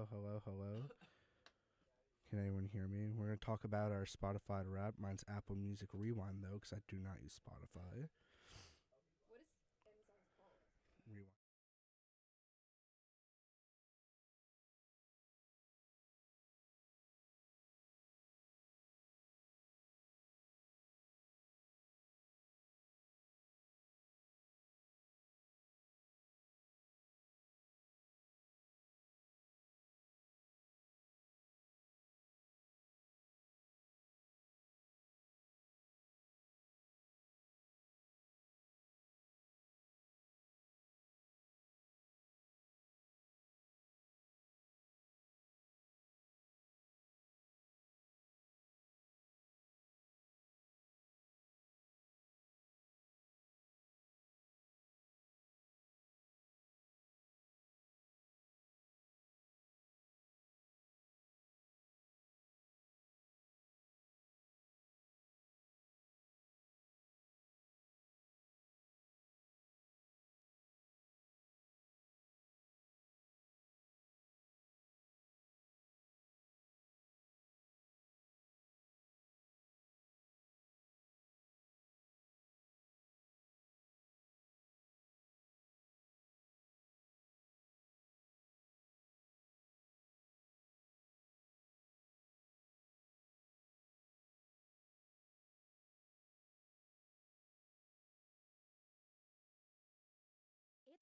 Hello, hello, hello. Can anyone hear me? We're going to talk about our Spotify rap. Mine's Apple Music Rewind, though, because I do not use Spotify. Rewind.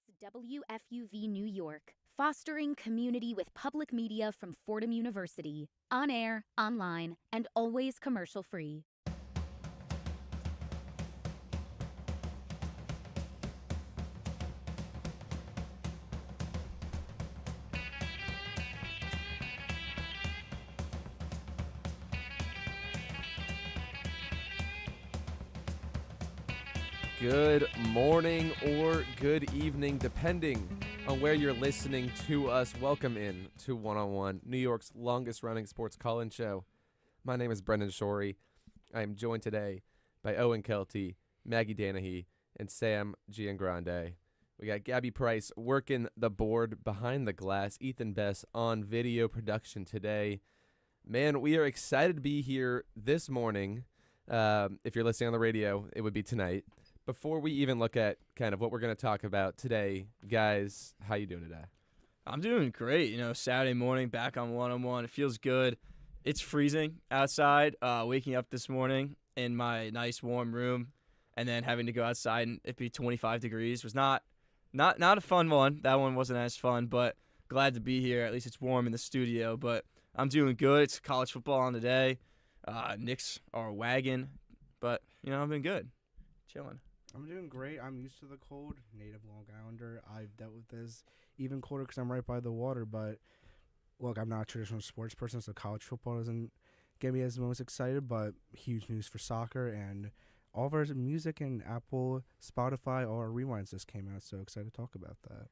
It's WFUV New York, fostering community with public media from Fordham University, on air, online, and always commercial free. Good morning or good evening, depending on where you're listening to us. Welcome in to One-on-One, New York's longest-running sports call-in show. My name is Brendan Shorey. I am joined today by Owen Kelty, Maggie Danahy, and Sam Giangrande. We got Gabby Price working the board behind the glass, Ethan Bess on video production today. Man, we are excited to be here this morning. If you're listening on the radio, it would be tonight. Before we even look at kind of what we're going to talk about today, guys, how you doing today? I'm doing great. Saturday morning, back on one-on-one. It feels good. It's freezing outside. Waking up this morning in my nice warm room and then having to go outside and it be 25 degrees was not a fun one. That one wasn't as fun, but glad to be here. At least it's warm in the studio, but I'm doing good. It's college football on today. Knicks are wagging, but, I've been good. Chilling. I'm doing great. I'm used to the cold. Native Long Islander. I've dealt with this even colder because I'm right by the water. But, look, I'm not a traditional sports person, so college football doesn't get me as most excited. But huge news for soccer. And all of our music and Apple, Spotify, all our rewinds just came out. So excited to talk about that.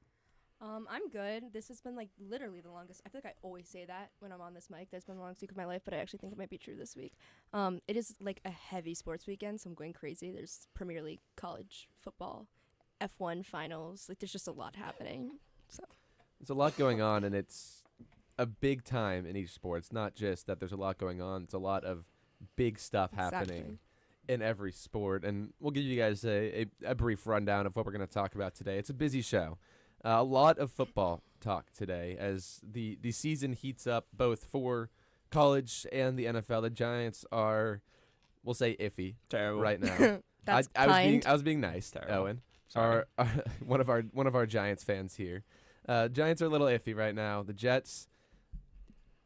I'm good. This has been literally the longest. I feel like I always say that when I'm on this mic. That's been the longest week of my life, but I actually think it might be true this week. It is a heavy sports weekend, so I'm going crazy. There's Premier League, college football, F1 finals. There's just a lot happening. So There's a lot going on, and it's a big time in each sport. It's not just that there's a lot going on. It's a lot of big stuff happening in every sport. And we'll give you guys a brief rundown of what we're going to talk about today. It's a busy show. A lot of football talk today as the season heats up both for college and the NFL. The Giants are, we'll say, iffy Terrible right now. That's I was being nice, Terrible. Owen. Sorry. One of our Giants fans here. Giants are a little iffy right now. The Jets,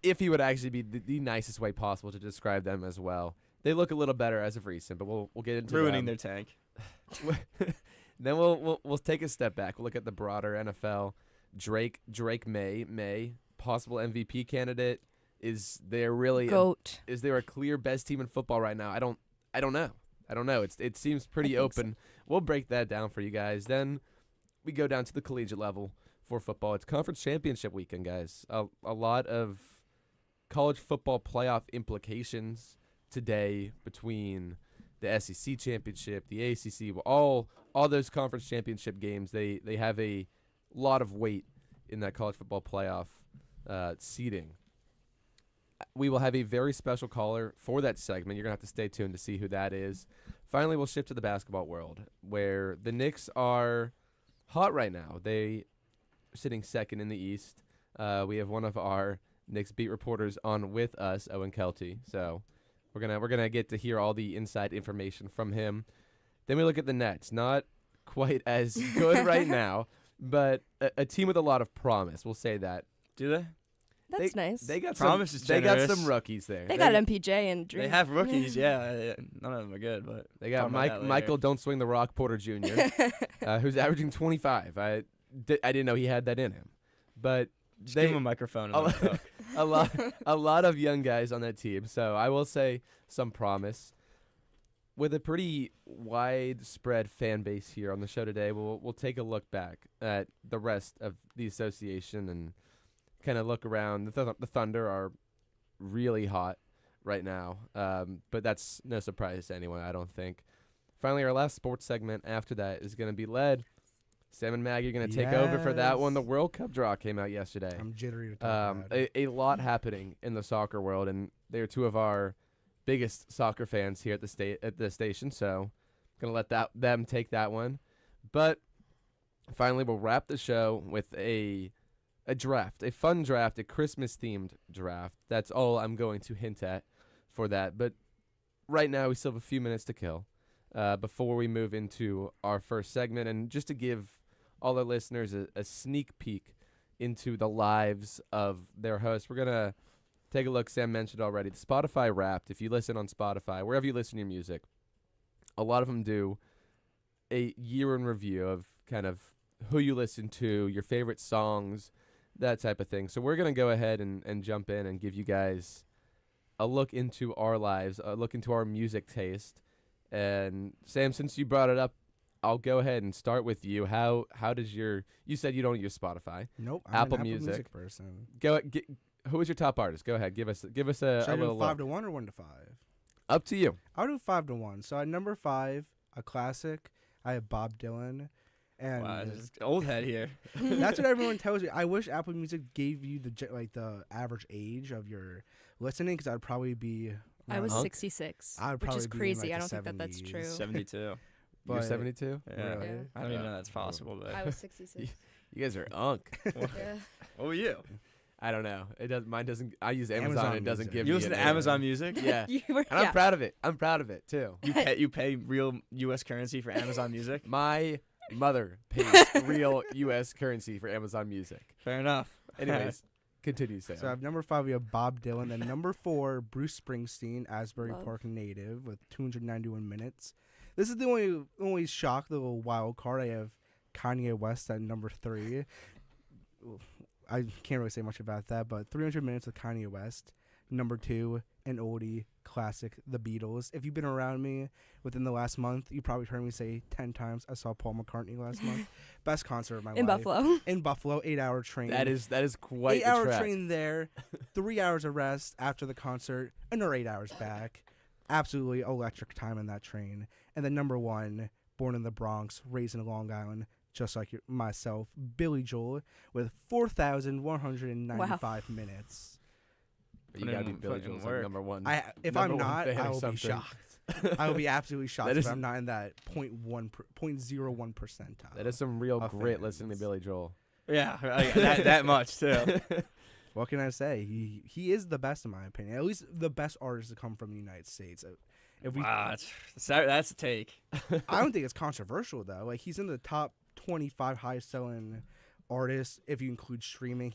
iffy would actually be the nicest way possible to describe them as well. They look a little better as of recent, but we'll get into ruining them. their tank. Then we'll take a step back. We'll look at the broader NFL. Drake May, possible MVP candidate. Is there really GOAT. is there a clear best team in football right now? I don't know. It seems pretty open. So. We'll break that down for you guys. Then we go down to the collegiate level for football. It's conference championship weekend, guys. A lot of college football playoff implications today between the SEC championship, the ACC, all those conference championship games. They have a lot of weight in that college football playoff seeding. We will have a very special caller for that segment. You're going to have to stay tuned to see who that is. Finally, we'll shift to the basketball world, where the Knicks are hot right now. They are sitting second in the East. We have one of our Knicks beat reporters on with us, Owen Kelty. So we're gonna get to hear all the inside information from him. Then we look at the Nets. Not quite as good right now, but a team with a lot of promise. We'll say that. Do they? That's nice. They got Promise is they got generous. some rookies there. They got MPJ and Drew. They have rookies, yeah. None of them are good, but They got talk about that later. Michael Don't Swing the Rock Porter Jr., who's averaging 25. I didn't know he had that in him, but Just give him a microphone. And let him cook. a lot of young guys on that team. So I will say some promise. With a pretty widespread fan base here on the show today, we'll take a look back at the rest of the association and kind of look around. The Thunder are really hot right now, but that's no surprise to anyone, I don't think. Finally, our last sports segment after that is going to be led. Sam and Maggie are going to take over for that one. The World Cup draw came out yesterday. I'm jittery to talk about it. A lot happening in the soccer world, and they are two of our biggest soccer fans here at the station, so I'm going to let them take that one. But finally, we'll wrap the show with a draft, a fun draft, a Christmas-themed draft. That's all I'm going to hint at for that. But right now, we still have a few minutes to kill before we move into our first segment. And just to give all our listeners a sneak peek into the lives of their hosts, we're going to take a look. Sam mentioned already, the Spotify Wrapped. If you listen on Spotify, wherever you listen to your music, a lot of them do a year in review of kind of who you listen to, your favorite songs, that type of thing. So we're going to go ahead and jump in and give you guys a look into our lives, a look into our music taste. And Sam, since you brought it up, I'll go ahead and start with you. How does you said you don't use Spotify. Nope. I'm Apple an Apple Music person. Who is your top artist? Go ahead. Give us a Should I do little 5 look. to 1 or 1 to 5? Up to you. I'll do 5 to 1. So at number 5, a classic, I have Bob Dylan. And Wow, this is old head here. that's what everyone tells me. I wish Apple Music gave you the average age of your listening, because I'd probably be. I was Huh? 66, I would which probably is be in, crazy. like, I the don't think that's 70s. true. 72. You're But- 72? Yeah. Really? Yeah. I don't even know that's possible, but I was 66. You guys are unk. Yeah. what were you? I don't know. Mine doesn't. I use Amazon. Amazon It doesn't Music. give You me listen to an Amazon Music? Yeah. You were, And I'm proud of it. I'm proud of it too. You pay real U.S. currency for Amazon Music? My mother pays real U.S. currency for Amazon Music. Fair enough. Anyways, continue, Sam. So I have number 5, we have Bob Dylan. Then number 4, Bruce Springsteen, Asbury Love. Park native with 291 minutes. This is the only shock, the little wild card. I have Kanye West at number 3. I can't really say much about that, but 300 minutes with Kanye West. Number 2, an oldie classic, The Beatles. If you've been around me within the last month, you probably heard me say 10 times I saw Paul McCartney last month. Best concert of my in life. Buffalo. In Buffalo, 8-hour train. that is quite 8-hour the trek. train there, 3 hours of rest after the concert, another 8 hours back. Absolutely electric time in that train. And then number 1, born in the Bronx, raised in Long Island, just like myself, Billy Joel, with 4,195 minutes. You gotta be Put Billy in Joel's work. like number 1. If number I'm one not, fan I or will be something. shocked. I will be absolutely shocked That if is- I'm not in that 0.01 percentile. That is some real of grit fans. listening to Billy Joel. Yeah, that much, too. What can I say? He is the best in my opinion. At least the best artist to come from the United States. If we, Wow, that's a take. I don't think it's controversial though. Like, he's in the top 25 highest selling artists if you include streaming.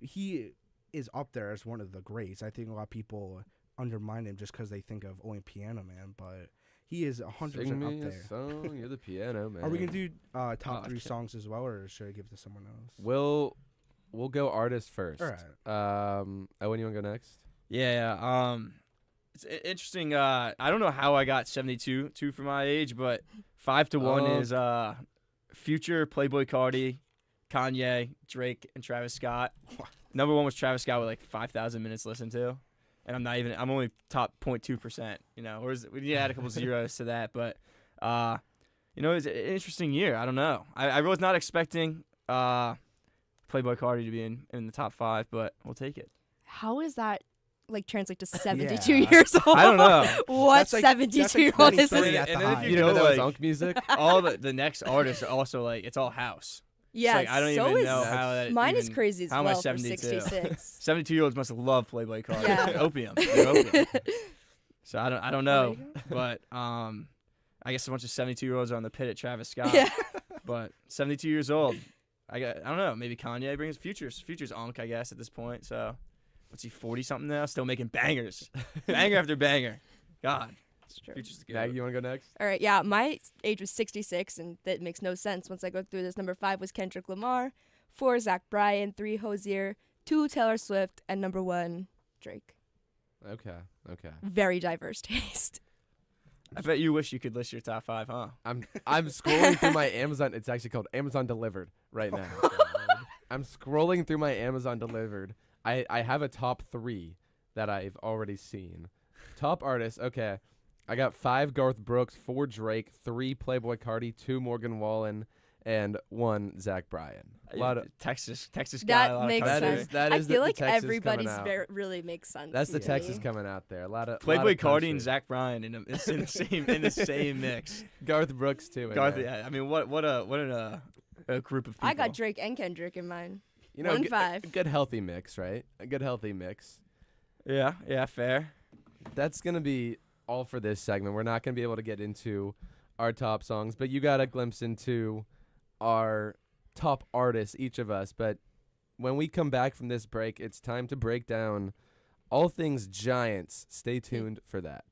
He is up there as one of the greats. I think a lot of people undermine him just because they think of only Piano Man, but he is 100% Sing me up a there. song, you're the piano man. Are we gonna do top 3 okay. songs as well, or should I give it to someone else? We'll go artist first. All right. Owen, you wanna go next? Yeah, it's interesting. I don't know how I got 72 for my age, but 5 to 1 Oh. is Future, Playboy Cardi, Kanye, Drake, and Travis Scott. Number 1 was Travis Scott with like 5,000 minutes listened to, and I'm only top 0.2%. You know, whereas we need to add a couple zeros to that, but it's an interesting year. I don't know. I was not expecting Playboy Cardi to be in the top 5, but we'll take it. How is that like translate to 72 Yeah. years old? I don't know. What That's like- 72-year-old is 23 this? at the And then if high. you You know go, that was like- Unk music? All the next artists are also like it's all house. Yeah, Like, I don't so even is know how that. mine is even- crazy as how am I well for 72? 66. 72-year-olds must love Playboy Cardi. Yeah. They're opium. They're opium. So I don't Oh know, my but I guess a bunch of 72-year-olds are on the pit at Travis Scott. Yeah. But 72 years old, I don't know. Maybe Kanye brings Future's Unk, I guess, at this point. So what's he, 40 something now? Still making bangers, banger after banger. God, It's true. Future's the Maggie, goat. you want to go next? All right, yeah, my age was 66, and that makes no sense once I go through this. Number 5 was Kendrick Lamar, 4 Zach Bryan, 3 Hozier, 2 Taylor Swift, and number 1 Drake. Okay. Very diverse taste. I bet you wish you could list your top 5, huh? I'm scrolling through my Amazon. It's actually called Amazon Delivered right now. I'm scrolling through my Amazon Delivered. I have a top 3 that I've already seen. Top artists. Okay, I got 5 Garth Brooks, 4 Drake, 3 Playboy Cardi, 2 Morgan Wallen, and 1 Zach Bryan. A lot of Texas guy. That a lot of makes country. sense. that I is feel the like Texas everybody's coming out. really makes sense. That's the to Texas me. coming out there. A lot of Playboy Cardi and country. Zach Bryan in the same mix. Garth Brooks too. in Garth, there. yeah, I mean, what a group of people. I got Drake and Kendrick in mine. You know, 1-5. a good healthy mix, right? A good healthy mix. Yeah, fair. That's gonna be all for this segment. We're not gonna be able to get into our top songs, but you got a glimpse into our top artists, each of us. But when we come back from this break, it's time to break down all things Giants. Stay tuned for that.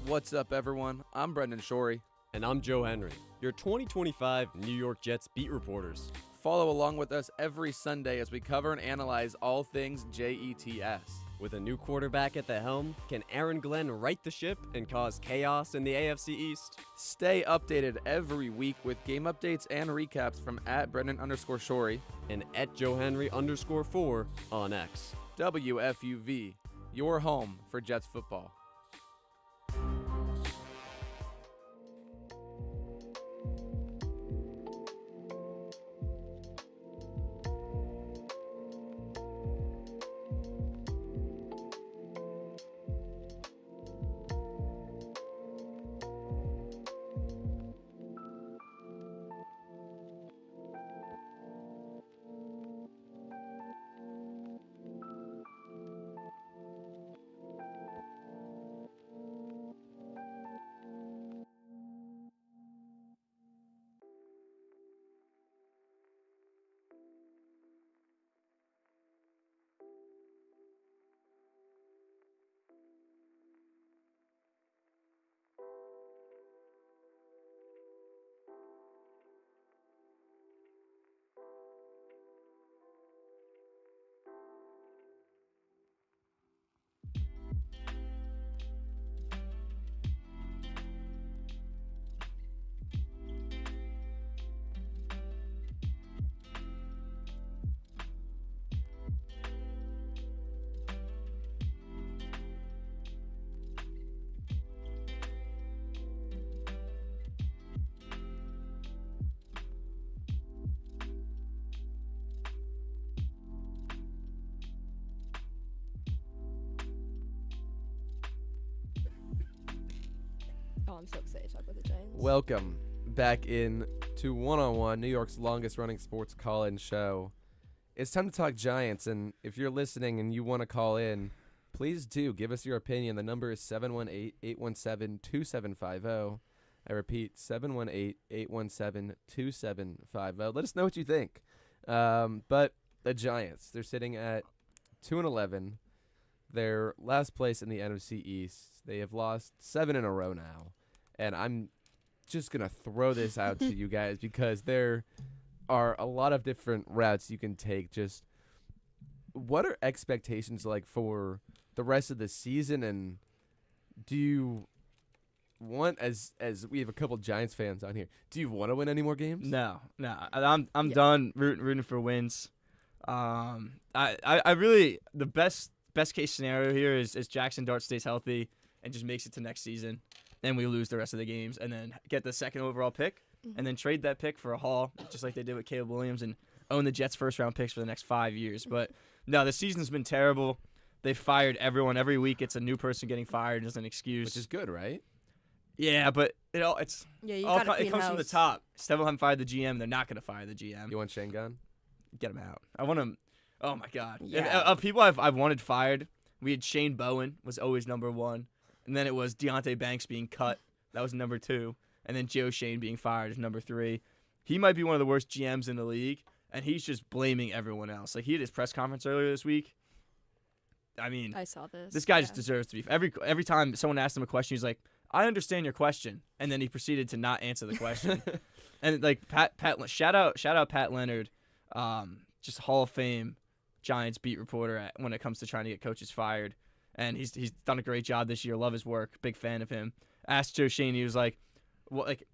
What's up, everyone? I'm Brendan Shorey. And I'm Joe Henry, your 2025 New York Jets beat reporters. Follow along with us every Sunday as we cover and analyze all things JETS. With a new quarterback at the helm, can Aaron Glenn right the ship and cause chaos in the AFC East? Stay updated every week with game updates and recaps from @Brendan_Shorey. And at @JoeHenry_4 on X. WFUV, your home for Jets football. Oh, I'm so excited to talk about the Giants. Welcome back in to One-on-One, New York's longest running sports call-in show. It's time to talk Giants, and if you're listening and you want to call in, please do give us your opinion. The number is 718-817-2750. I repeat, 718-817-2750. Let us know what you think. But the Giants, they're sitting at 2-11. They're last place in the NFC East. They have lost 7 in a row now. And I'm just going to throw this out to you guys because there are a lot of different routes you can take. Just what are expectations like for the rest of the season? And do you want, as we have a couple Giants fans on here, do you want to win any more games? No. I'm done rooting for wins. I really the best case scenario here is Jackson Dart stays healthy and just makes it to next season, and we lose the rest of the games, and then get the second overall pick, and then trade that pick for a haul, just like they did with Caleb Williams, and own the Jets' first-round picks for the next 5 years. But no, the season's been terrible. They fired everyone every week. It's a new person getting fired as an excuse, Which is good, right? Yeah, but it comes from the top. Still haven't fired the GM. They're not going to fire the GM. You want Shane gone? Get him out. I want him. Oh my God. Yeah. Of people I've wanted fired, we had Shane Bowen was always number 1, and then it was Deonte Banks being cut. That was number 2, and then Joe Shane being fired is number 3. He might be one of the worst GMs in the league, and he's just blaming everyone else. Like he had his press conference earlier this week. I mean, I saw this. This guy just deserves to be. Every time someone asked him a question, he's like, "I understand your question," and then he proceeded to not answer the question. And like Pat, shout out Pat Leonard, just Hall of Fame Giants beat reporter when it comes to trying to get coaches fired, and he's done a great job this year. Love his work. Big fan of him. Asked Joe Shane, he was like, "Well, like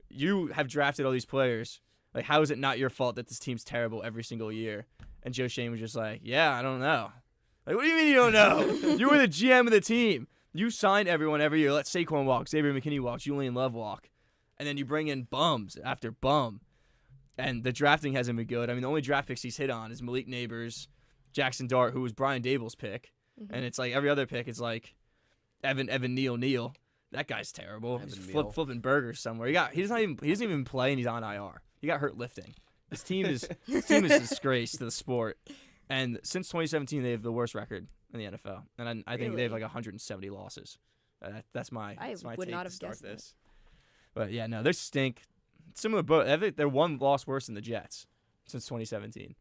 you have drafted all these players. Like, how is it not your fault that this team's terrible every single year?" And Joe Shane was just like, "Yeah, I don't know." Like, what do you mean you don't know? You were the GM of the team. You signed everyone every year. Let Saquon walk, Xavier McKinney walk, Julian Love walk. And then you bring in bums after bum. And the drafting hasn't been good. I mean, the only draft picks he's hit on is Malik Neighbors, Jackson Dart, who was Brian Dable's pick. Mm-hmm. And it's like every other pick is like Evan Neal. That guy's terrible. He's flipping burgers somewhere. He doesn't even play, and he's on IR. He got hurt lifting. This team is a disgrace to the sport. And since 2017, they have the worst record in the NFL, and I think they have like 170 losses. That's my would take not to have start guessed this. But yeah, no, they stink. Similar, but I think they're one loss worse than the Jets since 2017.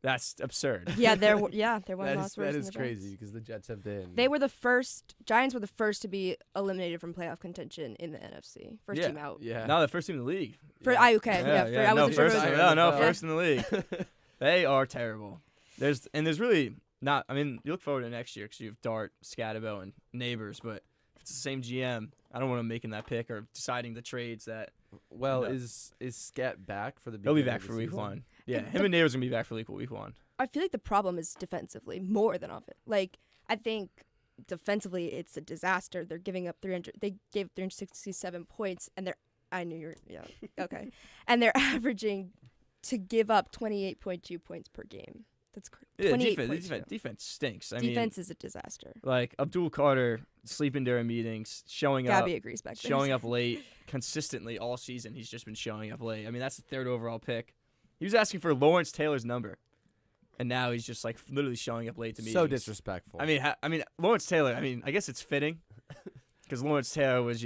That's absurd. Yeah, they're one loss worse. That than is the crazy Giants. because the Jets have been. They were the first. Giants were the first to be eliminated from playoff contention in the NFC. First team out. Yeah. No, the first team in the league. I wasn't sure. First in the league. They are terrible. There's really not. I mean, you look forward to next year because you have Dart, Scatabo, and Neighbors. But if it's the same GM, I don't want him making that pick or deciding the trades that. Well, is Scat back for the? He'll be back for week 1. Yeah, him and Neighbors are gonna be back for week 1. I feel like the problem is defensively more than offense. Like I think defensively it's a disaster. They're giving up 300. They gave 367 points, and okay, and they're averaging to give up 28.2 points per game. That's crazy. Yeah, defense stinks. Defense is a disaster. Like Abdul Carter sleeping during meetings, showing Gabby agrees back there. showing up late consistently all season. He's just been showing up late. I mean, that's the 3rd overall pick. He was asking for Lawrence Taylor's number, and now he's just like literally showing up late to meetings. So disrespectful. I mean, Lawrence Taylor. I mean, I guess it's fitting because Lawrence Taylor was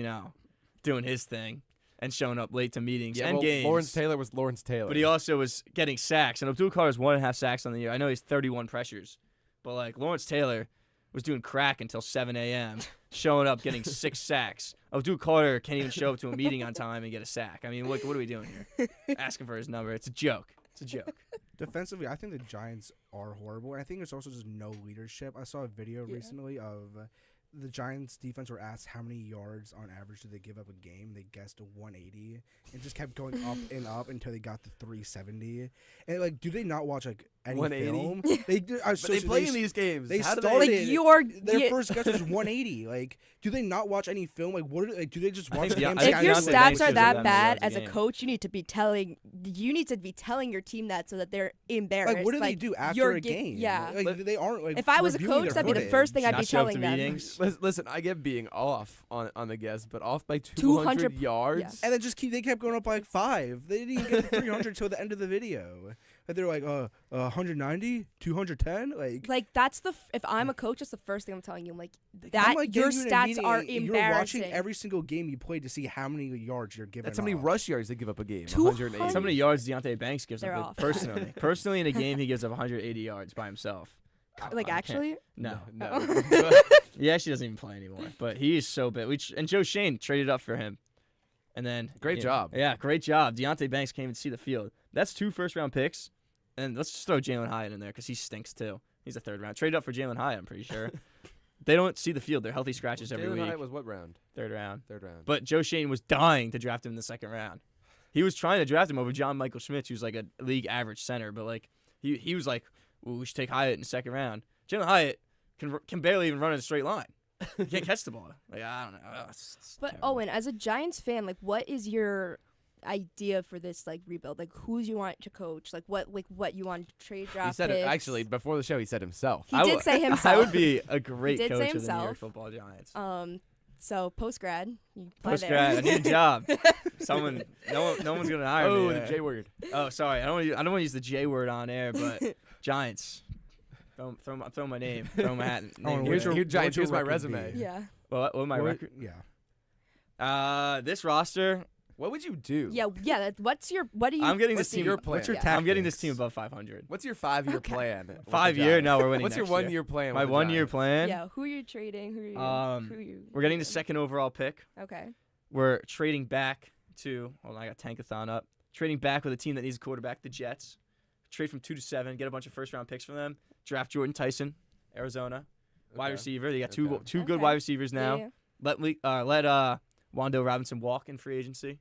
doing his thing and showing up late to meetings and games. Lawrence Taylor was Lawrence Taylor. But he also was getting sacks. And Abdul Carter's 1.5 sacks on the year. I know he's 31 pressures. But, like, Lawrence Taylor was doing crack until 7 a.m., showing up, getting 6 sacks. Abdul Carter can't even show up to a meeting on time and get a sack. I mean, what are we doing here? Asking for his number. It's a joke. Defensively, I think the Giants are horrible. And I think there's also just no leadership. I saw a video recently of the Giants defense were asked how many yards on average do they give up a game. They guessed 180 and just kept going up and up until they got to 370. And like, do they not watch like any 180? film? They play in these games. They How do started. Their first guess was 180. Like, do they not watch any film? Like, do they just watch games? If your Deontay stats Banks are gives that them bad yards a as a game. coach, you need to be telling your team that so that they're embarrassed. Like, what do they do after a game? Yeah. Like, they aren't. Like, if I was a reviewing coach, their that'd be the first thing I'd be Not show up to telling them. meetings. Listen, I get being off on the guess, but off by 200 yards. Yeah. And then they kept going up by like 5. They didn't even get to 300 till the end of the video. And they're like, 190, 210, like that's if I'm a coach, that's the first thing I'm telling you. I'm like getting your you in a stats meeting are and You're embarrassing. watching every single game you play to see how many yards you're giving. That's how many off. rush yards they give up a game. 200. 180. How many yards Deontay Banks gives They're up off. personally? Personally, in a game, he gives up 180 yards by himself. Like actually, No. No. Yeah, she doesn't even play anymore. But he is so bad. And Joe Shane traded up for him. And then Great job. Yeah, great job. Deontay Banks came and see the field. That's 2 first-round picks. And let's just throw Jalen Hyatt in there because he stinks too. He's a 3rd round. Traded up for Jalen Hyatt, I'm pretty sure. They don't see the field. They're healthy scratches every week. Hyatt was what round? 3rd round. 3rd round. But Joe Shane was dying to draft him in the 2nd round. He was trying to draft him over John Michael Schmitz, who's like a league average center. But like he was like, "Ooh, we should take Hyatt in the second round." Jalen Hyatt can barely even run in a straight line. He can't catch the ball. Like, I don't know. It's But terrible. Owen, as a Giants fan, like, what is your idea for this like rebuild? Like, who's you want to coach? Like, what you want to trade draft? He said it picks? actually before the show. He said himself. He did say himself. I would be a great Did say coach of the New York himself. Football Giants. So post grad, Post grad, I need a job. No one's gonna hire me. Oh, the there. J word. Oh, sorry. I don't want to use the J word on air, but Giants. Throw my name. Throw my hat. Oh, Here's What's your your Giants. Here's my record resume. be? Yeah. What my record? Yeah. This roster. What would you do? Yeah. What do you? I'm getting What's this team. your plan? What's your Yeah. I'm getting this tactics? team above 500. What's your 5-year Okay. plan? with the 5 year? Giants? No, we're winning. What's your next year. 1-year plan? My with the 1-year Giants? plan. Yeah. Who are you trading? Who are you? Who are you We're getting the getting? second overall pick. Okay. We're trading back to. Hold on, I got Tankathon up. Trading back with a team that needs a quarterback, the Jets. Trade from 2 to 7. Get a bunch of first-round picks from them. Draft Jordan Tyson, Arizona, wide Okay. receiver. They got Okay. two good Okay. wide receivers now. Yeah. Let Wando Robinson walk in free agency,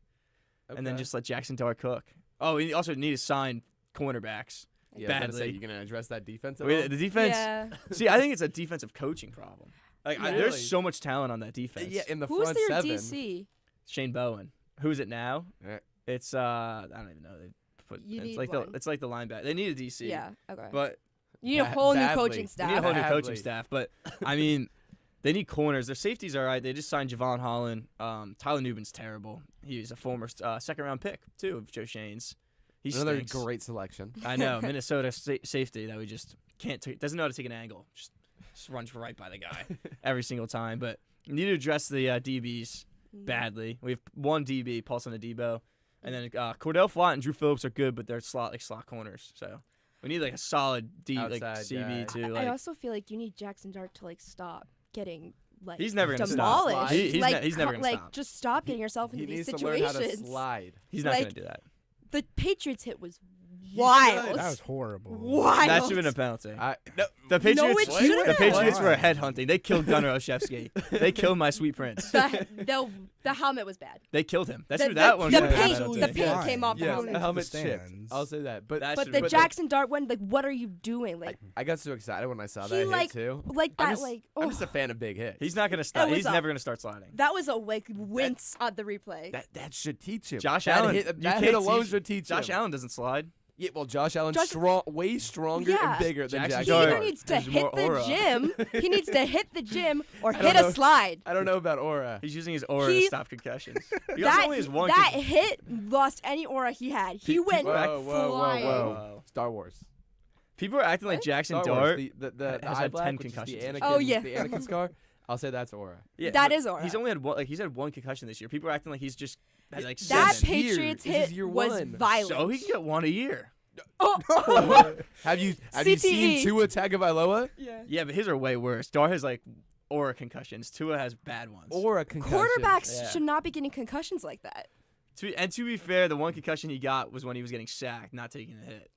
and then Okay. just let Jackson Dart cook. Oh, we also need to sign cornerbacks. Yeah, I was gonna say, badly. you gonna address that defense? At Wait, all? the defense. Yeah. See, I think it's a defensive coaching problem. Like, Yeah. there's Really? so much talent on that defense. Yeah, in the Who's front their 7. DC? Shane Bowen. Who's it now? Yeah. It's I don't even know. They put You it's need like one. it's like the linebacker. They need a DC. Yeah. Okay. But You need a whole new badly. coaching We staff. they need a whole new Badly. coaching staff. But I mean, they need corners. Their safeties are all right. They just signed Javon Holland. Tyler Newman's terrible. He's a former second-round pick too of Joe Shane's. He Another stinks. great selection. I know, Minnesota safety that we just can't doesn't know how to take an angle. Just runs right by the guy every single time. But we need to address the DBs badly. We have one DB, Paulson Adebo, and then Cordell Flott and Drew Phillips are good, but they're slot corners. So we need like a solid Outside CB guy. too. I Like also feel like you need Jackson Dart to like stop getting like He's never gonna stop. demolished. He's like, he's never gonna like stop. just stop getting yourself He into these needs to learn how to situations. slide. He's not like, gonna do that. The Patriots hit was wild. That was horrible. Wild. That should have been a penalty. No, The Patriots, it shouldn't the have. Patriots were headhunting. They killed Gunnar Olszewski. They killed my sweet prince. The helmet was bad. They killed him. That The, should that one. the should've been a paint, penalty. the paint Fine. came off the yes, helmet. the helmet The chipped. stands. I'll say that. But That But should've the been- Jackson Dart one, like, what are you doing? Like, I got so excited when I saw he that like, hit too. like I'm that, just, like, I'm oh, just a fan of big hits. He's not gonna stop. was He's a- never gonna start sliding. that was a like wince on the replay. that should teach him. Josh that Allen, hit, you that can't hit alone teach- should teach Josh him. Allen doesn't slide. Yeah, well, Josh Allen's Josh- way stronger Yeah. and bigger than Jackson He Jackson Dart. either Dart. needs to There's hit more the aura. gym. He needs to hit the gym or I hit don't a know. slide. I don't know about Aura. He's using his aura to He- stop concussions. He also only has one. That hit lost any aura he had. He went flying. Whoa. Star Wars. People are acting like What? Jackson Star Wars. Dart. The has eye had black, 10 which is concussions. The Anakin, Oh, yeah. The Anakin scar. I'll say that's Aura. Yeah, That but is aura. He's only had one. Like he's had one concussion this year. People are acting like he's just had like That seven. year. Patriots This is hit year was one. violent. So he can get one a year. Oh. Have you CTE. seen Tua Tagovailoa? Yeah. Yeah, but his are way worse. Dart has like aura concussions. Tua has bad ones. Or a concussion? Quarterbacks Yeah. should not be getting concussions like that. To be fair, the one concussion he got was when he was getting sacked, not taking a hit.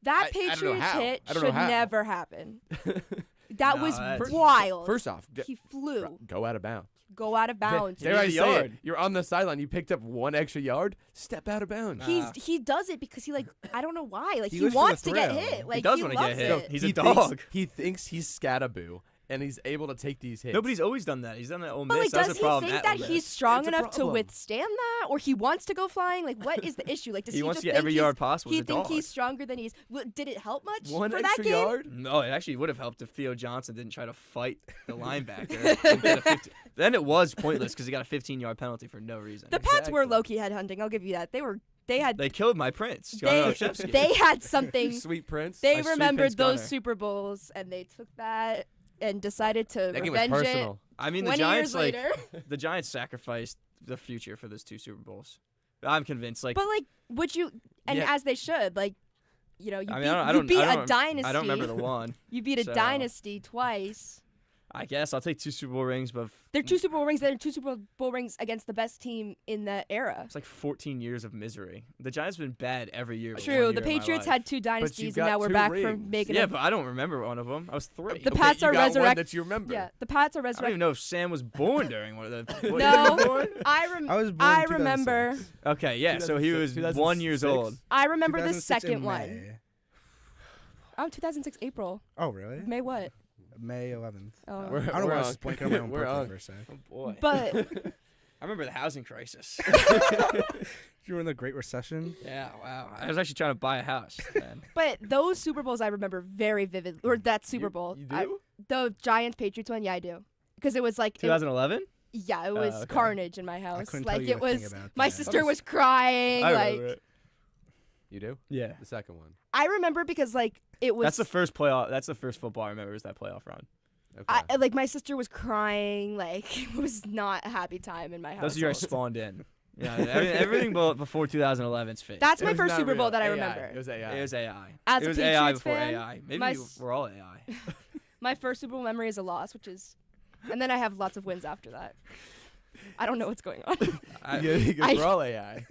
That I don't know Patriots how. hit I don't know should how. never happen. That No, was that's- wild. First off, he flew. go out of bounds. Go out of bounds. Dare I Need the say yard. it? You're on the sideline. You picked up 1 extra yard. Step out of bounds. He does it because he like I don't know why like He he goes for the wants to get thrill. hit like he does want to loves get hit. it. He's He a thinks- dog. he thinks he's Scataboo, and he's able to take these hits. Nobody's always done that. He's done that at Ole But Miss. like, That's does the problem. he think at that Ole he's Miss. strong It's a enough to problem. withstand that, or he wants to go flying? Like, what is the issue? Like, does He he wants just to get think every he's- yard possible. He He's a think dog. he's stronger than he's. Did it help much 1 for extra that game? yard. No, it actually would have helped if Theo Johnson didn't try to fight the linebacker. and get a 15 Then it was pointless because he got a 15-yard penalty for no reason. The Pats were Exactly. low-key headhunting. I'll give you that. They had. They killed my prince. Gunnar Olszewski. They had something. Sweet Prince. They My sweet remembered Prince those Gunnar. Super Bowls and they took that and decided to that game was revenge it. personal. I mean, the 20 Giants years later. the Giants sacrificed the future for those 2 Super Bowls. I'm convinced. Like, But like, would you? And Yeah. as they should. Like, you know, you I mean, beat, I you don't, beat I a don't, dynasty. I don't remember the one. You beat a so- dynasty twice. I guess I'll take 2 Super Bowl rings, but They're 2 Super Bowl rings. They're 2 Super Bowl rings against the best team in the era. it's like 14 years of misery. The Giants have been bad every year. but True. one The year of my Patriots life. had 2 dynasties, and got now we're 2 back rings. from making. Yeah, a, but I don't remember one of them. I was 3. The Okay, Pats you are got one resurrect- that you remember. yeah, the Pats are I don't resurrected. even know if Sam was born during one of the. What, you were No, born? I I was born I in 2006. remember. Okay, yeah. So he was 2006. 1 year old. I remember the 2006 in second one. May. Around 2006 April. Oh, really? May what? May 11th. Oh. I don't know why I was just blanking on my own birthday for a sec. Oh boy. But I remember the housing crisis. You were in the Great Recession? Yeah, wow. I was actually trying to buy a house then. but those Super Bowls I remember very vividly. Or that Super Bowl. You do? The Giants Patriots one, yeah, I do. Because it was like 2011? yeah, it was okay. carnage in my house. couldn't tell Like you it a thing was about my that. sister was crying. I Like remember it. You do? Yeah. The second one. I remember because like it was That's the first playoff. That's the first football I remember was that playoff run. Okay. like my sister was crying. Like it was not a happy time in my house. Those years I spawned in. Yeah, everything before 2011's fake. That's It my was first not Super Bowl real. that I AI. remember. It was AI. It was AI. As it a was AI Patriots before fan, AI. Maybe my we're all AI. My first Super Bowl memory is a loss, which is, and then I have lots of wins after that. I don't know what's going on. Yeah, because we're all AI.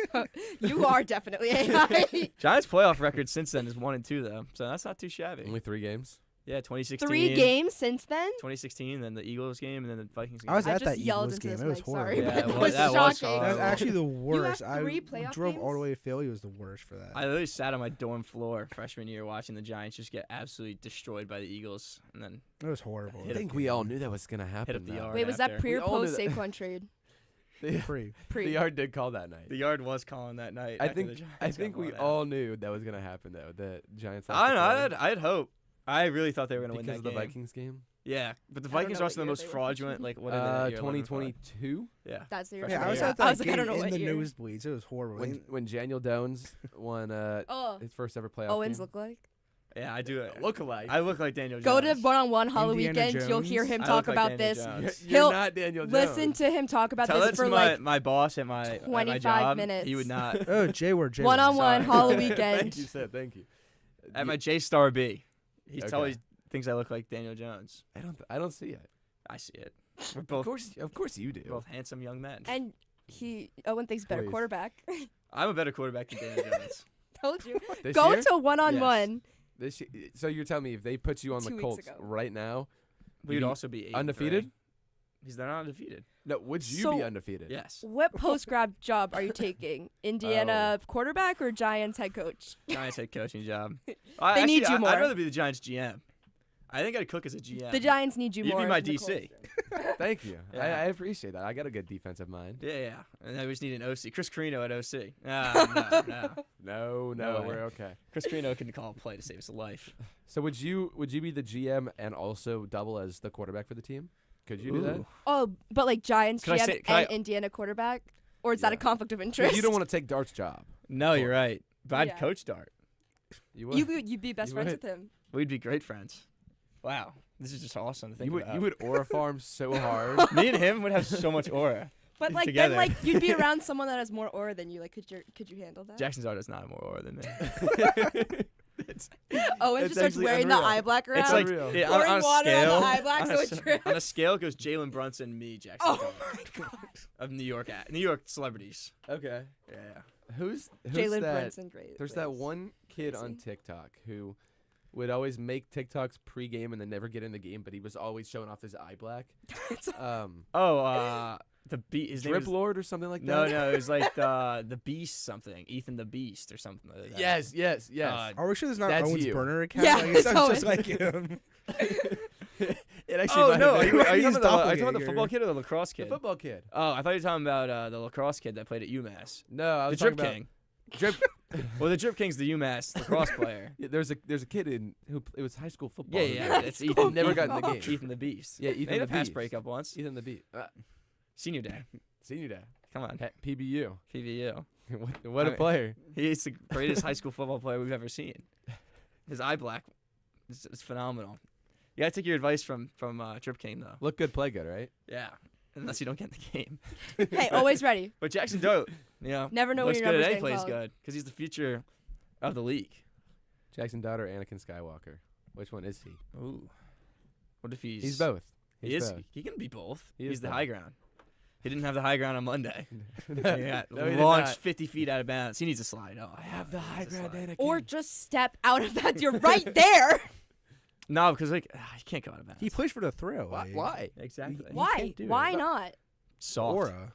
You are definitely AI. Giants playoff record since then is 1-2 though, so that's not too shabby. Only 3 games. Yeah, 2016. 3 games since then. 2016, then the Eagles game, and then the Vikings game. I was I at just that yelled Eagles into game. this It was mic, horrible. sorry, Yeah, but it it was- was that was shocking. That was horrible. actually the worst. have 3 I playoff drove all the games? way to Philly. It was the worst for that. I literally sat on my dorm floor freshman year watching the Giants just get absolutely destroyed by the Eagles, and then It was horrible. I think we all knew that was gonna happen. up the though. yard. Wait, was after. that pre or We all knew post that. Saquon trade? Free. Pre. The yard did call that night. the yard was calling that night. I after think the Giants I got think we blown out. all knew that was gonna happen though. The Giants. I lost don't to know. Philly I had hope. I really thought they were gonna win because that of the game. Vikings game. Yeah, but the I don't Vikings know are also what the year most they were. fraudulent. Like what? Are they that year? 2022. Yeah. That's the year. Freshman Yeah, I was year. at that I was like, game I don't know in what the year. nosebleeds. It was horrible. When Daniel Jones won Oh, his first ever playoff Owens game. look like. Yeah, I do. Look alike. I look like Daniel Go Jones. to one-on-one Halloween Indiana weekend. You'll hear Jones? him I talk look like about Daniel this. Jones. You're He'll not Daniel Jones. Listen to him talk about Tell this that for to like my boss at my 25 job. minutes. He would not. Oh, J word. one-on-one Sorry. Halloween Thank weekend. you, Seth. Thank you. At my J Star B. He Okay. always thinks I look like Daniel Jones. I don't see it. I see it. We're both Of course you do. both handsome young men. And Owen thinks better Please. quarterback. I'm a better quarterback than Daniel Jones. Told you. This Go year? to one-on-one. So you're telling me if they put you on 2 the weeks Colts ago. right now, We would also be 8-3. undefeated? They're not undefeated. No, would you So- be undefeated? Yes. What post-grad job are you taking? Indiana quarterback or Giants head coach? Giants head coaching job. They need you more. I'd rather be the Giants GM. I think I'd cook as a GM. The Giants need you You'd more. be my than the DC. Colts. Thank you. Yeah. I appreciate that. I got a good defensive mind. Yeah. And I just need an OC. Chris Carino at OC. No. No, No way. we're okay. Chris Carino can call a play to save his life. So would you be the GM and also double as the quarterback for the team? Could you do that? Ooh. Oh, but like Giants Can I GM say- and can I- Indiana quarterback? Or is that Yeah. a conflict of 'Cause interest? You don't want to take Dart's job. No, you're right. But I'd Yeah. coach Dart. You would. You'd be best You friends would. with him. We'd be great friends. Wow. This is just awesome to think You would. about. You would aura farm so hard. Me and him would have so much aura. But like Together. then like you'd be around someone that has more aura than you. Like could you handle that? Jackson Dart has not more aura than me. Owen It's just starts actually wearing unreal. the eye black around. It's like Unreal. yeah, Pouring on a water on the scale. eye black on, so a, it s- drips. on a scale goes Jalen Brunson, me, Jackson Oh Dart my god. of New York celebrities. Okay. Yeah. Who's Jalen that? Brunson, great. There's that one kid on Crazy. TikTok who would always make TikToks pre-game and then never get in the game, but he was always showing off his eye black. Oh, the beat. His name Drip is, Lord or something like No, that. no, it was like the Beast something. Ethan the Beast or something like that. Yes. Are we sure there's not That's Owen's you. burner account? Yeah, Like, it it's sounds just Owen. like him. It actually Oh might no! have Are been. you talking He's about the doppelganger. football kid or the lacrosse The kid? football kid. Oh, I thought you were talking about the lacrosse kid that played at UMass. No, I The was Drip talking about King. Drip. Well, the Drip King's the UMass lacrosse player. Yeah, there's a kid it was high school football. Yeah. It's Ethan Ethan. never got in the football. game. Ethan the Beast. Yeah, Ethan Made the a pass Beast. breakup once. Ethan the Beat. Senior day. Senior day. Come on. PBU. PVU. What a I- player. He's the greatest high school football player we've ever seen. His eye black is phenomenal. You gotta take your advice from Drip King though. Look good, play good, right? Yeah. Unless you don't get in the game. Hey, always ready. But Jackson Dart, Never know when looks your good number's at any getting plays called. good because he's the future of the league. Jackson Dart or Anakin Skywalker? Which one is he? Ooh. What if He's both. He He's is. both. He can be both. He is He's the both. high ground. He didn't have the high ground on Monday. He got No, he did launched not. 50 feet out of bounds. He needs a slide. Oh, I have the high ground, Anakin. Or just step out of that. You're right there. No, because like he can't go out of bounds. He plays for the thrill. Why? like, Why? Exactly. Why? can't do it. Why not? Soft. Aura.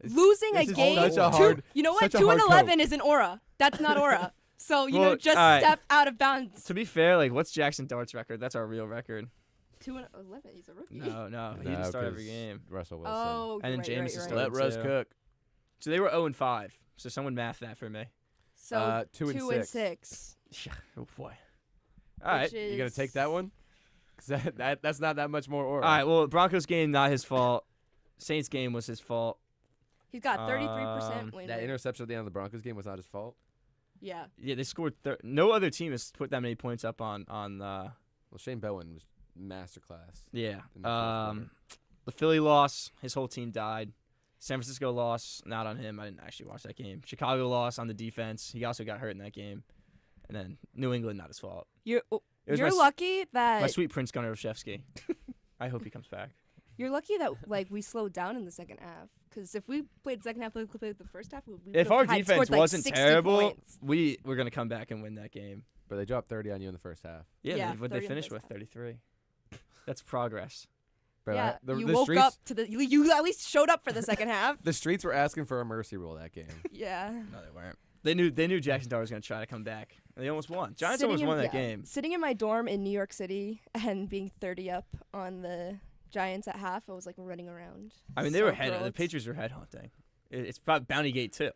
Losing a This is game. such a Two- hard. You know what? such a 2 and hard 11 is an aura. That's not aura. So, Well, just all right. step out of bounds. To be fair, like, what's Jackson Dart's record? That's our real record. 2-11. He's a rookie. No, he didn't start every game. Russell Wilson. Oh, And then Jameis is right. still- Let Russ too. cook. So they were 0-5. So someone math that for me. So 2 and 2 6. Yeah. Oh boy. All right. Which You gonna take that one? 'Cause that's not that much more All oral. right. Well, Broncos game not his fault. Saints game was his fault. He's got 33% win That rate. interception at the end of the Broncos game was not his fault. Yeah. Yeah, they scored. No other team has put that many points up on. Well, Shane Bowen was masterclass. Yeah. in the fourth quarter. The Philly loss. His whole team died. San Francisco loss. Not on him. I didn't actually watch that game. Chicago loss on the defense. He also got hurt in that game. And then New England, not his fault. You're was you're my s- lucky that My sweet Prince Gunnar Olszewski. I hope he comes back. you're lucky that like we slowed down in the second half. Because if we played the second half like we played the first half, we If would've our had defense scored, like, wasn't 60 terrible, points. we were gonna come back and win that game. But they dropped 30 on you in the first half. Yeah, What 30 they in the finished first with half. 33. That's progress. Bro, Yeah, the you woke streets, up to the. You at least showed up for the second half. The streets were asking for a mercy rule that game. Yeah. No, they weren't. They knew Jackson Dart was gonna try to come back. And they almost won. Giants Sitting almost in- won that yeah. game. Sitting in my dorm in New York City and being 30 up on the Giants at half, I was like running around. I mean, they So were the thrilled. Patriots were headhunting. It's about Bounty Gate too.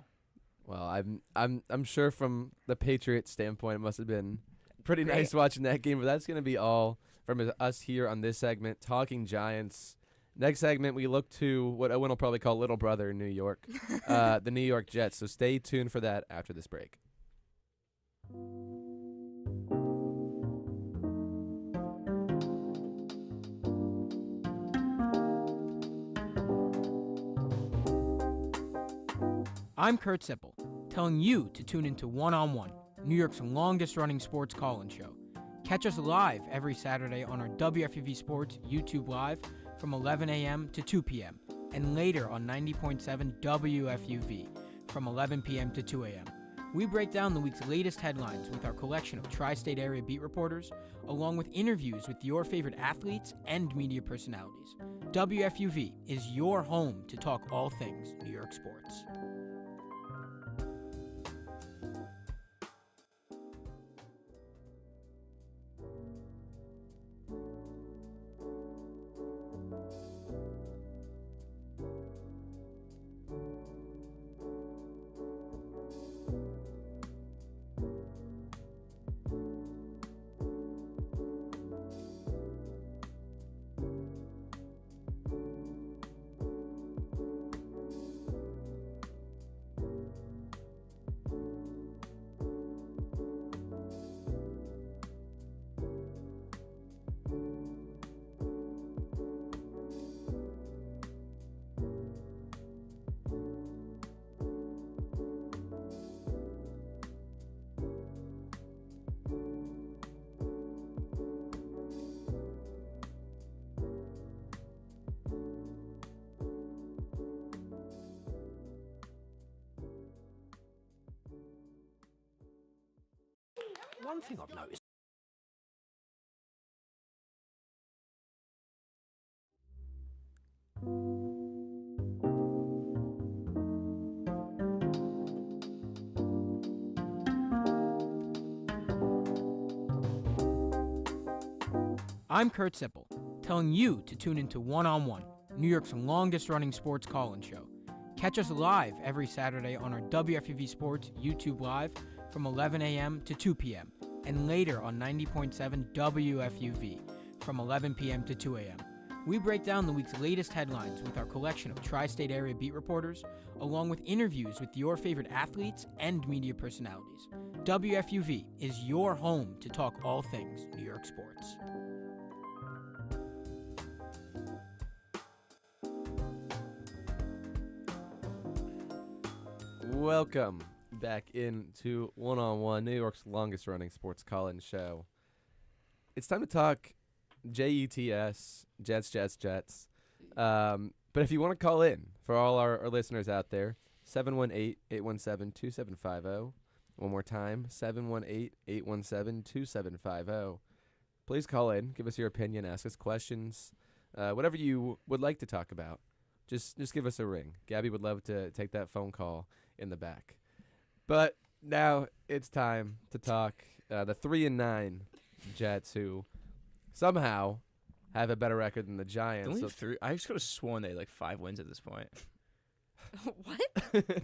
Well, I'm sure from the Patriots standpoint, it must have been pretty Great. nice watching that game. But that's gonna be all from us here on this segment, Talking Giants. Next segment, we look to what Owen will probably call little brother in New York, the New York Jets. So stay tuned for that after this break. I'm Kurt Sippel, telling you to tune into One on One, New York's longest-running sports call-in show. Catch us live every Saturday on our WFUV Sports YouTube Live from 11 a.m. to 2 p.m. and later on 90.7 WFUV from 11 p.m. to 2 a.m. We break down the week's latest headlines with our collection of tri-state area beat reporters, along with interviews with your favorite athletes and media personalities. WFUV is your home to talk all things New York sports. One thing I've noticed. I'm Kurt Sippel, telling you to tune into One on One, New York's longest-running sports call-in show. Catch us live every Saturday on our WFUV Sports YouTube Live from 11 a.m. to 2 p.m. and later on 90.7 WFUV from 11 p.m. to 2 a.m. We break down the week's latest headlines with our collection of tri-state area beat reporters, along with interviews with your favorite athletes and media personalities. WFUV is your home to talk all things New York sports. Welcome back into One on One, New York's longest running sports call-in show. It's time to talk JETS, Jets. But if you want to call in, for all our listeners out there, 718-817-2750. One more time, 718-817-2750. Please call in, give us your opinion, ask us questions, whatever you would like to talk about. Just give us a ring. Gabby would love to take that phone call in the back. But Now it's time to talk the 3-9 Jets, who somehow have a better record than the Giants. Only So 3. I just could have sworn they like 5 wins at this point. What?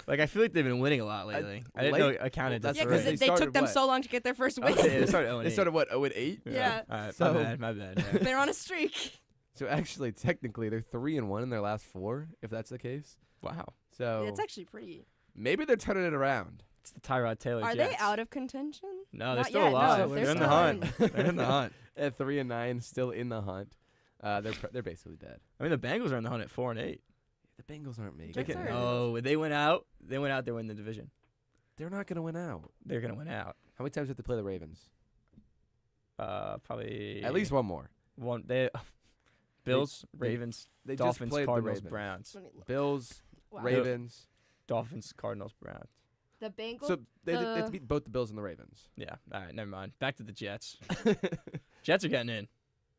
Like I feel like they've been winning a lot lately. I didn't know I counted well, to that's Yeah, 3. because They they started took them what? so long to get their first win. Okay, they started 0-8. they started what, 0-8? Yeah. All right, So- my bad. Yeah. They're on a streak. So actually, technically, they're 3-1 in their last 4, if that's the case. Wow. So It's actually pretty. maybe they're turning it around. It's the Tyrod Taylor Are Jets. they out of contention? No, they're Not still yet, no, alive. they're they're in the still hunt. in. They're in the hunt. At 3-9, still in the hunt. They're basically dead. I mean, the Bengals are in the hunt at 4-8. The Bengals aren't making Jets it. are- No, they went out. They went out. They win the division. They're not going to win out. They're gonna win out. How many times have they play the Ravens? Probably At least one more. one. They Bills, Ravens, They Dolphins, just played Cardinals, the Ravens. Browns, Let me look. Bills, Wow. Ravens. Dolphins, Cardinals, Browns. The Bengals. So they have the- to beat both the Bills and the Ravens. Yeah. All right. Never mind. Back to the Jets. Jets are getting in.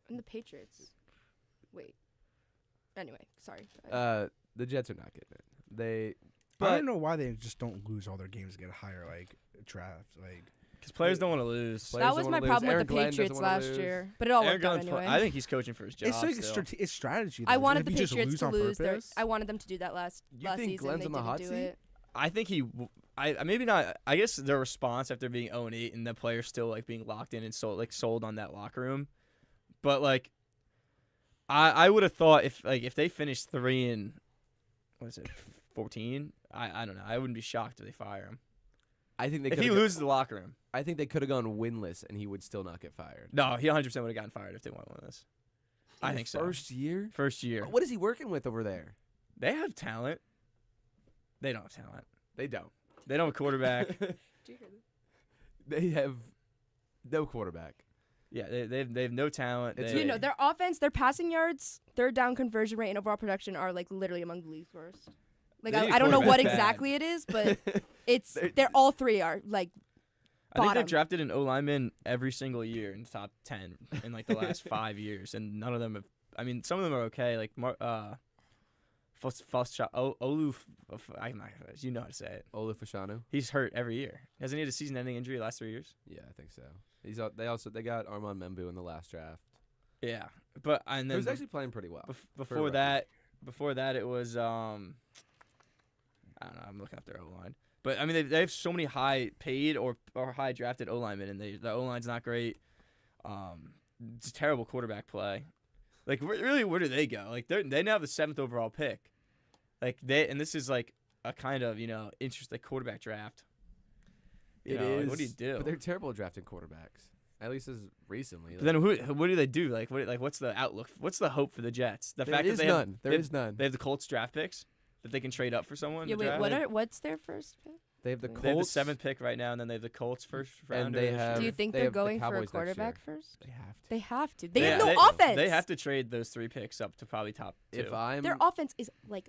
and the Patriots. Wait. Anyway, sorry. The Jets are not getting it. They I But- don't know why they just don't lose all their games to get higher like draft. Like Because players don't want to lose. Players That don't was wanna my lose. problem Aaron with the Glenn doesn't Patriots wanna last lose. year, but it all Aaron worked out Glenn's anyway. I think he's coaching for his job. it's like still. it's strategy. I though. wanted If the you just Patriots lose to on lose. purpose- I wanted them to do that last You think season. Glenn's They on the didn't hot do seat? it. I think I maybe not. I guess their response after being 0-8 and the players still like being locked in and sold on that locker room, but like, I would have thought if they finished 3 what is it, 14? I don't know. I wouldn't be shocked if they fire him. I think they If he coulda loses the locker room, I think they could have gone winless and he would still not get fired. no, he 100% would have gotten fired if they won one of this. I In think his so. First year? First year, What is he working with over there? they have talent. They don't have talent. They don't. They don't have a quarterback. They have no quarterback. Yeah, they have no talent. It's They- You know, their offense, their passing yards, third down conversion rate, and overall production are like literally among the league's worst. Like They need a I don't know what quarterback bad. exactly it is, but it's They're- they're all three are like I think bottom. they've drafted an O lineman every single year in the top 10 in like the last 5 years, and none of them have. I mean, some of them are okay. Like Olu, you know how to say it. Olufashanu. He's hurt every year. Hasn't he had a season-ending injury the last 3 years? Yeah, I think so. They got Armand Membu in the last draft. Yeah, but and He then was actually playing pretty well. before that it was I don't know. I'm looking up their O line, but I mean they have so many high paid or high drafted O linemen, and the O line's not great. It's a terrible quarterback play. Like really, where do they go? Like they now have the 7th overall pick. Like and this is like a kind of interesting quarterback draft. It Like, is. what do you do? But they're terrible at drafting quarterbacks. At least as recently. But then what do they do? Like what's the outlook? What's the hope for the Jets? The there fact is that none. There they is none. They have the Colts draft picks that they can trade up for someone. Yeah, to wait, draft. what's their first pick? They have the They have the Colts. 7th pick right now, and then they have the Colts first round. And they have- Do you think they they're have the going for a Cowboys next year. quarterback first? They have to. They have to. They have no offense. They have to trade those 3 picks up to probably top 2. If I'm Their offense is like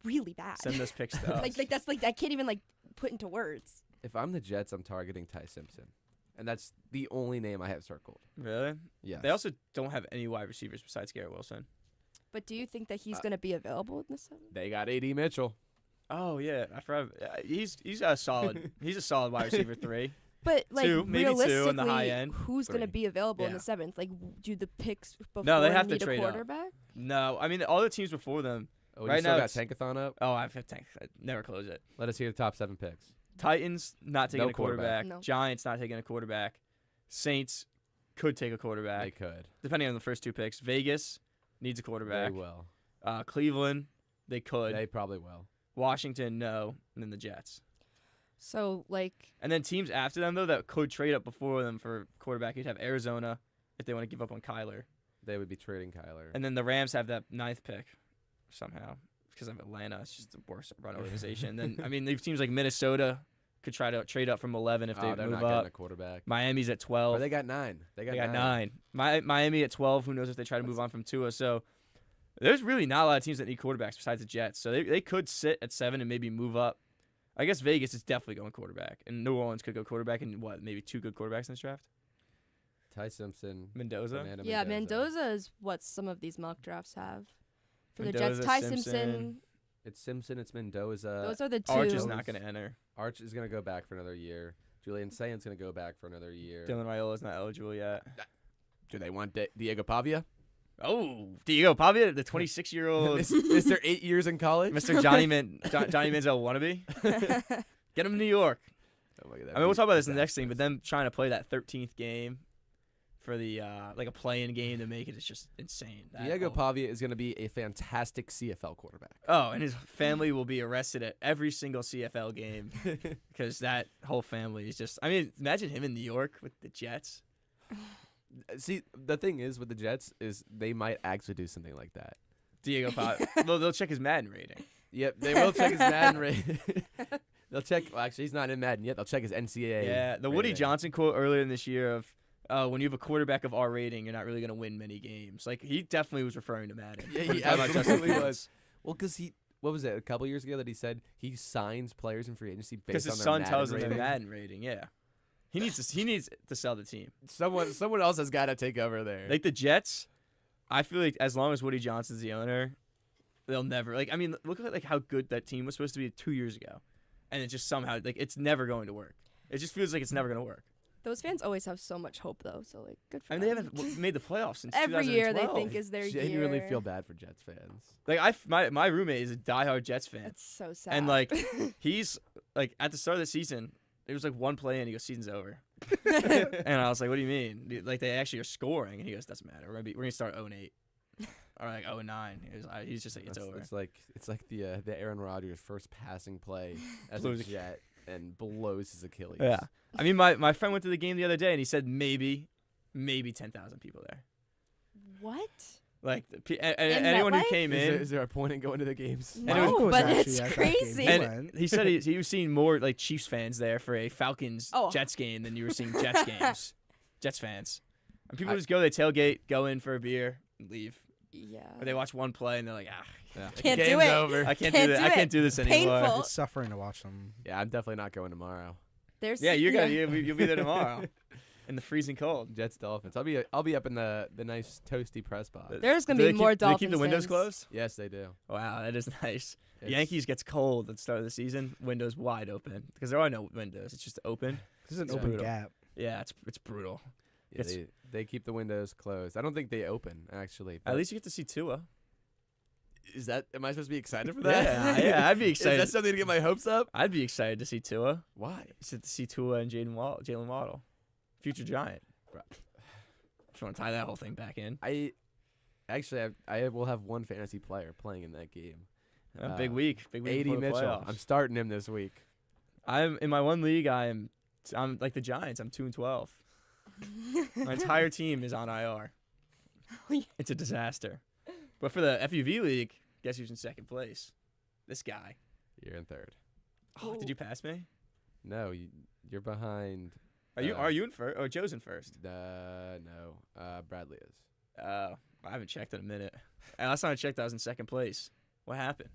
really bad. Send those picks to us. like that's like I can't even like put into words. if I'm the Jets, I'm targeting Ty Simpson, and that's the only name I have circled. Really? Yes. They also don't have any wide receivers besides Garrett Wilson. But do you think that he's going to be available in this? They got A.D. Mitchell. Oh yeah, I forgot. He's a solid. He's a solid wide receiver 3. But like 2, maybe 2 on the realistically, high end. who's going to 3. be available in Yeah. the 7th? Like, do the picks before No, they have to need trade a up. quarterback? No, I mean all the teams before them. Oh, Right you still now got it's- Tankathon up. Oh, I've had tank. I never close it. Let us hear the top 7 picks. Titans not taking No a quarterback. No. Giants not taking a quarterback. Saints could take a They quarterback could. depending on the first 2 picks. Vegas needs a They quarterback. will. Cleveland, they could. They probably will. Washington, no, and then the Jets. So like, And then teams after them though that could trade up before them for quarterback. You'd have Arizona if they want to give up on Kyler, They would be trading Kyler. and then the Rams have that 9th pick somehow because of Atlanta. It's just the worst run organization. Then I mean, these teams like Minnesota could try to trade up from 11 if they they're move not getting up. a quarterback. Miami's at 12. Or they got 9. They got 9. Miami at 12. Who knows if they try to move on from Tua? So there's really not a lot of teams that need quarterbacks besides the Jets. So they could sit at 7 and maybe move up. I guess Vegas is definitely going quarterback, and New Orleans could go quarterback, and maybe 2 good quarterbacks in this draft. Ty Simpson. Mendoza. Fernando yeah, Mendoza is what some of these mock drafts have. For the Mendoza, Jets, Ty Simpson. Simpson, It's Simpson. It's Mendoza. Those are the two. Arch is not going to enter. Arch is going to go back for another year. Julian Saint's going to go back for another year. Dylan Raiola's not eligible yet. Do they want Diego Pavia? Oh, Diego Pavia, the 26-year-old Mr. 8 years in college? Mr. Johnny Manziel wannabe. Get him to New York. Oh my God, I mean, we'll talk about this in the next thing, but them trying to play that 13th game for the like a play-in game to make it is just insane. Diego Pavia is going to be a fantastic CFL quarterback. Oh, and his family will be arrested at every single CFL game because that whole family is just. I mean, imagine him in New York with the Jets. See, the thing is with the Jets is they might actually do something like that. Diego Pavia. They'll check his Madden rating. Yep, they will check his Madden rating. They'll check. Well, actually, he's not in Madden yet. They'll check his NCAA. Yeah, the Woody rating. Johnson quote earlier in this year of when you have a quarterback of our rating, you're not really going to win many games. Like, he definitely was referring to Madden. Yeah, When he talking about Justin absolutely Fields. was. Well, because what was it, a couple years ago that he said he signs players in free agency Because based his on their son tells him Madden their rating? Madden rating, yeah. He needs to sell the team. Someone else has got to take over there. Like the Jets, I feel like as long as Woody Johnson's the owner, they'll never like. I mean, look at like how good that team was supposed to be 2 years ago, and it just somehow like it's never going to work. It just feels like it's never going to work. Those fans always have so much hope, though. So like, good for I mean, they them. haven't made the playoffs since Every year they 2012. think is their year. Genuinely feel bad for Jets fans. Like my roommate is a diehard Jets fan, That's so sad. and like he's like at the start of the season, it was like one play and he goes, "Season's over." And I was like, "What do you mean? Like they actually are scoring?" And he goes, "Doesn't matter. We're gonna start 0-8 or like 0-9." He's just like, "It's over." It's like the Aaron Rodgers first passing play as Blows a Jet and blows his Achilles. Yeah. I mean, my friend went to the game the other day and he said maybe 10,000 people there. what? Like anyone who MetLife? came in, Is there a point in going to the games? And it was- No, but actually it's at that game. crazy. and he said he was seeing more like Chiefs fans there for a Falcons Oh. Jets game than you were seeing Jets games. Jets fans. And people just go, they tailgate, go in for a beer, and leave. Yeah. Or they watch one play and they're like, Yeah. Can't do Game's it. over. I can't Can't do this. do I it. can't do this anymore. Painful. It's suffering to watch them. Yeah, I'm definitely not going tomorrow. There's Yeah, you'll be there tomorrow in the freezing cold. Jets Dolphins. I'll be up in the nice toasty press box. There's gonna Do be they more keep, do Dolphins they keep the windows fans. closed? Yes, they do. Wow, that is nice. It's- Yankees gets cold at the start of the season. Windows wide open because there are no windows. It's just open. This is an It's open brutal. gap. Yeah, it's brutal. Yeah, It's- they keep the windows closed. I don't think they open actually. At but least you get to see Tua. is that? Am I supposed to be excited for that? Yeah, I'd be Is excited. that something to get my hopes up? I'd be excited to see Tua. Why? To see Tua and Jalen Waddle, future Giant. Bro. Just want to tie that whole thing back in. I will have one fantasy player playing in that game. Big week. Big week. 80 before the Mitchell. playoffs. I'm starting him this week. I'm in my one league. I'm like the Giants. I'm 2-12. My entire team is on IR. It's a disaster. But for the FUV league, guess who's in second place? This guy. You're in third. Oh, did you pass me? No, you're behind. Are you in first? Oh, Joe's in first. No. Bradley is. I haven't checked in a minute. And last time I checked, I was in second place. What happened?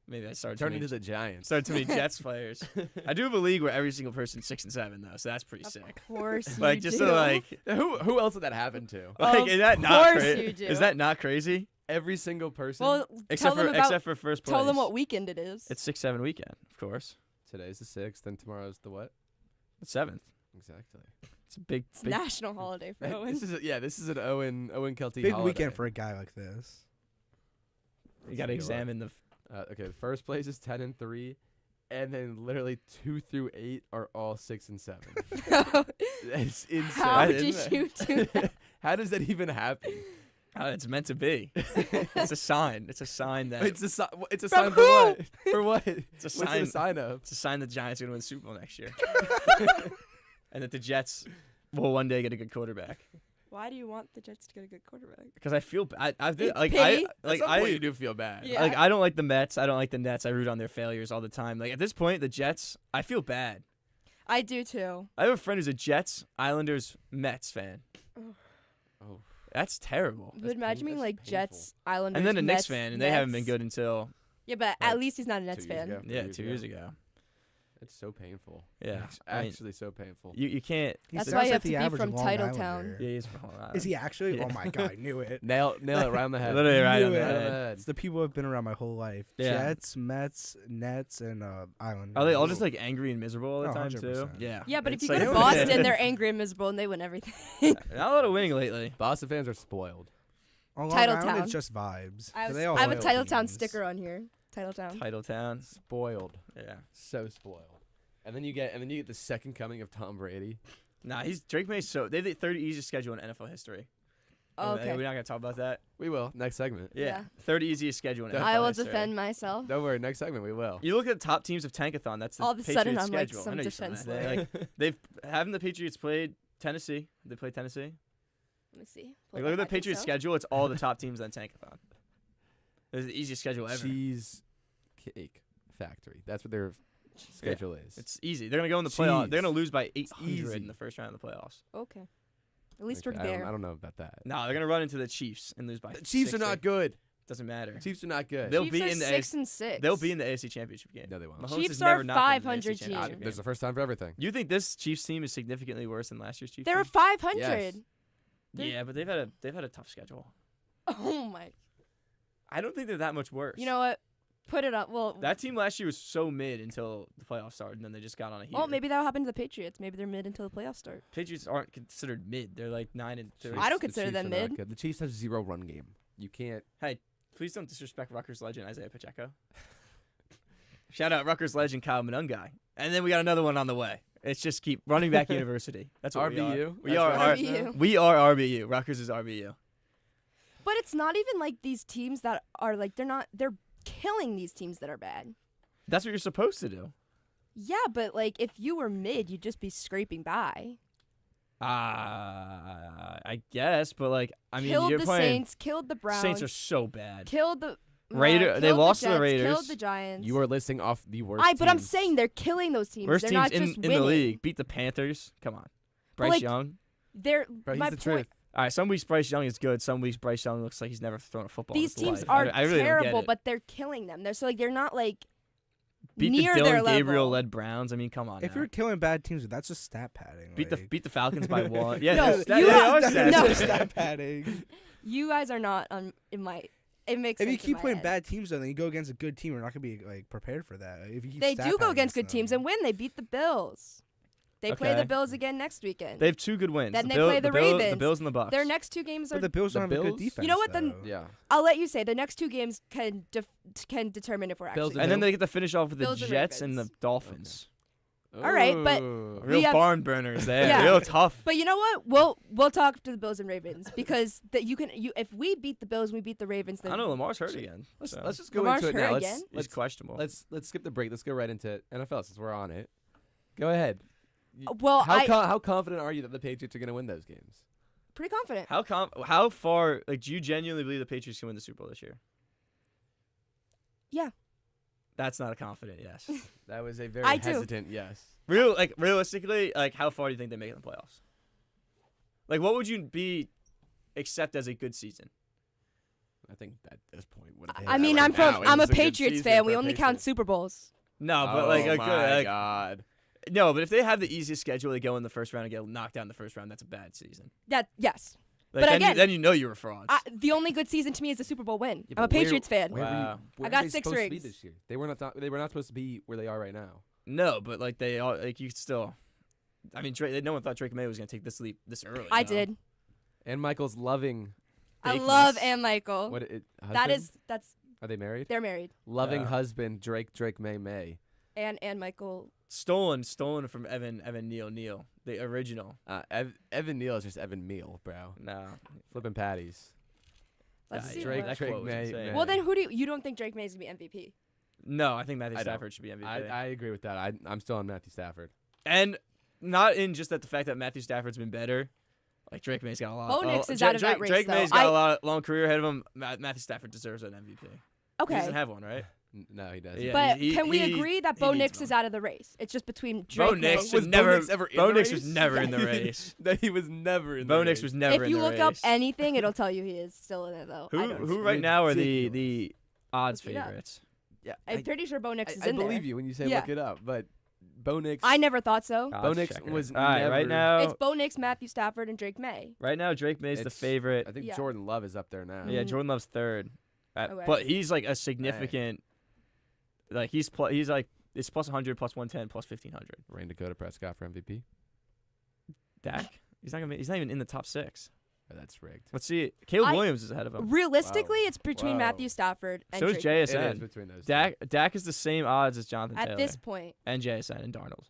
Maybe I started Turning to to the Giants. started too many Jets players. I do have a league where every single person's 6 and 7 though, so that's pretty Of sick. course you Like just do. so like, Who else did that happen to? like Of is that not course crazy? you do. Is that not crazy? Every single person. Well, Except tell them about. except for first place. Tell them what weekend it is. It's 6-7 weekend, of course. Today's the 6th, and tomorrow's the what? It's 7th. Exactly. It's a big, It's big national holiday for Owen. This is an Owen Kelty Big holiday. weekend for a guy like this. you got to examine the. Okay, the first place is 10-3, and then literally 2 through 8 are all 6 and 7. It's insane. How did isn't you it? do that? How does that even happen? It's meant to be. It's a sign. It's a sign that It's a sign From for who? what? For what? it's a What's sign. it a sign of? It's a sign that the Giants are going to win the Super Bowl next year, and that the Jets will one day get a good quarterback. Why do you want the Jets to get a good quarterback? Because I feel bad. I It's like pity. At some point you do feel bad. Yeah. Like I don't like the Mets. I don't like the Nets. I root on their failures all the time. Like at this point, the Jets, I feel bad. I do too. I have a friend who's a Jets, Islanders, Mets fan. Oh, That's terrible. But imagine being that's like painful. Jets, Islanders, And then a Knicks Mets, fan, and they haven't been Nets. good until Yeah, but Like, at least he's not a Nets 2 years fan. ago. yeah, 2 years ago. It's so painful. Yeah, It's I mean, actually so painful. you can't. That's why you have to be from Titletown. Yeah, he's from Long Island. Is he actually? Yeah. Oh my god, I knew it. Nail it right on the head. Literally right on Knew the it. Right on head. the head. It's the people I've been around my whole life. Yeah. Jets, Mets, Nets, and Islanders. Are they all just like angry and miserable all the Oh, time too? 100%. Yeah. Yeah, but if It's you go to like- Boston, they're angry and miserable, and they win everything. Not a lot of winning lately. Boston fans are spoiled. On Long Titletown. Island, it's just vibes. I have, They all I have a loyal Titletown teams. sticker on here. Titletown. Titletown. Spoiled. Yeah. So spoiled. And then you get the second coming of Tom Brady. Nah, Drake May's they have the third easiest schedule in NFL history. Oh, We're okay. not gonna talk about that. We will next segment. Yeah. Third easiest schedule in NFL I will history. defend myself. Don't worry, next segment we will. You look at the top teams of Tankathon. That's the All of a sudden, Patriots I'm like schedule. I some know you saw defense that. lawyer. Haven't the Patriots played Tennessee? They played Tennessee. Let me see. Like, look at the Patriots schedule. It's all the top teams on Tankathon. It's the easiest schedule ever. Cheese cake factory. That's what their schedule is. It's easy. They're gonna go in the playoffs. Cheese. They're gonna lose by 800 easy. in the first round of the playoffs. Okay. At least Okay, we're I there. don't know about that. No, they're gonna run into the Chiefs and lose by. The Chiefs are 60. not good. Doesn't matter. Chiefs are not good. They'll Chiefs be are in the 6-6. They'll be in the AFC Championship game. No, they won't. Mahomes Chiefs has are never not been in the 500 AFC Championship team. game. There's a first time for everything. You think this Chiefs team is significantly worse than last year's Chiefs They're team? 500. Yes. Yeah, but they've had a tough schedule. Oh my. I don't think they're that much worse. You know what? Put it up. Well, That team last year was so mid until the playoffs started, and then they just got on a heater. well, maybe that'll happen to the Patriots. Maybe they're mid until the playoffs start. Patriots aren't considered mid. They're like 9 and 3. I don't The consider Chiefs them are not mid. good. The Chiefs have zero run game. You can't. Hey, please don't disrespect Rutgers legend Isaiah Pacheco. Shout out Rutgers legend Kyle Monungai. And then we got another one on the way. It's just keep running back university. That's what RBU. we are. RBU. We are RBU. Rutgers is RBU. But it's not even like these teams that are like they're killing these teams that are bad. That's what you're supposed to do. Yeah, but like if you were mid, you'd just be scraping by. I guess, but like I mean, Killed you're the playing. Saints, killed the Browns. Saints are so bad. killed the They killed lost to the Jets, Raiders. Killed the Giants. You are listing off the worst. But I'm teams. saying they're killing those teams. Worst they're teams not in just the winning. league. Beat the Panthers. Come on, Bryce like, Young. They're Bro, he's my the point. truth. All right, some weeks Bryce Young is good. Some weeks Bryce Young looks like he's never thrown a football. These in his teams life. are I really don't get terrible, it. but they're killing them. They're so like they're not like beat near the their Dylan level. Gabriel-led Browns. I mean, come on. If now. you're killing bad teams, that's just stat padding. beat like. the Falcons by 1. Yeah, No, that's you are have- stats. no. just stat padding. You guys are not in my. It makes If sense you in keep my playing head. bad teams, then you go against a good team. You're not gonna be like prepared for that. If you keep They stat do go padding against good teams them. and win. They beat the Bills. They play Okay. the Bills again next weekend. They have 2 good wins. Then the they play the The Ravens. Bills and the Bucks. Their next 2 games are. But the Bills The don't have a good Bills? defense. You know what, then- though. Yeah. I'll let you say the next 2 games can determine if we're Bills actually. and then good. they get to finish off with the Bills and Jets and the Ravens. Dolphins. All right, but- Ooh. Real have- barn burners there. Yeah. Real tough. But you know what? We'll talk to the Bills and Ravens because if we beat the Bills, and we beat the Ravens. Then I don't know. Lamar's hurt again. Let's so. let's just go Lamar's into it hurt now. again? He's questionable. Let's skip the break. Let's go right into NFL since we're on it. Go ahead. Well, How confident are you that the Patriots are going to win those games? pretty confident. How far? Like, do you genuinely believe the Patriots can win the Super Bowl this year? Yeah. That's not a confident yes. That was a very I do. hesitant yes. Realistically, like, how far do you think they make it in the playoffs? Like, what would you accept as a good season? I think at this point, I mean, I'm a Patriots fan. We only count Super Bowls. No, but Oh like a my good. Like, God. no, but if they have the easiest schedule, they go in the first round and get knocked out in the first round. That's a bad season. Yes. Like, But then, again, then you know you're a fraud. The only good season to me is a Super Bowl win. Yeah, I'm a but where- Patriots fan. Where Wow. were I got they 6 supposed to be rings. this year? They were not supposed to be where they are right now. No, but like they all like you still. I mean, no one thought Drake May was gonna take this leap this early. I you know? did. And Michael's loving. I fakeness. love Ann Michael. What it, That husband? that's Are they married? they're married. Loving Yeah. husband Drake May. And Ann Michael. Stolen from Evan Neal, the original. Evan Neal is just Evan Meal, bro. No, Flipping patties. Let's Yeah, see. Drake- what- Drake quote was May- insane. May. Well, then who do you don't think Drake May is gonna be MVP? No, I think Matthew I don't. Stafford should be MVP. I agree with that. I'm still on Matthew Stafford. And not in just that the fact that Matthew Stafford's been better. Like Drake May's got a lot. Bo Nix is out of that race, Drake though. May's got a long career ahead of him. Matthew Stafford deserves an MVP. He Okay. doesn't have one, right? No, he doesn't. Yeah, But he- can we he- agree that he Bo needs Nix one. is out of the race? It's just between Drake Bo May. Nix Was was Bo never. Nix ever in Bo the Nix race? was never in the race. That he was never in the Bo Nix race. was never If in you the look race. up anything, it'll tell you he is still in it though. I Who don't. who right now are Ridiculous. the odds Look it up. favorites? Yeah, I'm pretty sure Bo Nix is I in there. believe you when you say Yeah. look it up, but Bo Nix. I never thought so. Bo Nix was all right. never. Right now, It's Bo Nix, Matthew Stafford, and Drake May. Right now, Drake May's the It's- favorite. I think Yeah. Jordan Love is up there now. Yeah, Mhm. Jordan Love's third, Okay. but he's like a significant. Like he's like it's plus 100, plus 110, plus 1500. Rain Dakota Prescott for MVP. Dak, he's not even in the top 6. Oh, that's rigged. Let's see. Caleb I- Williams is ahead of him. Realistically, it's between Wow. Matthew Stafford and So is Drake May. It is JSN. between those. Dak is the same odds as Jonathan At Taylor this point. and JSN and Darnold.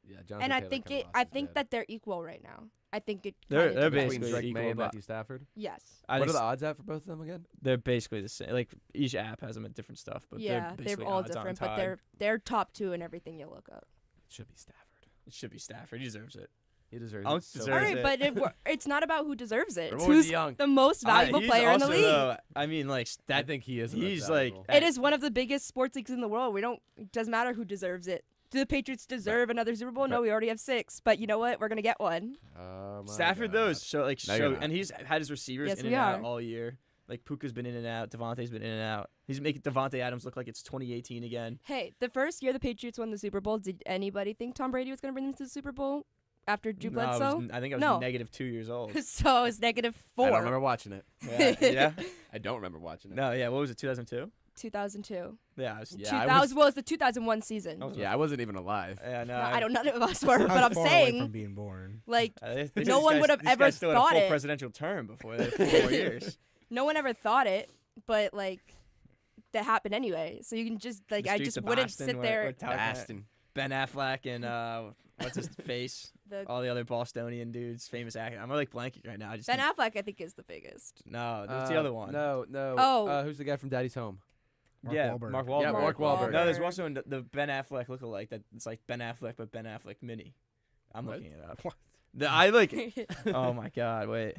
Yeah, Jonathan And I Taylor think kinda I lost his think bid. that they're equal right now. I think it. They're kinda depends. between basically Drake May equal, and but- Matthew Stafford. Yes. I What are think the odds at for both of them again? they're basically the same. Like each app has them at different stuff, but Yeah, they're they're basically all odds-on different, but tied. they're top 2 in everything you look up. It should be Stafford. It should be Stafford. He deserves it. He deserves Unk it. So deserves All bad. right, it. but it's not about who deserves it. It's Everyone's who's young. the most valuable He's player in the also, league. though, I mean, like I that. think he is. the most He's like valuable. It is one of the biggest sports leagues in the world. It doesn't matter who deserves it. Do the Patriots deserve another Super Bowl? No, we already have 6. But you know what? We're gonna get one. Oh my Stafford God. though is No, you're not. and he's had his receivers Yes, in we and out are. all year. Like Puka's been in and out, Devontae's been in and out. He's making Devontae Adams look like it's 2018 again. Hey, the first year the Patriots won the Super Bowl, did anybody think Tom Brady was gonna bring them to the Super Bowl after Drew No, Bledsoe? I think I was No. negative 2 years old. So it's -4. I don't remember watching it. Yeah. I don't remember watching it. No, yeah. What was it? 2002. 2002. Yeah. I was, Yeah, I 2000 was the 2001 season. I was- Yeah, I wasn't even alive. Yeah, no. No, I don't. None of us were, I but was I'm far away saying, from being born. like, They said No these one guys- would have these ever guys still had a thought full it. presidential term before they 4 more years. no one ever thought it, but like, that happened anyway. So you can just like, The I streets just of wouldn't Boston sit were- there. were touting it. Bastin. Ben Affleck and what's his face? The, All the other Bostonian dudes, famous actors. I'm like blanking right now. I just Ben can't- Affleck, I think, is the biggest. No, there's the other one. No. Oh. Who's the guy from Daddy's Home? Mark yeah, Wahlberg. Mark Wahlberg. Yeah, Mark Wahlberg. No, there's also the Ben Affleck lookalike that it's like Ben Affleck but Ben Affleck mini. I'm What? looking it up. What? I like. Oh my God! Wait.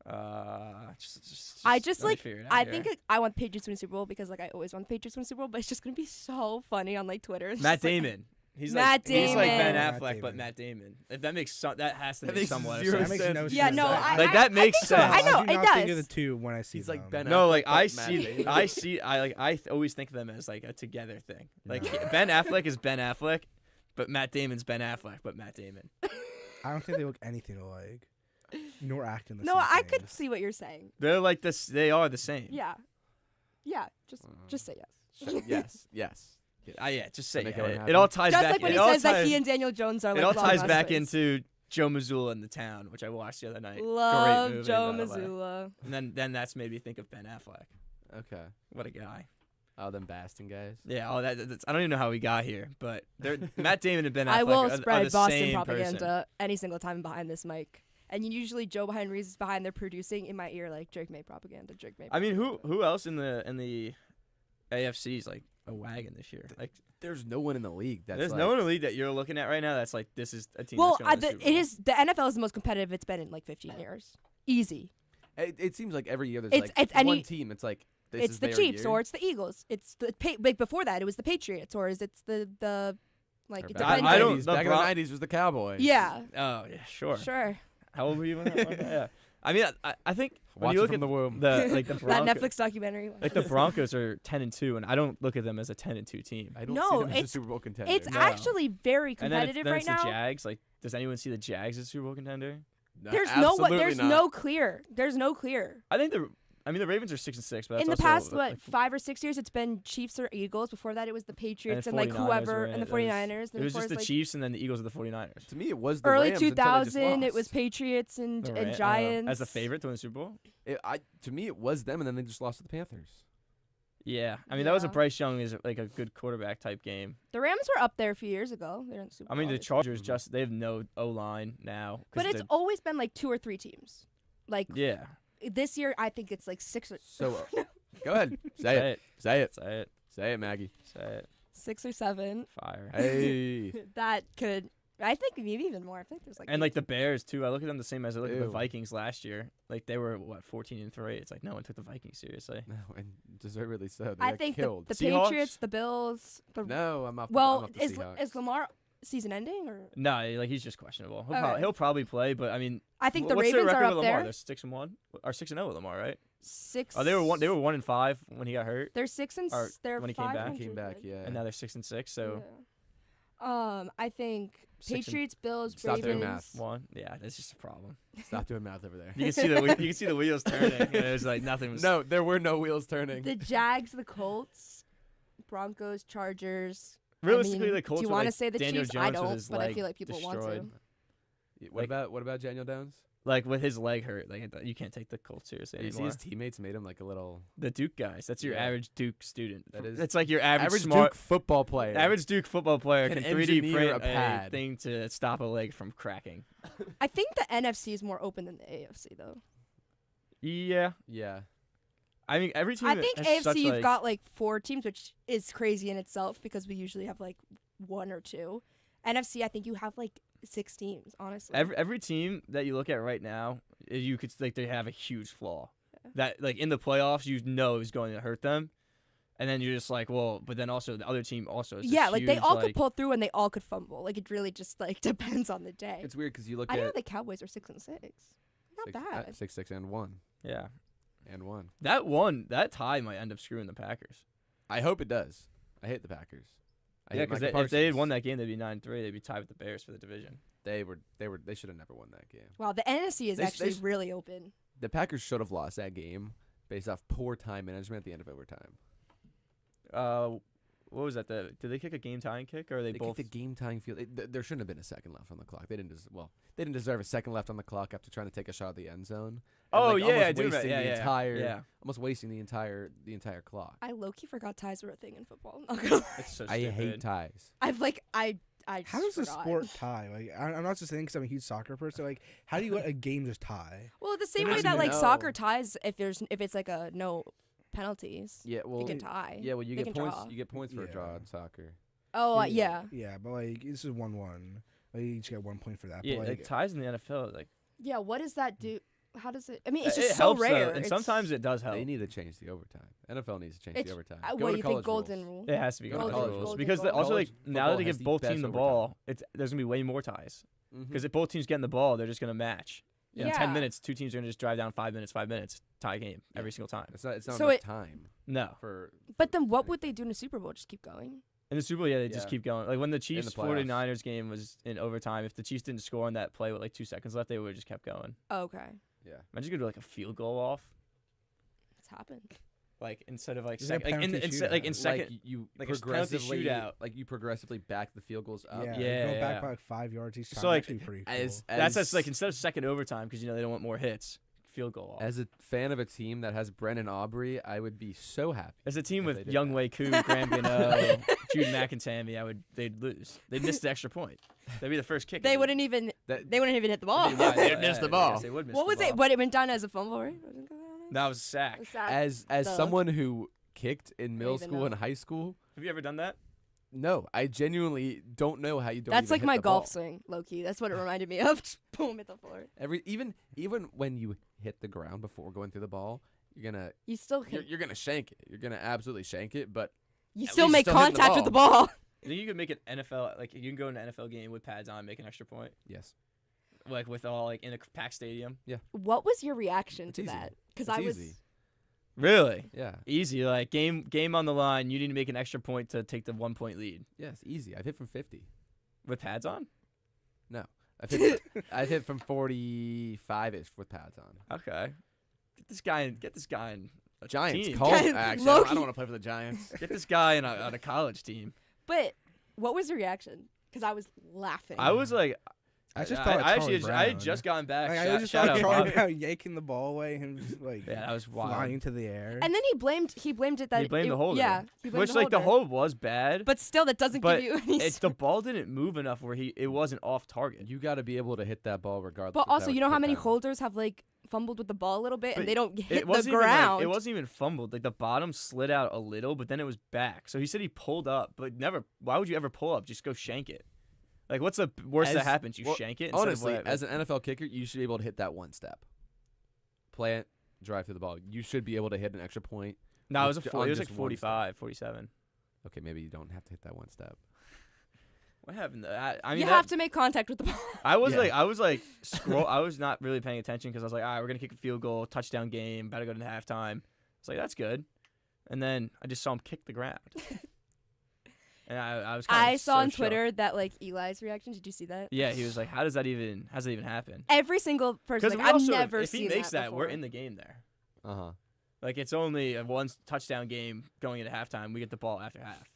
I just, let me like, figure it out I here. think I want the Patriots to win the Super Bowl because like I always want the Patriots to win the Super Bowl, but it's just gonna be so funny on like Twitter. It's Matt just, like, Damon. He's Matt He's like Ben Damon. Matt Affleck, but Damon. Matt Damon. If that makes that has to That make makes somewhat of zero sense. That makes no Yeah, sense. no, Like, that makes think so. sense. I know do it not think of does. the two when I see He's them. like Ben. No, like Affleck, I but Matt see, Damon. I always think of them as like a together thing. Like No. Ben Affleck is Ben Affleck, but Matt Damon's Ben Affleck, but Matt Damon. I don't think they look anything alike, nor acting the No, same. I could things. see what you're saying. They're like this. They are the same. Yeah, yeah. Just say yes. Yes. Yeah. Just say Make it. everyone It all happy. ties Just back. like when it he all says that ties- he and Daniel Jones are like It all long ties lost back twins. into Joe Missoula in The Town, which I watched the other night. Great Love movie, Joe by the way. Missoula. And then that's made me think of Ben Affleck. Okay. What a guy. Oh, them Bastin guys. Yeah. Oh, that's, I don't even know how we got here, but they're Matt Damon and Ben Affleck I will are spread the Boston same propaganda person. any single time behind this mic. And usually Joe behind Reese is behind their producing in my ear like Drake May propaganda, Drake May. I mean, who else in the AFC is like a wagon this year? Like, There's no one in the league that's there's like, no one in the league that you're looking at right now that's like this is a team. Well, that's gonna win the Super Bowl. it is the NFL is the most competitive it's been in like 15 years. Easy. It seems like every year there's It's- like it's any- one team. It's like this It's is the their Chiefs year. or it's the Eagles. It's the like before that it was the Patriots or is it's the like Or it back in depends. the I don't- 90s, the back in Bron- the 90s was the Cowboys. Yeah. Oh yeah, sure. Sure. How old were you when that was? Yeah. I mean, I think when Watch you it look from at the womb. the like the That Broncos, Netflix documentary. like the Broncos are 10-2, and I don't look at them as a 10-2 team. I don't No, see them as a it's- Super Bowl contender. It's No. actually very And then competitive then right it's now. the Jags. Like, does anyone see the Jags as a Super Bowl contender? No, There's absolutely not. no clear. There's no clear. I think the Ravens are 6-6, but that's In the also, past, like, 5 or 6 years, it's been Chiefs or Eagles. Before that, it was the Patriots and, like 49ers whoever, were and in the it. 49ers. It Then was before just the like Chiefs and then the Eagles and the 49ers. To me, it was the early Rams until they just 2000, it was lost. Patriots and The Giants. as the favorite to win the Super Bowl. To me, it was them, and then they just lost to the Panthers. Yeah, I mean that was a Yeah. Bryce Young is like a good quarterback type game. The Rams were up there a few years ago. They're in the Super I mean Bowl, the obviously. Chargers just they have no O line now. 'cause But it's they're- always been like 2 or 3 teams. Like yeah. this year, I think it's like 6 or So, go ahead. Say it. Say it. Say it. Say it, Maggie. Say it. 6 or 7. Fire. Hey. That could. I think maybe even more. I think there's like. And like the Bears too. I look at them the same as I look at the Ew. Vikings last year. Like they were 14-3. It's like no one took the Vikings seriously. No, and deservedly so. They I got think killed. the Seahawks? Patriots, the Bills. No, I'm off. I'm Well, off the Seahawks. is Lamar season ending or? No, like he's just questionable. Okay. He'll probably play, but I mean, I think the what's Ravens their are record up with Lamar? there. They're 6-1 or 6-0 with Lamar, right? 6. Oh, they were 1-5 when he got hurt, They're 6 and or they're when he came 500. back. Came back, yeah. and now they're 6-6. So I think 6 and- Patriots, Bills, Stop doing Ravens. math. 1. Yeah, that's just a problem. Stop doing math over there. You can see the wheels turning. And it was like nothing was. No, there were no wheels turning. The Jags, the Colts, Broncos, Chargers. Realistically, I mean, the Colts do you want to say the Daniel Chiefs? Jones I with don't, his but I leg feel like people want to. destroyed. What about Daniel Jones? Like with his leg hurt, like you can't take the Colts seriously You see anymore. his teammates made him like a little The Duke guys. That's your Yeah. average Duke student. That is- It's like your average Duke smart football player. average Duke football player Can can 3D engineer print a pad. thing to stop a leg from cracking. I think the NFC is more open than the AFC, though. Yeah, Yeah. I mean every team. I think has AFC such, you've like, got like 4 teams, which is crazy in itself because we usually have like 1 or 2. NFC, I think you have like 6 teams, honestly. every team that you look at right now, you could like they have a huge flaw. That like in the playoffs, you know is going to hurt them, and then you're just like, well, but then also the other team also. Is Yeah, like they huge, all like, could pull through and they all could fumble. Like it really just like depends on the day. It's weird because you look I know at the Cowboys are 6 and 6. Not bad. 6-6 and 1 Yeah, and 1. that tie might end up screwing the Packers. I hope it does. I hate the Packers. I Yeah, hate because Micah if they had Parsons. won that game, they'd be 9-3. They'd be tied with the Bears for the division. They should have never won that game. Wow, the NFC is They- actually they- really open. The Packers should have lost that game based off poor time management at the end of overtime. What was that? Did they kick a game tying kick, or are they They both? kicked the game tying field. There shouldn't have been a second left on the clock. They didn't deserve a second left on the clock after trying to take a shot at the end zone. And, Oh, like, yeah, almost I do remember- wasting yeah, the yeah, entire, yeah. almost wasting the entire clock. I low-key forgot ties were a thing in football. Not gonna lie. It's so I hate stupid. ties. I've like I How just does the forgot. sport tie? Like, I'm not just saying because I'm a huge soccer person. Like, how do you let a game just tie? Well, the same They way don't that even like soccer know. ties, if it's like a no penalties, Yeah, well, they can tie. yeah, well, you They get can points. draw. You get points for a draw Yeah. in soccer. Oh yeah. Yeah, but like this is 1-1. Like, you each get 1 point for that. Yeah, but, like ties in the NFL, like Yeah, what does that do? How does it? I mean, it's it just so helps, though, rare. and It's- sometimes it does help. They need to change the overtime. NFL needs to change It's- the overtime. What Go to you think college golden rules. rule? It has to be Go to golden college rules rules. because Golden also College like now that football they has give the both best teams the overtime. ball, there's gonna be way more ties because if both teams getting the ball, they're just gonna match. In 10 Yeah. minutes, 2 teams are gonna just drive down 5 minutes, tie game every single time. It's not So enough it- time No, for. But then what would they do in a Super Bowl? Just keep going? in the Super Bowl, yeah, they just Yeah. keep going. Like when the Chiefs playoffs. 49ers game was in overtime, if the Chiefs didn't score on that play with like 2 seconds left, they would have just kept going. Oh, okay, Yeah. Imagine you could do like a field goal off, it's happened. like instead of like Is there a second, like in penalty like in shootout? second. like you like a penalty progressively shootout. like you progressively back the field goals up. Yeah, Yeah, go yeah. back by like 5 yards each time. So, like, actually pretty cool. That's like instead of second overtime because they don't want more hits. Field goal off. As a fan of a team that has Brennan Aubrey, I would be so happy. As a team if with they did Young that. Wei Koo, Graham Gano, Jude McIntyre, they'd lose. They'd miss the extra point. That'd be the first kick. They wouldn't even. They wouldn't even hit the ball. They'd miss the ball. They would miss What was the it? ball. But it went down as a fumble, right? That was a sack. A sack. As Duh. someone who kicked in middle even school know. and high school, Have you ever done that? no, I genuinely don't know how you don't. That's even like hit my the golf ball. swing, low key. That's what it reminded me of. Just boom, hit the floor. Even when you hit the ground before going through the ball, you're gonna You still can. you're gonna shank it. You're gonna absolutely shank it. But You at still least make still hitting the contact with the ball. I think you could make an NFL like you can go in an NFL game with pads on, and make an extra point, yes, like with all like in a packed stadium. What was your reaction It's to easy. that? Because It's I was. easy. Really Yeah. easy. Like game on the line. You need to make an extra point to take the 1 point lead Yes, easy. I've hit from 50. with pads on. I've hit from 45ish with pads on. Okay, get this guy in a Giants team. call. Guys, Actually, Loki. I don't want to play for the Giants. Get this guy on a college team. But what was your reaction? Because I was laughing. I was like, I just I thought actually Charlie I had Brown. just gotten back. Like, I shout just shout thought out Charlie Bobby. Brown yanking the ball away and just like Yeah, that was wild. flying to the air. And then he blamed it that He blamed it, the holder. Yeah, he blamed Which the like the holder. hold was bad, But still, that doesn't but give you any. the ball didn't move enough where it wasn't off target. You got to be able to hit that ball regardless. But if that also, was you know how hit many down. holders have like fumbled with the ball a little bit But and they don't hit It the wasn't ground. Even, it wasn't even fumbled. Like the bottom slid out a little, but then it was back. So he said he pulled up, but never. Why would you ever pull up? Just go shank it. Like what's the worst that happens? You well, shank it. Instead of Honestly, what- as an NFL kicker, you should be able to hit that one step. Play it, drive through the ball. You should be able to hit an extra point. no, it was on it was like just one 45, 47. Okay, maybe you don't have to hit that one step. What happened? I mean, you that- have to make contact with the ball. I was Yeah. like scroll. I was not really paying attention because I was like, all right, we're gonna kick a field goal, touchdown game, better go to halftime. It's like that's good, and then I just saw him kick the ground. And I was kind of I saw on shocked. Twitter that like Eli's reaction. Did you see that? Yeah, he was like, how does that even happen? Every single person. Because Like, I've never if seen he makes that, before. we're in the game there. Uh-huh. Like, it's only a one touchdown game going into halftime. We get the ball after half.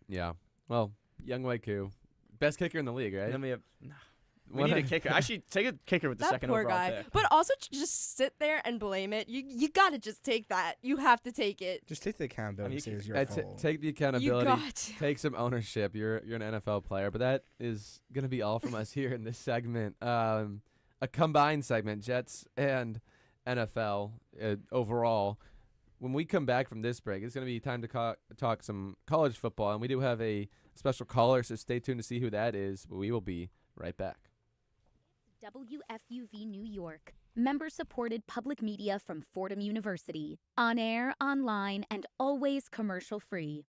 Yeah. Well, Young Waiku, best kicker in the league, right? And then we need a kicker. Actually, take a kicker with the That second poor overall guy. pick. But also to just sit there and blame it. You gotta just take that. You have to take it. Just take the accountability. I mean, Say it's Yeah, your fault. take the You accountability. got to. Take some ownership. You're an NFL player, but that is gonna be all from us here in this segment. A combined segment, Jets and NFL overall. When we come back from this break, it's gonna be time to talk some college football, and we do have a special caller, so stay tuned to see who that is. But we will be right back. WFUV New York, member-supported public media from Fordham University. On air, online, and always commercial-free.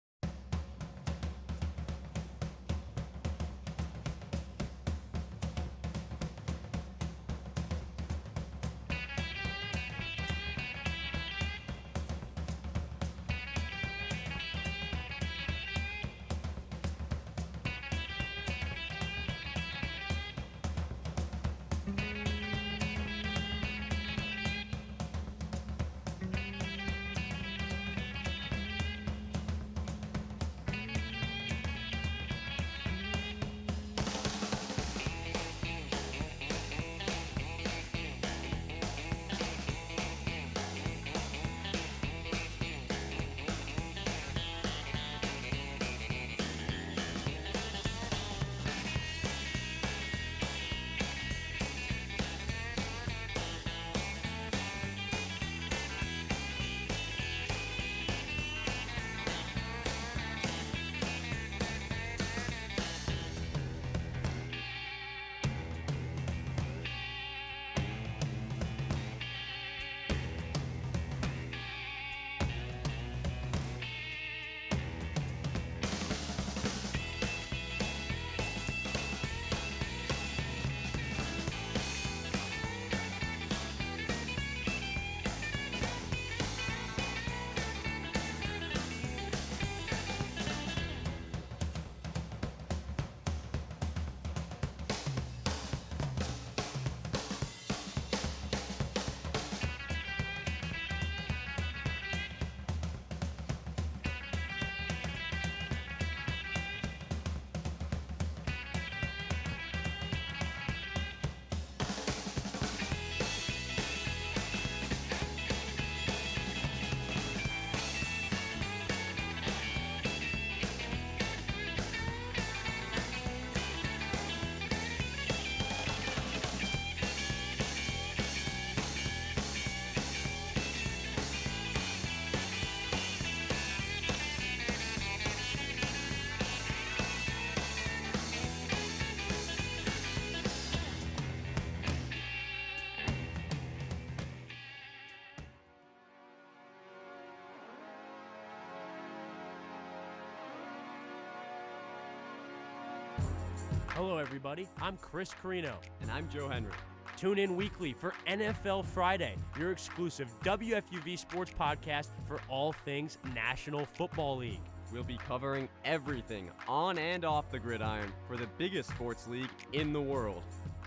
Hello, everybody. I'm Chris Carino. And I'm Joe Henry. Tune in weekly for NFL Friday, your exclusive WFUV sports podcast for all things National Football League. We'll be covering everything on and off the gridiron for the biggest sports league in the world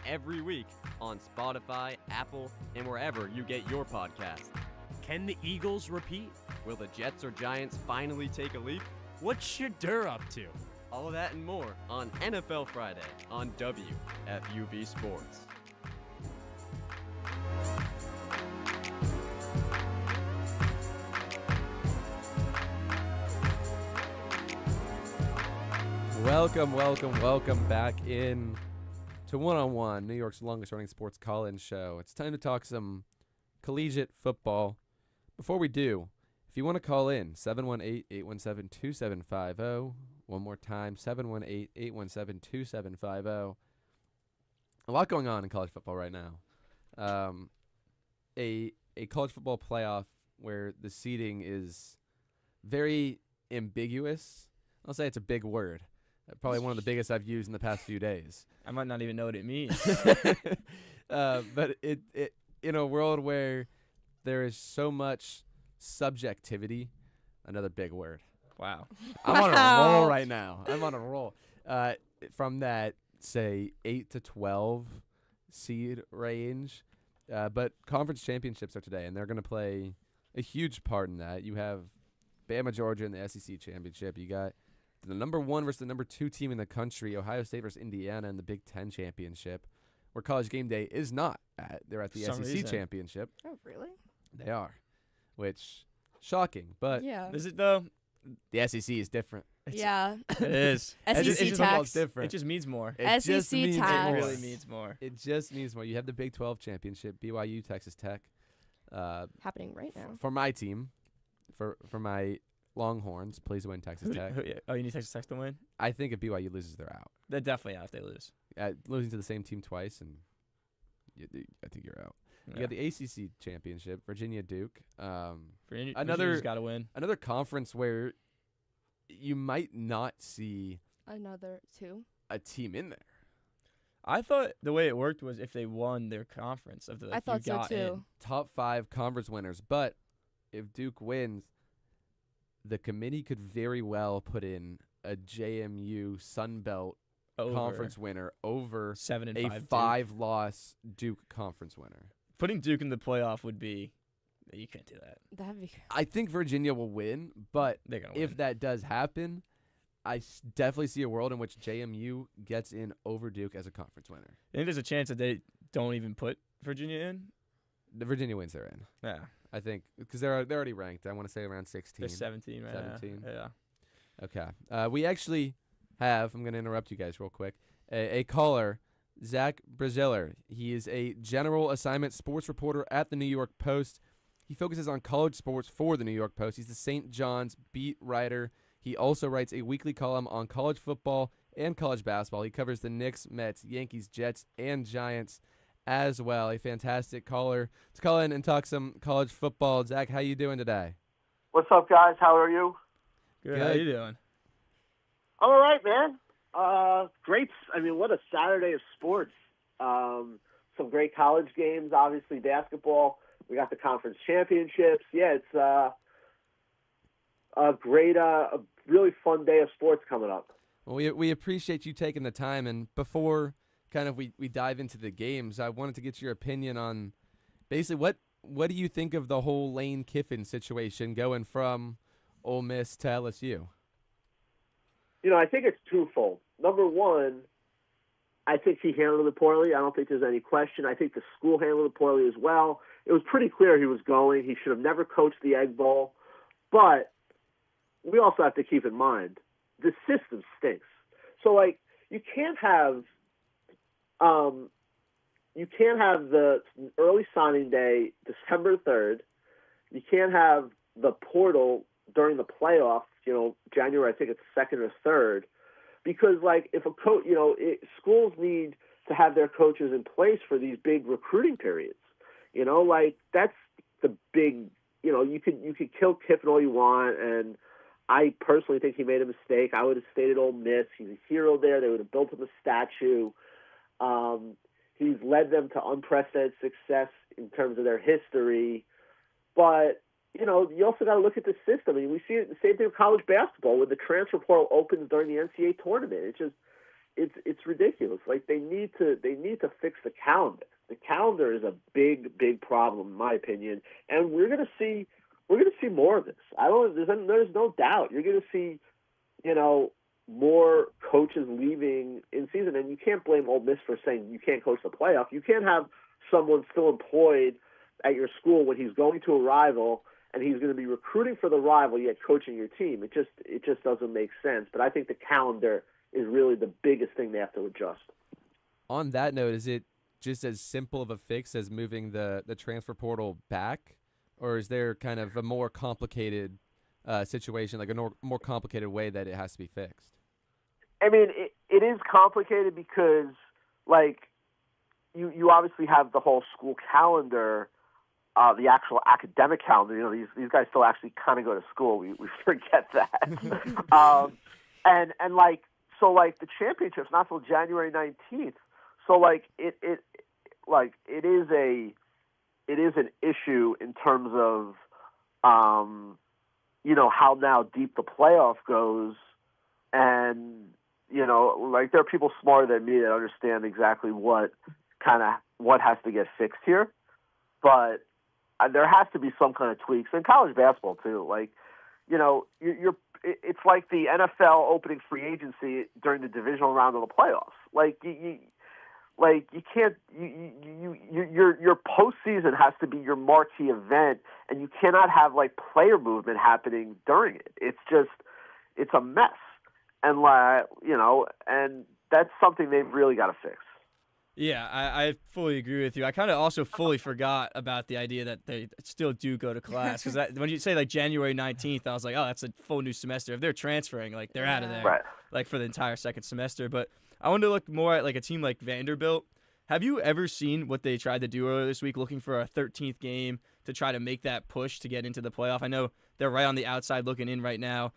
every week on Spotify, Apple, and wherever you get your podcast. Can the Eagles repeat? Will the Jets or Giants finally take a leap? What's Shadur up to? All of that and more on NFL Friday on WFUV Sports. Welcome back in to One-on-One, New York's longest running sports call-in show. It's time to talk some collegiate football. Before we do, if you want to call in, 718-817-2750. One more time, 718-817-2750. A lot going on in college football right now. A college football playoff where the seeding is very ambiguous. I'll say it's a big word. Probably one of the biggest I've used in the past few days. I might not even know what it means. But it in a world where there is so much subjectivity, another big word. Wow. I'm on a roll right now. I'm on a roll. From that, say, 8 to 12 seed range. But conference championships are today, and they're going to play a huge part in that. You have Bama, Georgia in the SEC championship. You got the number 1 versus the number 2 team in the country, Ohio State versus Indiana in the Big Ten championship, where College Game Day is not at. They're at the SEC championship. Oh, really? They are, which shocking. But Yeah. Is it though? the SEC is different. Yeah. It is. SEC tax. Different. It just means more. It just SEC means tax. It more. really means more. It just means more. You have the Big 12 championship, BYU, Texas Tech. Happening right now. For my team, for my Longhorns, please win Texas Tech. Oh, you need Texas Tech to win? I think if BYU loses, they're out. They're definitely out if they lose. Losing to the same team twice, and I think you're out. You got the ACC championship, Virginia Duke. Virginia's got to win. Another conference where you might not see Another 2. a team in there. I thought the way it worked was if they won their conference. I thought so too. Top 5 conference winners. But if Duke wins, the committee could very well put in a JMU Sun Belt conference winner over 7 and 5 a 5-loss Duke conference winner. Putting Duke in the playoff would be you can't do that. That'd be. I think Virginia will win, but They're gonna if win. that does happen, I definitely see a world in which JMU gets in over Duke as a conference winner. I think there's a chance that they don't even put Virginia in. The Virginia wins, they're in. Yeah, I think because they're already ranked. I want to say around 16. they're 17 right 17. now. Yeah. Okay. We actually have. I'm going to interrupt you guys real quick. A caller, Zach Braziller. He is a general assignment sports reporter at the New York Post. He focuses on college sports for the New York Post. He's the St. John's beat writer. He also writes a weekly column on college football and college basketball. He covers the Knicks, Mets, Yankees, Jets, and Giants as well. A fantastic caller to call in and talk some college football. Zach, how you doing today? What's up, guys? How are you? Good. How you doing? I'm all right, man. Great. I mean, what a Saturday of sports. Some great college games, obviously basketball. We got the conference championships. Yeah, it's a great, a really fun day of sports coming up. Well, we appreciate you taking the time. And before kind of we dive into the games, I wanted to get your opinion on basically what do you think of the whole Lane Kiffin situation going from Ole Miss to LSU? You know, I think it's twofold. Number one, I think he handled it poorly. I don't think there's any question. I think the school handled it poorly as well. It was pretty clear he was going. He should have never coached the Egg Bowl. But we also have to keep in mind, the system stinks. So, like, you can't have the early signing day, December 3rd. You can't have the portal during the playoff, January, I think it's 2nd or 3rd. Because, like, if a coach, schools need to have their coaches in place for these big recruiting periods. Like, that's the big, you could kill Kiffin all you want, and I personally think he made a mistake. I would have stayed at Ole Miss. He's a hero there. They would have built him a statue. He's led them to unprecedented success in terms of their history. But, you also got to look at the system. I mean, we see the same thing with college basketball when the transfer portal opens during the NCAA tournament. It's ridiculous. Like, they need to fix the calendar. The calendar is a big, big problem, in my opinion, and we're gonna see more of this. There's no doubt you're gonna see, more coaches leaving in season, and you can't blame Ole Miss for saying you can't coach the playoff. You can't have someone still employed at your school when he's going to a rival and he's going to be recruiting for the rival yet coaching your team. It just doesn't make sense. But I think the calendar is really the biggest thing they have to adjust. On that note, is it just as simple of a fix as moving the transfer portal back, or is there kind of a more complicated situation, like a more complicated way that it has to be fixed? I mean, it is complicated because, like, you obviously have the whole school calendar, the actual academic calendar. These guys still actually kind of go to school. We forget that. So the championship's not till January 19th. So it is an issue in terms of how now deep the playoff goes, and like there are people smarter than me that understand exactly what has to get fixed here, but there has to be some kind of tweaks in college basketball too. Like, it's like the NFL opening free agency during the divisional round of the playoffs. Like you can't. Your postseason has to be your marquee event, and you cannot have like player movement happening during it. It's a mess, and and that's something they've really got to fix. Yeah, I fully agree with you. I kind of also fully forgot about the idea that they still do go to class, because when you say like January 19th, I was like, oh, that's a full new semester. If they're transferring, like they're out of there, right, like for the entire second semester. But I want to look more at like a team like Vanderbilt. Have you ever seen what they tried to do earlier this week, looking for a 13th game to try to make that push to get into the playoff? I know they're right on the outside looking in right now.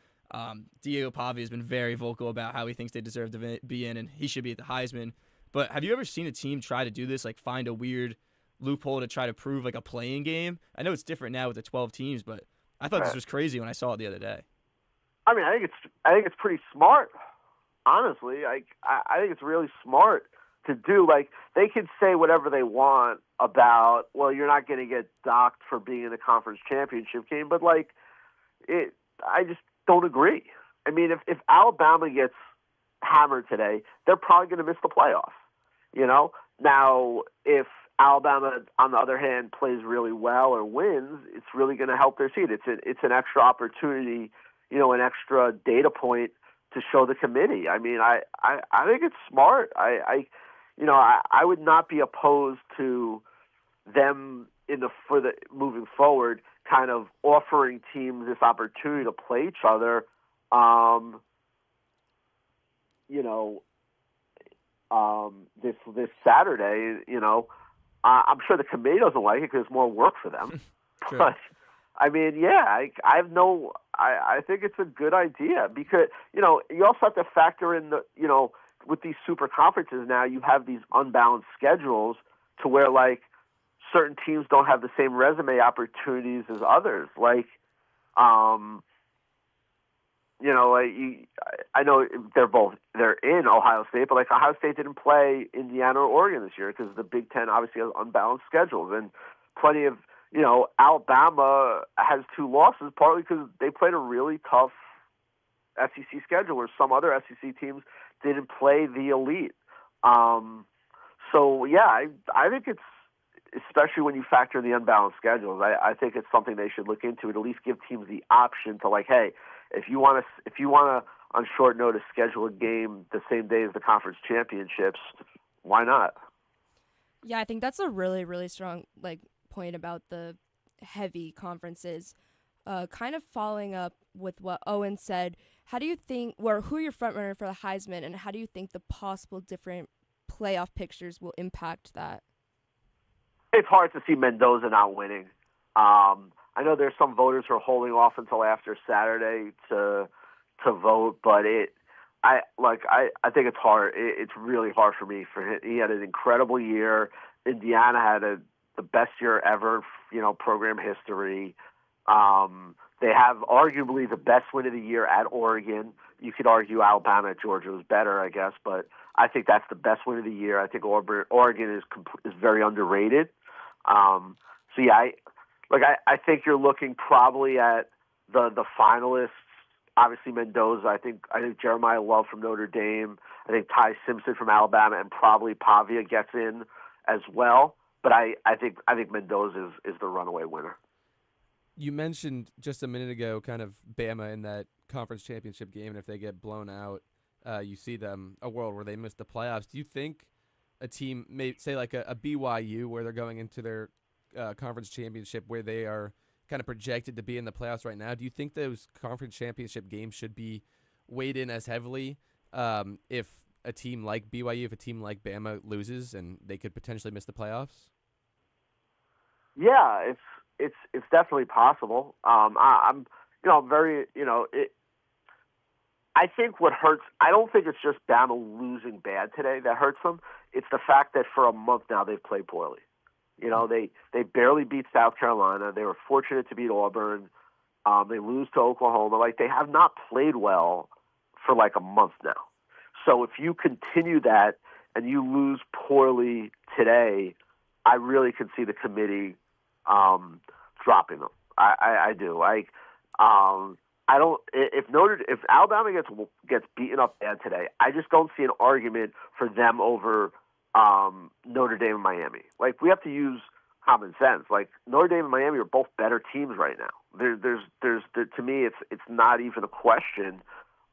Diego Pavia has been very vocal about how he thinks they deserve to be in, and he should be at the Heisman. But have you ever seen a team try to do this, like find a weird loophole to try to prove like a playing game? I know it's different now with the 12 teams, but I thought this was crazy when I saw it the other day. I mean, I think it's pretty smart, honestly. I think it's really smart to do. Like, they can say whatever they want about, well, you're not going to get docked for being in the conference championship game, but like, I just don't agree. I mean, if Alabama gets hammered today, they're probably going to miss the playoff. Now, if Alabama, on the other hand, plays really well or wins, it's really going to help their seed. It's an extra opportunity, an extra data point to show the committee. I mean, I think it's smart. I would not be opposed to them for the moving forward, kind of offering teams this opportunity to play each other. This Saturday, I'm sure the committee doesn't like it because it's more work for them. Sure. But I mean, yeah, I think it's a good idea because you also have to factor in with these super conferences now, you have these unbalanced schedules to where like certain teams don't have the same resume opportunities as others. Like, I know they're in Ohio State, but like Ohio State didn't play Indiana or Oregon this year because the Big Ten obviously has unbalanced schedules, and plenty of Alabama has 2 losses partly because they played a really tough SEC schedule where some other SEC teams didn't play the elite. So yeah, I think it's, especially when you factor in the unbalanced schedules, I think it's something they should look into and at least give teams the option to like, hey, if you want to on short notice schedule a game the same day as the conference championships, why not? Yeah, I think that's a really, really strong point about the heavy conferences. Kind of following up with what Owen said, how do you think, or who are your front runner for the Heisman, and how do you think the possible different playoff pictures will impact that? It's hard to see Mendoza not winning. I know there's some voters who are holding off until after Saturday to vote, but I think it's hard. It's really hard for me. For him, he had an incredible year. Indiana had the best year ever, program history. They have arguably the best win of the year at Oregon. You could argue Alabama at Georgia was better, I guess, but I think that's the best win of the year. I think Oregon is very underrated. So yeah, I think you're looking probably at the finalists. Obviously Mendoza. I think Jeremiah Love from Notre Dame. I think Ty Simpson from Alabama, and probably Pavia gets in as well. But I think Mendoza is the runaway winner. You mentioned just a minute ago kind of Bama in that conference championship game, and if they get blown out, you see them a world where they miss the playoffs. Do you think a team, may say like a BYU, where they're going into their conference championship, where they are kind of projected to be in the playoffs right now, do you think those conference championship games should be weighed in as heavily if a team like BYU, if a team like Bama loses and they could potentially miss the playoffs? Yeah, it's definitely possible. I'm very I think what hurts, I don't think it's just Bama losing bad today that hurts them. It's the fact that for a month now they've played poorly. They barely beat South Carolina. They were fortunate to beat Auburn. They lose to Oklahoma. Like, they have not played well for like a month now. So if you continue that and you lose poorly today, I really could see the committee dropping them. I do. Like, I don't. If Alabama gets beaten up bad today, I just don't see an argument for them over Notre Dame and Miami. Like, we have to use common sense. Like, Notre Dame and Miami are both better teams right now. There's to me, it's not even a question.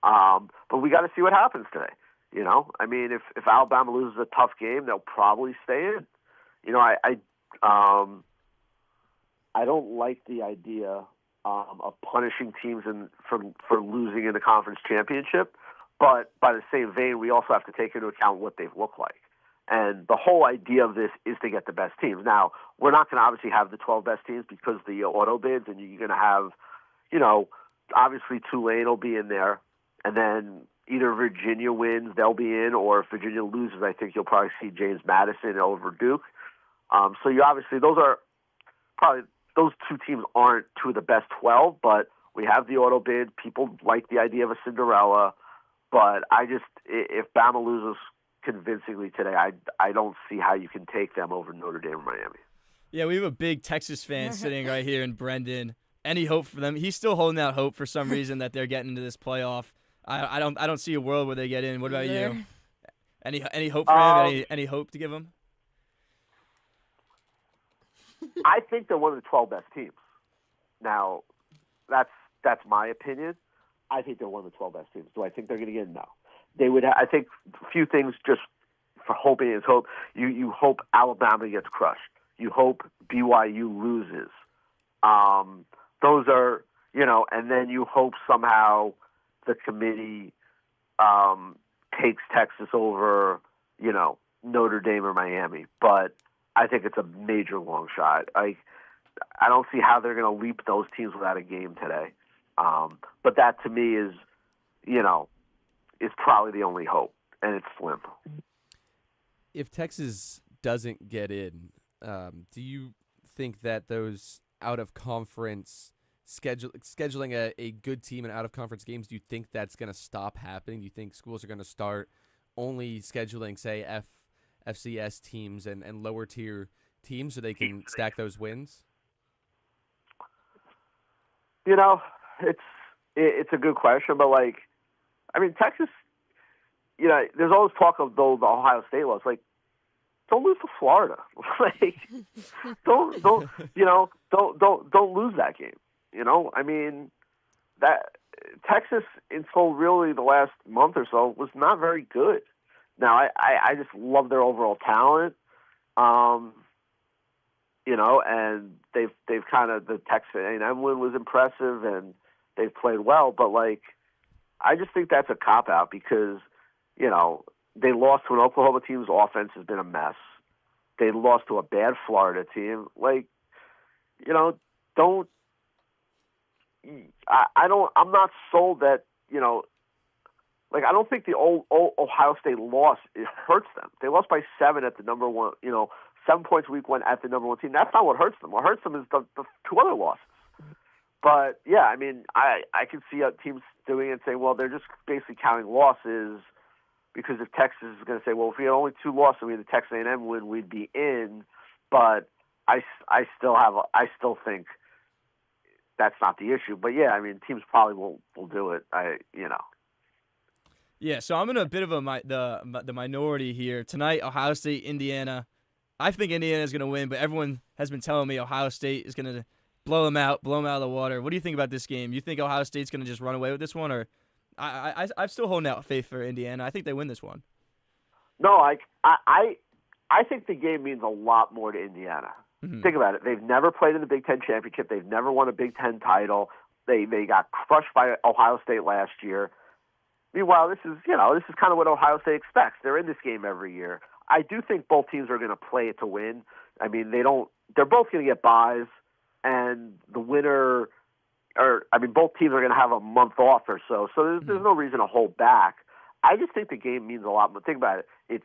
But we got to see what happens today. You know, I mean, if Alabama loses a tough game, they'll probably stay in. You know, I don't like the idea of punishing teams for losing in the conference championship, but by the same vein, we also have to take into account what they've looked like. And the whole idea of this is to get the best teams. Now, we're not going to obviously have the 12 best teams because of the auto bids, and you're going to have, you know, obviously Tulane will be in there, and then either Virginia wins, they'll be in, or if Virginia loses, I think you'll probably see James Madison over Duke. So you obviously, those two teams aren't two of the best 12, but we have the auto bid. People like the idea of a Cinderella, but if Bama loses convincingly today, I don't see how you can take them over Notre Dame or Miami. Yeah, we have a big Texas fan sitting right here in Brendan. Any hope for them? He's still holding out hope for some reason that they're getting into this playoff. I don't see a world where they get in. What about you? Any hope for him? Any hope to give him? I think they're one of the 12 best teams. Now, that's my opinion. I think they're one of the 12 best teams. Do I think they're going to get in? No. They would. I think a few things just for hoping is hope. You hope Alabama gets crushed. You hope BYU loses. Those are, you know, and then you hope somehow the committee takes Texas over, you know, Notre Dame or Miami. But I think it's a major long shot. I don't see how they're going to leap those teams without a game today. But that to me is, you know, is probably the only hope, and it's slim. If Texas doesn't get in, do you think that those out-of-conference scheduling a good team in out-of-conference games, do you think that's going to stop happening? Do you think schools are going to start only scheduling, say, FCS teams and lower-tier teams so they can stack those wins? You know, it's a good question, but, like, I mean, Texas, you know, there's always talk of the Ohio State loss. Like, don't lose to Florida. Like, don't lose that game. You know, I mean, that Texas until really the last month or so was not very good. Now, I just love their overall talent. You know, and they've kind of, the Texas A&M win was impressive, and they've played well, but, like, I just think that's a cop-out because, you know, they lost to an Oklahoma team's offense has been a mess. They lost to a bad Florida team. Like, you know, I'm not sold that, you know, like, I don't think the old Ohio State loss, it hurts them. They lost by 7 at the number one, you know, 7 points week 1 at the number 1 team. That's not what hurts them. What hurts them is the 2 other losses. But, yeah, I mean, I can see teams doing it and saying, well, they're just basically counting losses because if Texas is going to say, well, if we had only 2 losses and we had the Texas A&M win, we'd be in. But I still think that's not the issue. But, yeah, I mean, teams probably will do it, you know. Yeah, so I'm in a bit of the minority here. Tonight, Ohio State, Indiana. I think Indiana is going to win, but everyone has been telling me Ohio State is going to blow them out of the water. What do you think about this game? You think Ohio State's going to just run away with this one, or I'm still holding out faith for Indiana. I think they win this one. No, I think the game means a lot more to Indiana. Mm-hmm. Think about it. They've never played in the Big Ten championship. They've never won a Big Ten title. They got crushed by Ohio State last year. Meanwhile, this is kind of what Ohio State expects. They're in this game every year. I do think both teams are going to play it to win. I mean, they're both going to get buys, and the winner, both teams are going to have a month off or so. So there's no reason to hold back. I just think the game means a lot more. Think about it. It's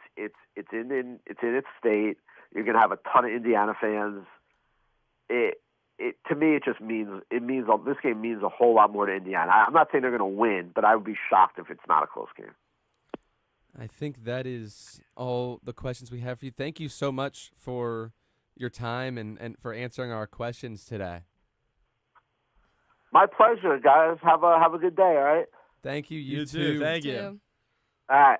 in its state. You're going to have a ton of Indiana fans. to me, it means this game means a whole lot more to Indiana. I'm not saying they're going to win, but I would be shocked if it's not a close game. I think that is all the questions we have for you. Thank you so much for your time and for answering our questions today. My pleasure, guys. Have a good day, all right? Thank you. You too. Thank you. All right.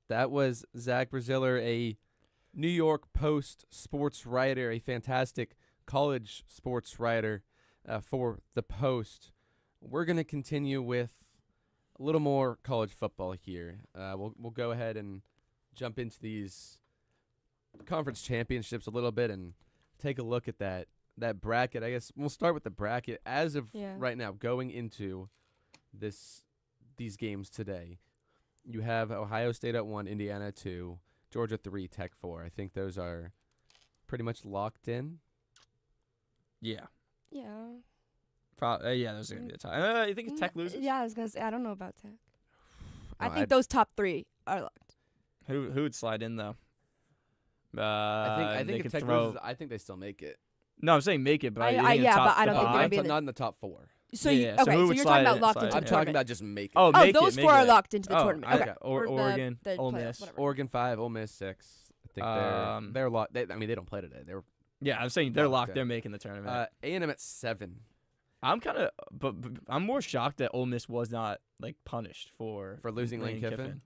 That was Zach Braziller, a New York Post sports writer, a fantastic college sports writer for the Post. We're going to continue with a little more college football here. We'll go ahead and jump into these conference championships a little bit and take a look at that bracket. I guess we'll start with the bracket as of right now, going into these games today. You have Ohio State at 1, Indiana at 2, Georgia 3, Tech 4. I think those are pretty much locked in. Yeah. Yeah. Yeah, those are going to be the top. You think Tech loses? Yeah, I was going to say, I don't know about Tech. No, I think those top 3 are locked. Who would slide in, though? I think if Tech loses, I think they still make it. No, I'm saying make it, but but I don't think they're going to be not in the top 4. So, so you're talking about locked into the tournament. I'm talking about just make it. Oh, those 4 are locked into the tournament. Okay. Oregon, the Ole playoff, Miss. whatever. Oregon 5, Ole Miss 6. I think they're locked. They don't play today. Yeah, I'm saying they're locked. They're making the tournament. A&M at 7. I'm kind of, but I'm more shocked that Ole Miss was not punished for losing Lane Kiffin.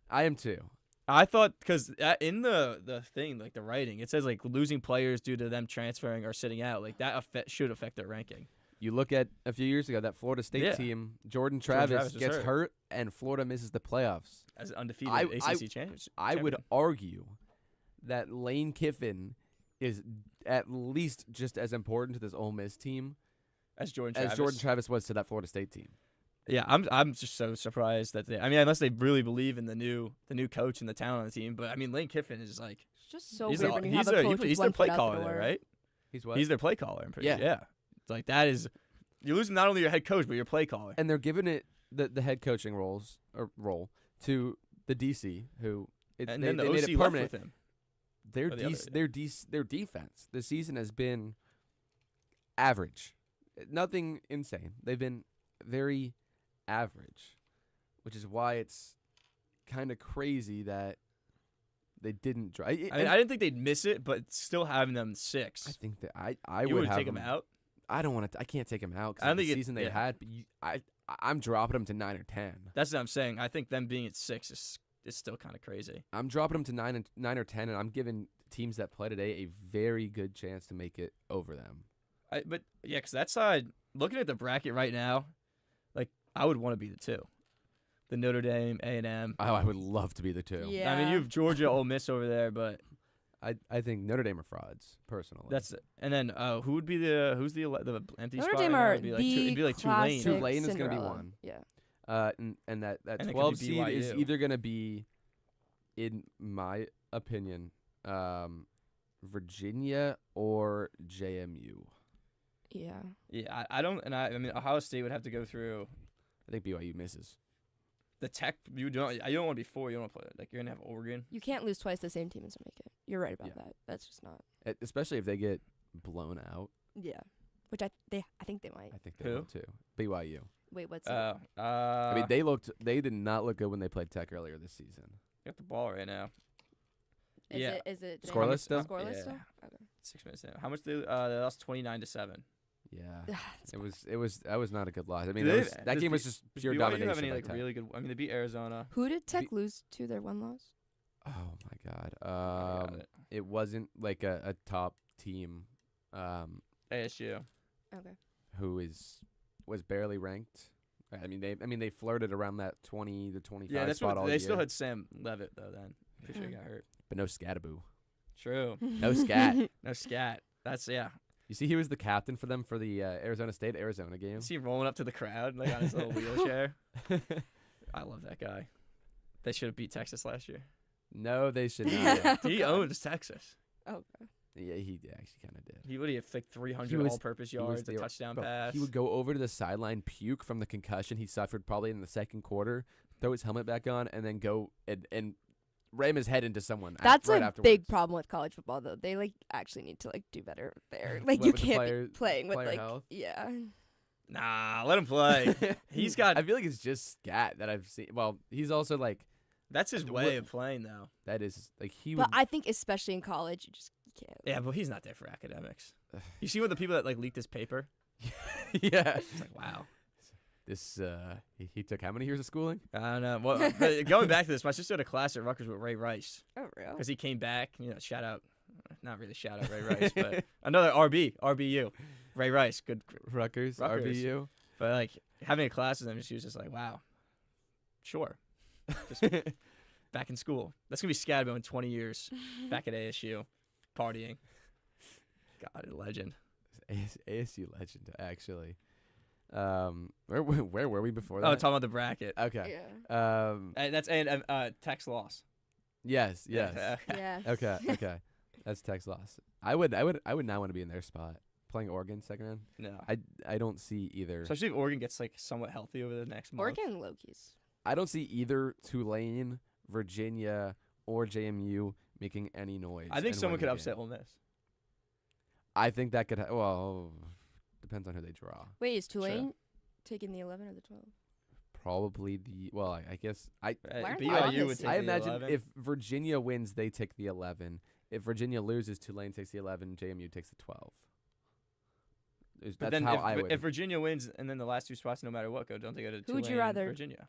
I am too. I thought because in the thing, the writing, it says losing players due to them transferring or sitting out, that should affect their ranking. You look at a few years ago, that Florida State team, Jordan Travis gets hurt, and Florida misses the playoffs as undefeated ACC champion. I would argue that Lane Kiffin is at least just as important to this Ole Miss team as Jordan Travis was to that Florida State team. Yeah, I'm just so surprised that unless they really believe in the new coach and the talent on the team. But Lane Kiffin is it's just so weird when you have a coach he's with their 1 play foot out caller the door. there, right? He's what? He's their play caller. I'm pretty sure. Yeah. It's that is, you're losing not only your head coach but your play caller. And they're giving it the head coaching role to the DC who then they the made OC it permanent. Left with him. Their defense this season has been average. Nothing insane. They've been very average, which is why it's kind of crazy that they didn't try. I didn't think they'd miss it, but still having them 6. I think that I would have take them out. I don't want to. I can't take them out I don't because think the season they had. But I'm dropping them to 9 or 10. That's what I'm saying. I think them being at 6 is still kind of crazy. I'm dropping them to 9 or 10, and I'm giving teams that play today a very good chance to make it over them. But yeah, because that side, looking at the bracket right now, I would want to be the 2. The Notre Dame, A&M. Oh, I would love to be the 2. Yeah. I mean, you have Georgia, Ole Miss over there, but I think Notre Dame are frauds personally. That's it. And then who would be who's the empty Notre spot? Dame Right now? are It'd be the it'd be classic Tulane. Tulane is going to be Cinderella. 1. Yeah. And that And it could 12 be seed is BYU. either going to be, in my opinion, Virginia or JMU. Yeah. Yeah, I don't, and I mean Ohio State would have to go through I think BYU misses. the Tech. You don't want to be 4. You don't want to play you're gonna have Oregon. You can't lose twice the same team as to make it. You're right about that. That's just not. Especially if they get blown out. Yeah. Which I think they might. I think they will too. BYU. Wait, what's it? I mean, they did not look good when they played Tech earlier this season. You got the ball right now. Is it Scoreless still? Scoreless Yeah. still? Okay. 6 minutes in. How much they lost 29-7. Yeah, that was not a good loss. I mean, Did that game was just pure BYU domination. Have any by Tech. really good? I mean, they beat Arizona. Who did Tech lose to their 1 loss? Oh my God. It wasn't like a top team. ASU. Okay. Who was barely ranked. I mean they flirted around that 20 to 25 spot all they year. still had Sam Levitt though. Then pretty sure he got hurt. But no Scataboo. True. No scat. No scat. That's You see, he was the captain for them for the Arizona game. Is he rolling up to the crowd on his little wheelchair? I love that guy. They should have beat Texas last year. No, they should not. He owns Texas. Okay. Yeah, he actually kind of did. He would have 300 all-purpose yards, a touchdown pass. He would go over to the sideline, puke from the concussion he suffered probably in the second quarter, throw his helmet back on, and then go and ram his head into someone. That's right a afterwards. big problem with college football, though. They actually need to do better there. What, You with the can't player- be playing with player health? yeah. Nah, let him play. He's got. I feel like it's just scat that I've seen. Well, he's also That's his way of playing, though. that is he But would. I think especially in college, you just can't. Yeah, but he's not there for academics. You see what the people that leaked this paper? yeah. It's like, wow. This he took how many years of schooling? I don't know. Well, but going back to this, my sister had a class at Rutgers with Ray Rice Oh, real? because he came back. Shout out, not really shout out Ray Rice, but another RBU, Ray Rice, good. Rutgers. RBU. But having a class with him, she was just like, wow, sure. Just back in school. That's gonna be Scadbo in 20 years. Back at ASU, partying. God, a legend. ASU legend, actually. Where were we before that? Oh, talking about the bracket. Okay. Yeah. And Tech's loss. Yes. Yeah. Okay. That's Tech's loss. I would not want to be in their spot. Playing Oregon second round. No. I don't see either. Especially if Oregon gets somewhat healthy over the next month. Oregon Loki's. I don't see either Tulane, Virginia, or JMU making any noise. I think and someone could winning a upset game. Ole Miss. I think that could. Well, depends on who they draw. Wait, is Tulane taking the 11 or the 12? Probably the. Well, I guess I. Why aren't they BYU on would this take year? I the imagine 11. if Virginia wins, they take the 11. If Virginia loses, Tulane takes the 11. JMU takes the 12. But That's then how I would. if Virginia wins and then the last two spots, no matter what, don't they go to Who would you Tulane and rather- Virginia?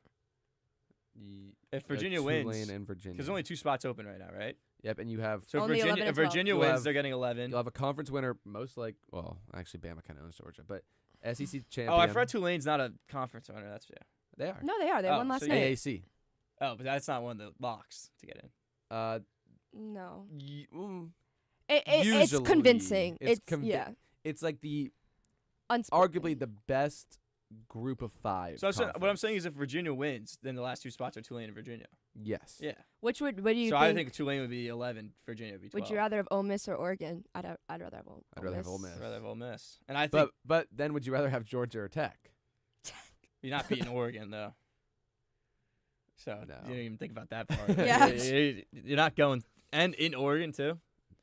If Virginia wins, Tulane and Virginia. because only two spots open right now, right? Yep, and you have. So Only 11 if and 12. Virginia You'll wins, have- they're getting 11. You'll have a conference winner, well, actually, Bama kind of owns Georgia, but SEC champion. Oh, I forgot Tulane's not a conference winner. That's fair. They are. No, they are. They won last so night. AAC. Oh, but that's not one of the locks to get in. No. Mm, It's usually convincing. it's It's yeah. it's like the Unspoken. arguably the best group of five. So what I'm conference. saying is, if Virginia wins, then the last two spots are Tulane and Virginia. Yes. Yeah. What do you So think? I think Tulane would be 11, Virginia would be 12. Would you rather have Ole Miss or Oregon? I'd rather have Ole I'd rather have Ole Miss. I'd rather have Ole Miss. And I think But then would you rather have Georgia or Tech? you're not beating Oregon though. So No. you didn't even think about that part. Yeah. You're not going, and in Oregon too.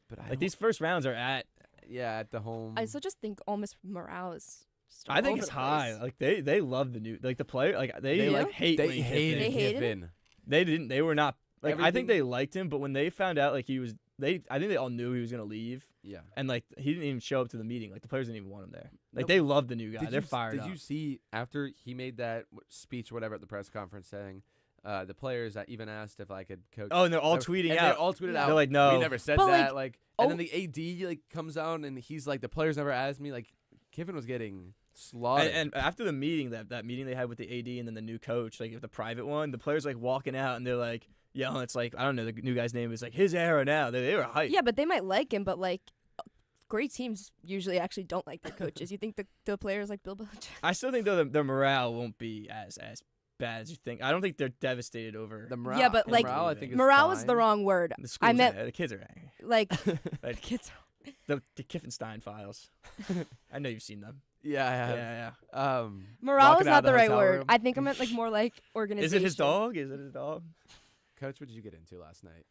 But Like these first rounds are at. at the home. I still just think Ole Miss morale is. Just I think all it's over the high. place. Like they love the new the player. Like they do? hate they Lane hated Kiffin. They hated Kiffin. They didn't. They were not. Like I think Everything- they liked him, but when they found out he was, I think they all knew he was gonna leave, Yeah. and he didn't even show up to the meeting. Like the players didn't even want him there. Like Nope. they love the new guy. They're you, fired Did up. you see after he made that speech or whatever at the press conference saying the players that even asked if I could coach? Oh, and they're all They're- tweeting and out. They're all tweeted out. They're like, no. We never said But, that. And oh- then the AD comes out and he's like, the players never asked me. Like, Kiffin was getting slaughtered. And after the meeting, that meeting they had with the AD and then the new coach, the private one, the players walking out and they're like yelling. It's I don't know, the new guy's name is his era now. They were hyped. Yeah, but they might like him, but great teams usually actually don't like their coaches. You think the players like Bill Belichick? I still think though their morale won't be as bad as you think. I don't think they're devastated over the morale, Yeah, but, the morale, I think is morale is fine. the wrong word. the schools. I meant The kids are angry. the kids. The Kiffenstein files. I know you've seen them. Yeah, I have. Yeah. Morale Walking is out not of the the right hotel word. room. I think I meant more like organization. Is it his dog? Is it his dog? Coach, what did you get into last night?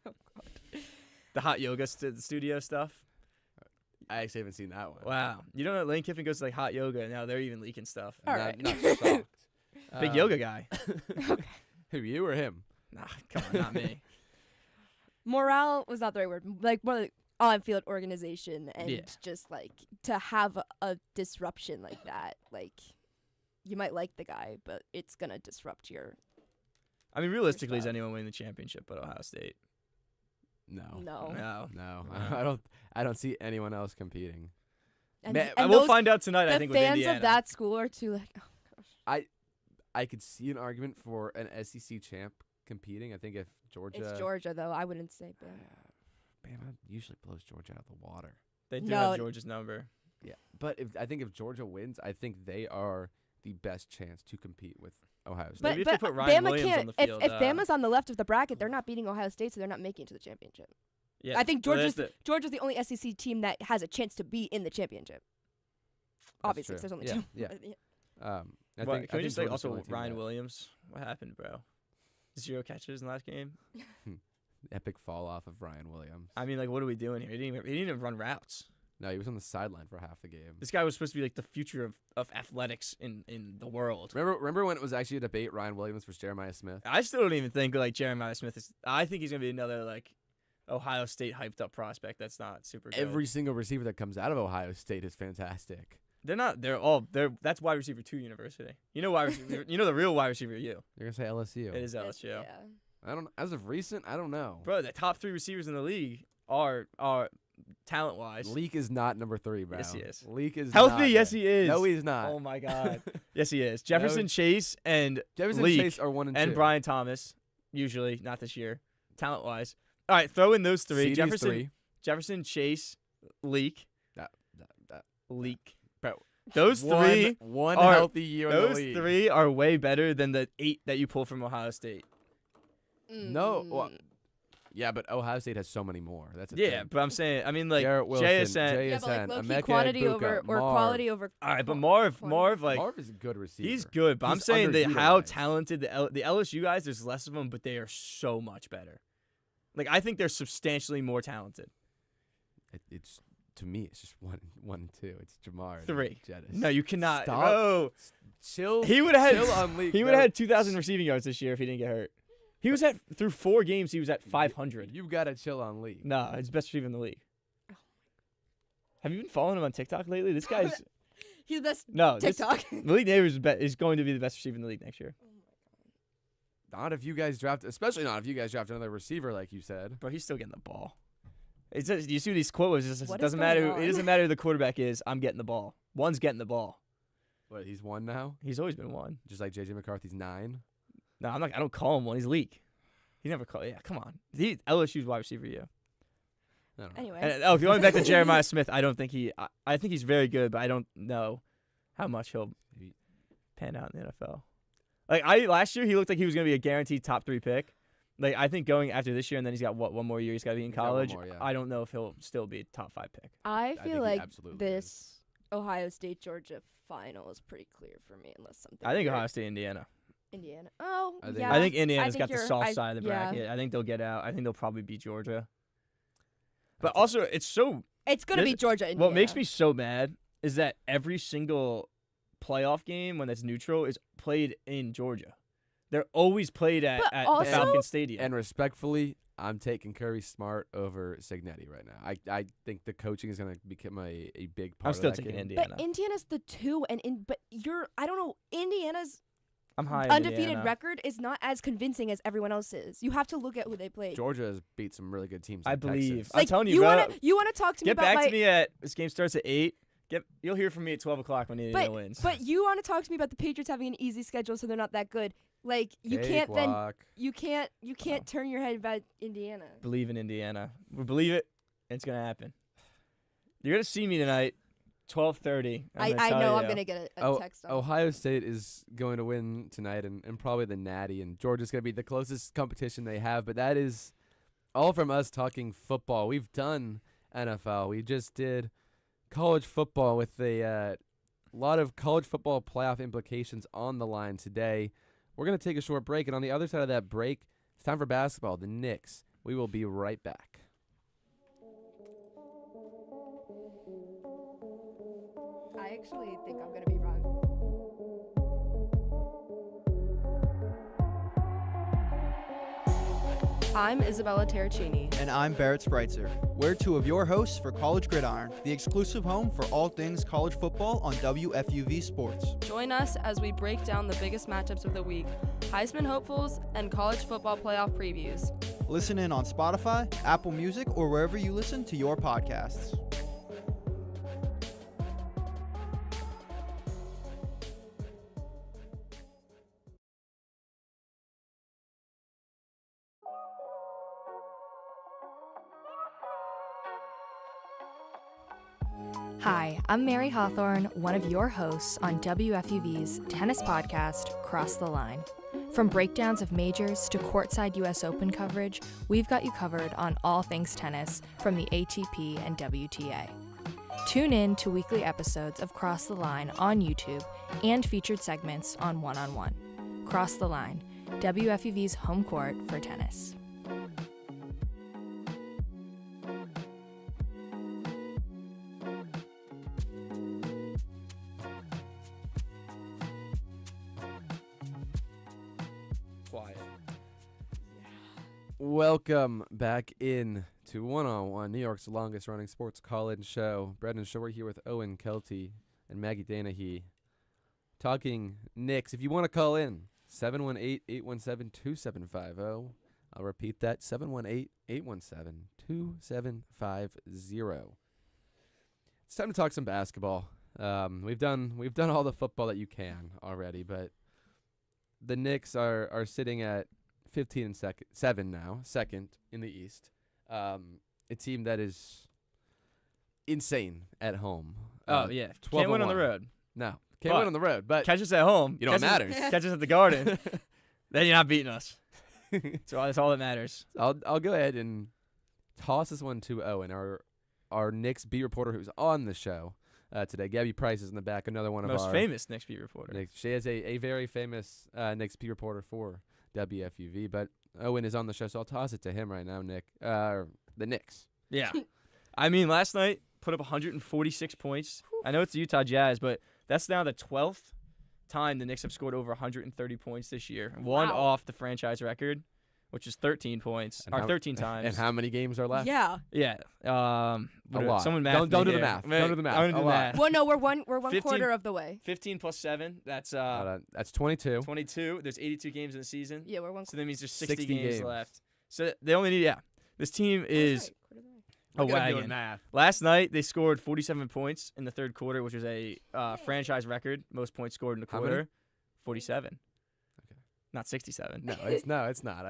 The hot yoga studio stuff. I actually haven't seen that one. Wow. You know that Lane Kiffin goes to hot yoga and now they're even leaking stuff. All Not, right. not shocked. Big yoga guy. Who, you or him? Nah, come on, not me. Morale was not the right word. More like on-field organization and Yeah. just to have a disruption like that. You might like the guy, but it's gonna disrupt your. I mean, realistically, is stuff. anyone winning the championship but Ohio State? No. No. No. No. I don't see anyone else competing. And, Man, and we'll those- find out tonight. The I think with fans Indiana. of that school are too I could see an argument for an SEC champ competing. I think if Georgia. It's Georgia though. I wouldn't say Bama. Bama usually blows Georgia out of the water. They do No. have Georgia's number. Yeah, but I think if Georgia wins, I think they are the best chance to compete with Ohio State. Maybe But if they put Ryan Bama Williams can't. on the field, if Bama's on the left of the bracket, they're not beating Ohio State, so they're not making it to the championship. Yeah, I think well, that's Georgia's the only SEC team that has a chance to be in the championship. Obviously, 'cause there's only yeah, two. Yeah. Can we think just say Georgia's the also only team Ryan that- Williams? What happened, bro? 0 catches in the last game. Epic fall off of Ryan Williams. I mean, like, what are we doing here? He didn't even run routes. No, he was on the sideline for half the game. This guy was supposed to be like the future of athletics in the world. Remember when it was actually a debate, Ryan Williams versus Jeremiah Smith? I still don't even think like Jeremiah Smith is. I think he's gonna be another like Ohio State hyped up prospect. That's not super good. Every single receiver that comes out of Ohio State is fantastic. They're not. That's wide receiver 2 university. You know wide receiver. You know the real wide receiver. You. You're gonna say LSU. It is LSU. Yeah. I don't. As of recent, I don't know. Bro, the top 3 receivers in the league are talent wise. Leak is not number 3, bro. Yes, he is. Leak is healthy. Not Yes, there. he is. No, he's not. Oh my God. Yes, he is. Jefferson Chase and Leak Chase are 1 and 2. and Brian Thomas. Usually, not this year. Talent wise. All right, throw in those 3. Jefferson Chase, Leak. Leak. Bro. Those 3 one are, healthy year in the those league. 3 are way better than the 8 that you pull from Ohio State. No. Well, yeah, but Ohio State has so many more. That's a Yeah, thing. but I'm saying, I mean, like Garrett Wilson, JSN. Yeah, but like low-key Emeka quantity Egbuka, over or Marv. quality over. All right, but Marv, like Marv is a good receiver. he's good, but I'm He's saying that how underutilized. talented the LSU guys. There's less of them, but they are so much better. Like I think they're substantially more talented. It's to me, it's just one and 2. It's Jamar. and 3. Jettis. No, you cannot. Stop. Bro. Chill. He would have chill had. on Leak, He would bro. have had 2,000 receiving yards this year if he didn't get hurt. He was at through 4 games. He was at 500. You gotta chill on Leak. No, he's best receiver in the league. Have you been following him on TikTok lately? This guy's He's the best no TikTok. Malik Neighbors is going to be the best receiver in the league next year. Not if you guys draft, especially not if you guys draft another receiver like you said. Bro, he's still getting the ball. It's just, you see what his quote was? It What is doesn't going matter. on? It doesn't matter who the quarterback is. I'm getting the ball. One's getting the ball. What? He's 1 now, He's always been 1. just like JJ McCarthy's 9. No, I don't call him 1. He's leak. He never called. Yeah, come on. He's LSU's wide receiver. Yeah. I don't know. Anyway. And going back to Jeremiah Smith, I don't think I think he's very good, but I don't know how much he'll pan out in the NFL. Like last year, he looked like he was going to be a guaranteed top 3 pick. Like I think going after this year, and then he's got one more year. He's got to be in He's got one college. more, yeah. I don't know if he'll still be a top 5 pick. I think feel he like absolutely this Ohio State Georgia final is pretty clear for me, unless something. I think weird. Ohio State, Indiana. Indiana. Oh, I think- yeah. I think Indiana's I got think the soft I- side of the yeah. bracket. I think they'll get out. I think they'll probably beat Georgia. But also, it's so. It's gonna This- be Georgia. Indiana. What makes me so mad is that every single playoff game when that's neutral is played in Georgia. They're always played at the also- Falcon Stadium. And respectfully, I'm taking Curry Smart over Signetti right now. I think the coaching is going to become a big part I'm still of that taking game. Indiana. But Indiana's the 2, but I don't know. Indiana's I'm high. undefeated Indiana. record is not as convincing as everyone else's. You have to look at who they played. Georgia has beat some really good teams. I like believe. Texas. I'm telling you, bro. You wanna talk to me Get about back my to me at this game starts at 8. You'll hear from me at 12 o'clock when Indiana wins. But you want to talk to me about the Patriots having an easy schedule, so they're not that good. Like you can't Cakewalk. you can't turn your head about Indiana. Believe in Indiana. We believe it. And it's gonna happen. You're gonna see me tonight, 12:30. I know I'm gonna get a text on. Ohio State is going to win tonight and probably the Natty, and Georgia's going to be the closest competition they have. But that is all from us talking football. We've done NFL. We just did college football with a lot of college football playoff implications on the line today. We're going to take a short break, and on the other side of that break, it's time for basketball, the Knicks. We will be right back. I actually think I'm gonna be wrong. I'm Isabella Terracini. And I'm Barrett Spreitzer. We're 2 of your hosts for College Gridiron, the exclusive home for all things college football on WFUV Sports. Join us as we break down the biggest matchups of the week, Heisman hopefuls, and college football playoff previews. Listen in on Spotify, Apple Music, or wherever you listen to your podcasts. Hi, I'm Mary Hawthorne, one of your hosts on WFUV's tennis podcast, Cross the Line. From breakdowns of majors to courtside US Open coverage, we've got you covered on all things tennis from the ATP and WTA. Tune in to weekly episodes of Cross the Line on YouTube and featured segments on One on One. Cross the Line, WFUV's home court for tennis. Welcome back in to One-on-One, New York's longest-running sports call-in show. Brendan Shorey here with Owen Kelty and Maggie Danahy, talking Knicks. If you want to call in, 718-817-2750. I'll repeat that, 718-817-2750. It's time to talk some basketball. We've done all the football that you can already, but the Knicks are sitting at 15 and seven now, second in the East. A team that is insane at home. Oh yeah, can't win on the road. No, can't win on the road. But catch us at home. You know what matters. Catch us at the Garden. Then you're not beating us. So that's all that matters. I'll go ahead and toss this one to Owen, our Knicks beat reporter who's on the show today. Gabby Price is in the back, another one of our most famous Knicks beat reporter. She is a very famous Knicks beat reporter for WFUV, but Owen is on the show, so I'll toss it to him right now, Nick. The Knicks. Yeah. I mean, last night put up 146 points. I know it's the Utah Jazz, but that's now the 12th time the Knicks have scored over 130 points this year. One off the franchise record, which is 13 points, or 13 times. And how many games are left? Yeah. Yeah. A lot. Someone math. Don't do the math. Don't do the math. I'm gonna do math. Well, no, we're one 15 quarter of the way. 15 plus 7. That's 22. 22. There's 82 games in the season. Yeah, we're one. So that means there's 60 games games left. So they only need This team is a wagon. Math. Last night they scored 47 points in the third quarter, which is a franchise record, most points scored in a quarter. many? 47. Okay. Not 67. No, it's not.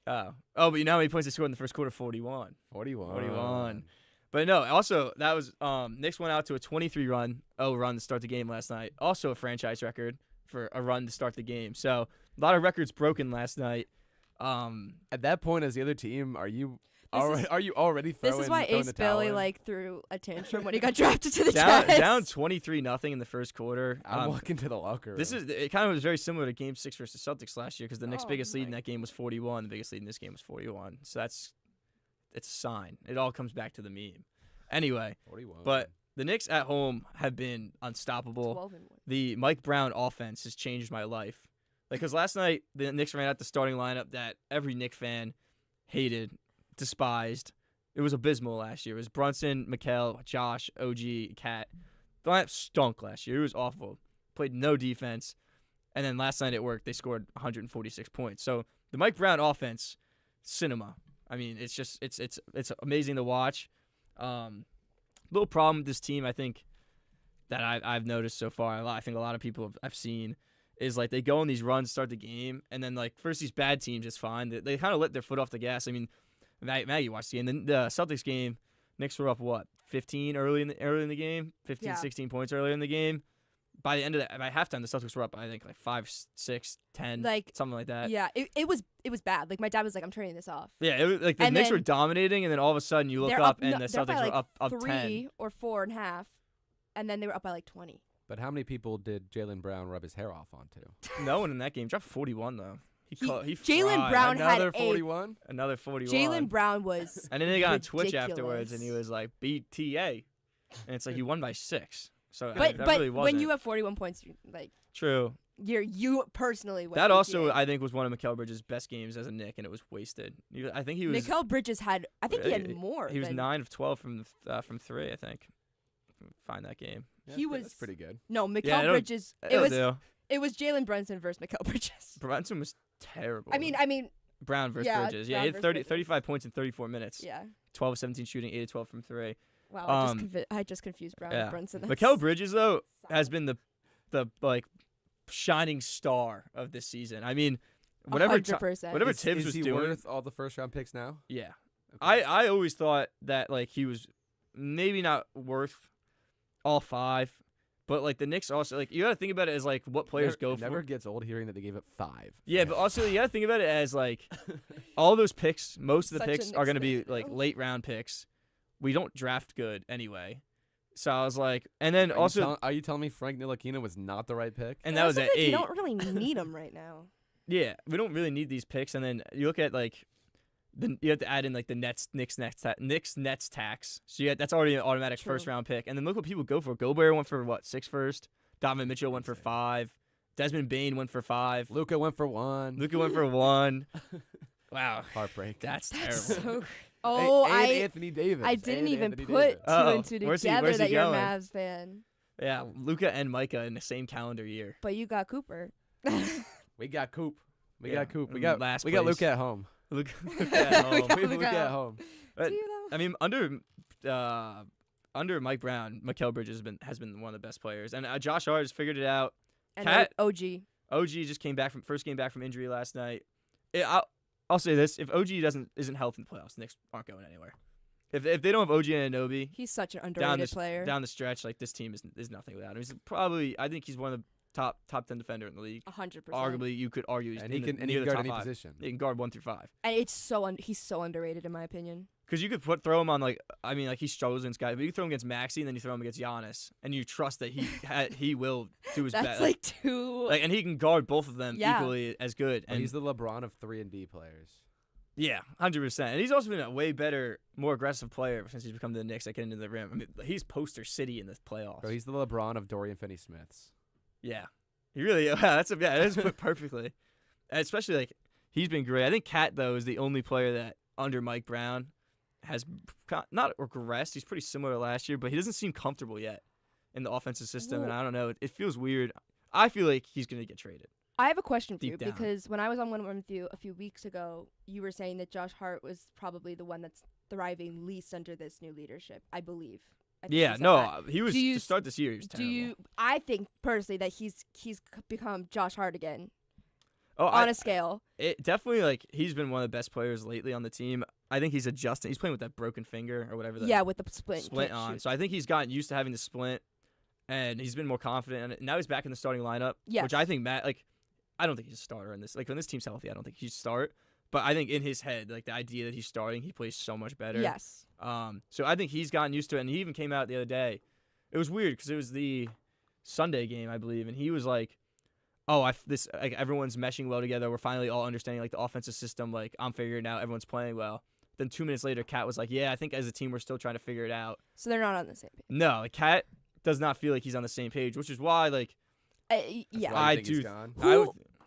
But you know how many points they scored in the first quarter? 41. 41. But no, also that was Knicks went out to a 23-run to start the game last night. Also a franchise record for a run to start the game. So a lot of records broken last night. At that point, as the other team, are you already throwing? This is why throwing Ace the towel Bailey in? threw a tantrum when he got drafted to the Jazz. Down 23-0 in the first quarter. I'm walking to the locker room. It kind of was very similar to Game 6 versus Celtics last year because the Knicks' biggest lead in that game was 41. The biggest lead in this game was 41. So it's a sign. It all comes back to the meme. Anyway, 41. But the Knicks at home have been unstoppable. The Mike Brown offense has changed my life. Because last night the Knicks ran out the starting lineup that every Knicks fan hated, despised. It was abysmal last year. It was Brunson, Mikal, Josh, OG, Cat. The lineup stunk last year. It was awful. Played no defense. And then last night it worked. They scored 146 points. So the Mike Brown offense, cinema. I mean, it's just it's amazing to watch. Little problem with this team, I think, that I've noticed so far. I think a lot of people I've seen is like they go on these runs, start the game, and then like first these bad teams, it's fine. They kind of let their foot off the gas. I mean, Maggie watched the game. Then the Celtics game, Knicks were up 15 early in the game, 16 points earlier in the game. By the end of by halftime, the Celtics were up, I think, 5, 6, 10, something like that. Yeah, it was bad. Like my dad was like, "I'm turning this off." Yeah, it was like the Knicks were dominating, and then all of a sudden you look up and the Celtics were up 3 10 or 4.5, and then they were up by 20. But how many people did Jaylen Brown rub his hair off onto? No one in that game. Dropped 41 though. He Jaylen Brown another had 41. Another 41. Jaylen Brown was. And then they got on Twitch ridiculous. afterwards, and he was like BTA, and it's like he won by 6. So But that really wasn't. when you have 41 points, like true. You personally went that also BTA. I think was one of Mikal Bridges' best games as a Knick, and it was wasted. I think he was. Mikal Bridges had. I think he had more. He was 9 of 12 from 3. I think. Find that game. Yeah, he was. That's pretty good. No, Mikal Bridges. It was Jalen Brunson versus Mikal Bridges. Brunson was terrible. I mean. Brown versus Bridges. Yeah, he had 35 points in 34 minutes. Yeah. 12 of 17 shooting, 8 of 12 from 3. Wow, I just confused Brown and Brunson. Mikal Bridges though has been the shining star of this season. I mean, whatever Tibbs was he doing, worth all the first round picks now? Yeah, okay. I always thought that he was maybe not worth all 5, but the Knicks also you got to think about it as what players go for. It never gets old hearing that they gave up 5. Yeah, but also you got to think about it as all those picks. Most of the picks are going to be late round picks. We don't draft good anyway. So I was and then are you telling me Frank Ntilikina was not the right pick? And that was at 8. You don't really need him right now. Yeah, we don't really need these picks. And then you look at you have to add in the Knicks Nets tax. So that's already an automatic first round pick. And then look what people go for. Gobert went for 6 first. Donovan Mitchell went for 5. Desmond Bane went for 5. Luka went for 1. Wow. Heartbreak. That's terrible. So. And Anthony Davis. I didn't And even Anthony put Davis. two and two Where's together he that you're a going? Mavs fan. Yeah, Luka and Micah in the same calendar year. But you got Cooper. We got Coop. We Yeah, got Coop. We in got last we got place. Luke at home. Luka at home. We have Luke at home. But, I mean, under Mike Brown, Mikal Bridges has been one of the best players, and Josh Hart has figured it out. And Cat OG just came back from injury last night. I'll say this: if OG isn't healthy in the playoffs, the Knicks aren't going anywhere. If they don't have OG and Anunoby, He's such an underrated player. Down the stretch, like this team is nothing without him. He's probably, I think he's one of the top 10 defender in the league. 100%. Arguably, you could argue he's And he can near the guard top any 5. position. He can guard 1 through 5. And he's so underrated in my opinion. Because you could throw him on he struggles against guys, but you throw him against Maxey and then you throw him against Giannis, and you trust that he will do his best. That's two. And he can guard both of them equally as good. And he's the LeBron of 3-and-D players. Yeah, 100%. And he's also been a way better, more aggressive player since he's become the Knicks that get into the rim. I mean, he's poster city in the playoffs. Bro, he's the LeBron of Dorian Finney-Smiths. Yeah, he really. That is put perfectly. And especially he's been great. I think Cat though is the only player that under Mike Brown has not regressed. He's pretty similar to last year, but he doesn't seem comfortable yet in the offensive system. And I don't know. It feels weird. I feel like he's gonna get traded. I have a question for you Deep down. because when I was on one-on-one with you a few weeks ago, you were saying that Josh Hart was probably the one that's thriving least under this new leadership. I believe. Yeah, no, he was to start this year. He was terrible. I think personally that he's become Josh Hart again. Oh, on a scale. It definitely he's been one of the best players lately on the team. I think he's adjusting. He's playing with that broken finger or whatever. With the splint on. shoot. So I think he's gotten used to having the splint, and he's been more confident. And now he's back in the starting lineup, which I think I don't think he's a starter in this. When this team's healthy, I don't think he'd start. But I think in his head, the idea that he's starting, he plays so much better. Yes. So I think he's gotten used to it, and he even came out the other day. It was weird because it was the Sunday game, I believe, and he was like, "Oh, everyone's meshing well together. We're finally all understanding the offensive system. I'm figuring it out. Everyone's playing well." Then 2 minutes later, Kat was like, "Yeah, I think as a team we're still trying to figure it out." So they're not on the same page. No, Kat does not feel like he's on the same page, which is why I do.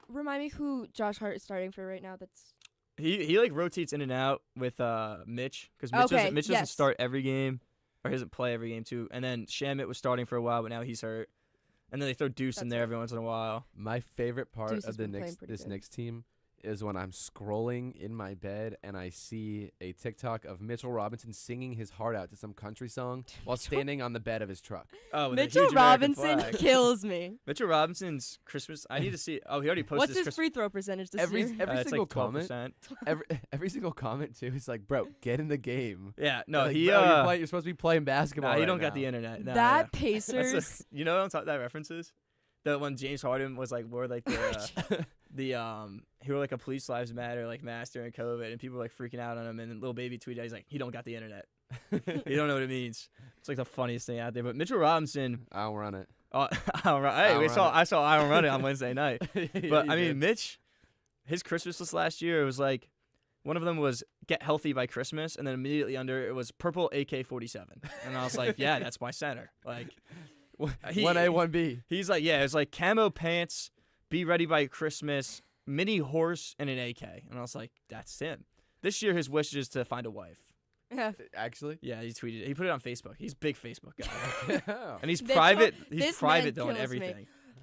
Remind me who Josh Hart is starting for right now. That's he rotates in and out with Mitch because Mitch doesn't start every game or he doesn't play every game too. And then Shamit was starting for a while, but now he's hurt. And then they throw Deuce in there every once in a while. My favorite part Deuce of this Knicks team is when I'm scrolling in my bed and I see a TikTok of Mitchell Robinson singing his heart out to some country song while standing on the bed of his truck. Oh, with Mitchell a huge American Robinson flag. kills me. Mitchell Robinson's Christmas. I need to see. Oh, he already posted. What's his free throw percentage this year? Every single it's comment. 12%. Every single comment too is like, bro, get in the game. Yeah, no, Like, he. bro, you're supposed to be playing basketball. Nah, you right don't got now. the internet. Nah, That yeah. Pacers. You know what I'm talking? That references. That when James Harden was wore he wore a Police Lives Matter mask during COVID, and people were freaking out on him. And then little baby tweeted, he's like, he don't got the internet. You don't know what it means. It's the funniest thing out there. But Mitchell Robinson, I don't run it. I saw I don't run it on Wednesday night. But I mean, Mitch, his Christmas list last year, it was one of them was get healthy by Christmas, and then immediately under it was purple AK-47, and I was like, yeah, that's my center. 1A, 1B. He's it was camo pants, be ready by Christmas, mini horse, and an AK. And I was like, that's him. This year, his wish is to find a wife. Actually? Yeah, he tweeted it. He put it on Facebook. He's a big Facebook guy. And he's This private. one- He's this private, man though, on kills me.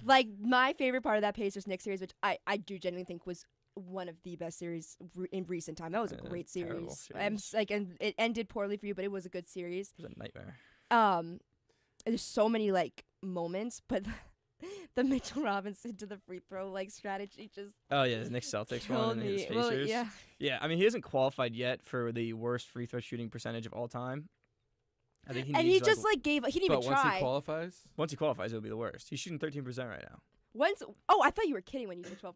everything. My favorite part of that Pacers Knicks series, which I do genuinely think was one of the best series in recent time. That was a great terrible series. And it ended poorly for you, but it was a good series. It was a nightmare. There's so many moments, but the Mitchell Robinson to the free throw strategy just Oh yeah, his Knicks Celtics killed one and his me. Pacers. Well, Yeah, I mean he hasn't qualified yet for the worst free throw shooting percentage of all time. I think he and needs he just gave. He didn't even Once try. he qualifies? once he qualifies, it'll be the worst. He's shooting 13% right now. I thought you were kidding when you said 12%.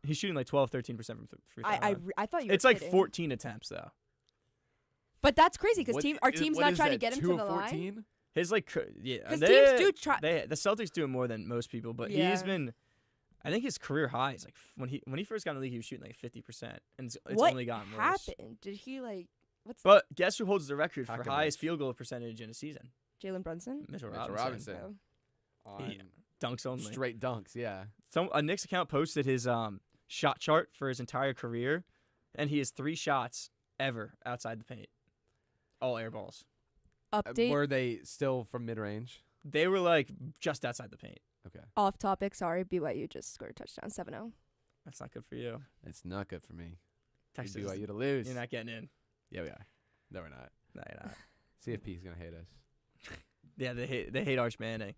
He's shooting 12-13% from free throw. I thought you were It's kidding. 14 attempts though. But that's crazy because our What team's is not trying to that, get him 2 to of the 14? line. His yeah, 'Cause teams do try. The Celtics do it more than most people, but Yeah. he's been. I think his career high is when he first got in the league, he was shooting 50%, and it's What only gotten worse. happened? Did he what's But guess who holds the record for Pocket highest field goal percentage in a season? Jalen Brunson? Mitchell Mitchell Robinson. Robinson. Oh. On Dunks only. straight dunks, yeah. A Knicks account posted his shot chart for his entire career, and he has 3 shots ever outside the paint. All air balls. Update. Were they still from mid-range? They were like just outside the paint. Okay. Off topic. Sorry, BYU just scored a touchdown. 7-0. That's not good for you. It's not good for me. Texas. Need BYU to lose. You're not getting in. Yeah, we are. No, we're not. No, you're not. CFP is gonna hate us. Yeah, they hate Arch Manning.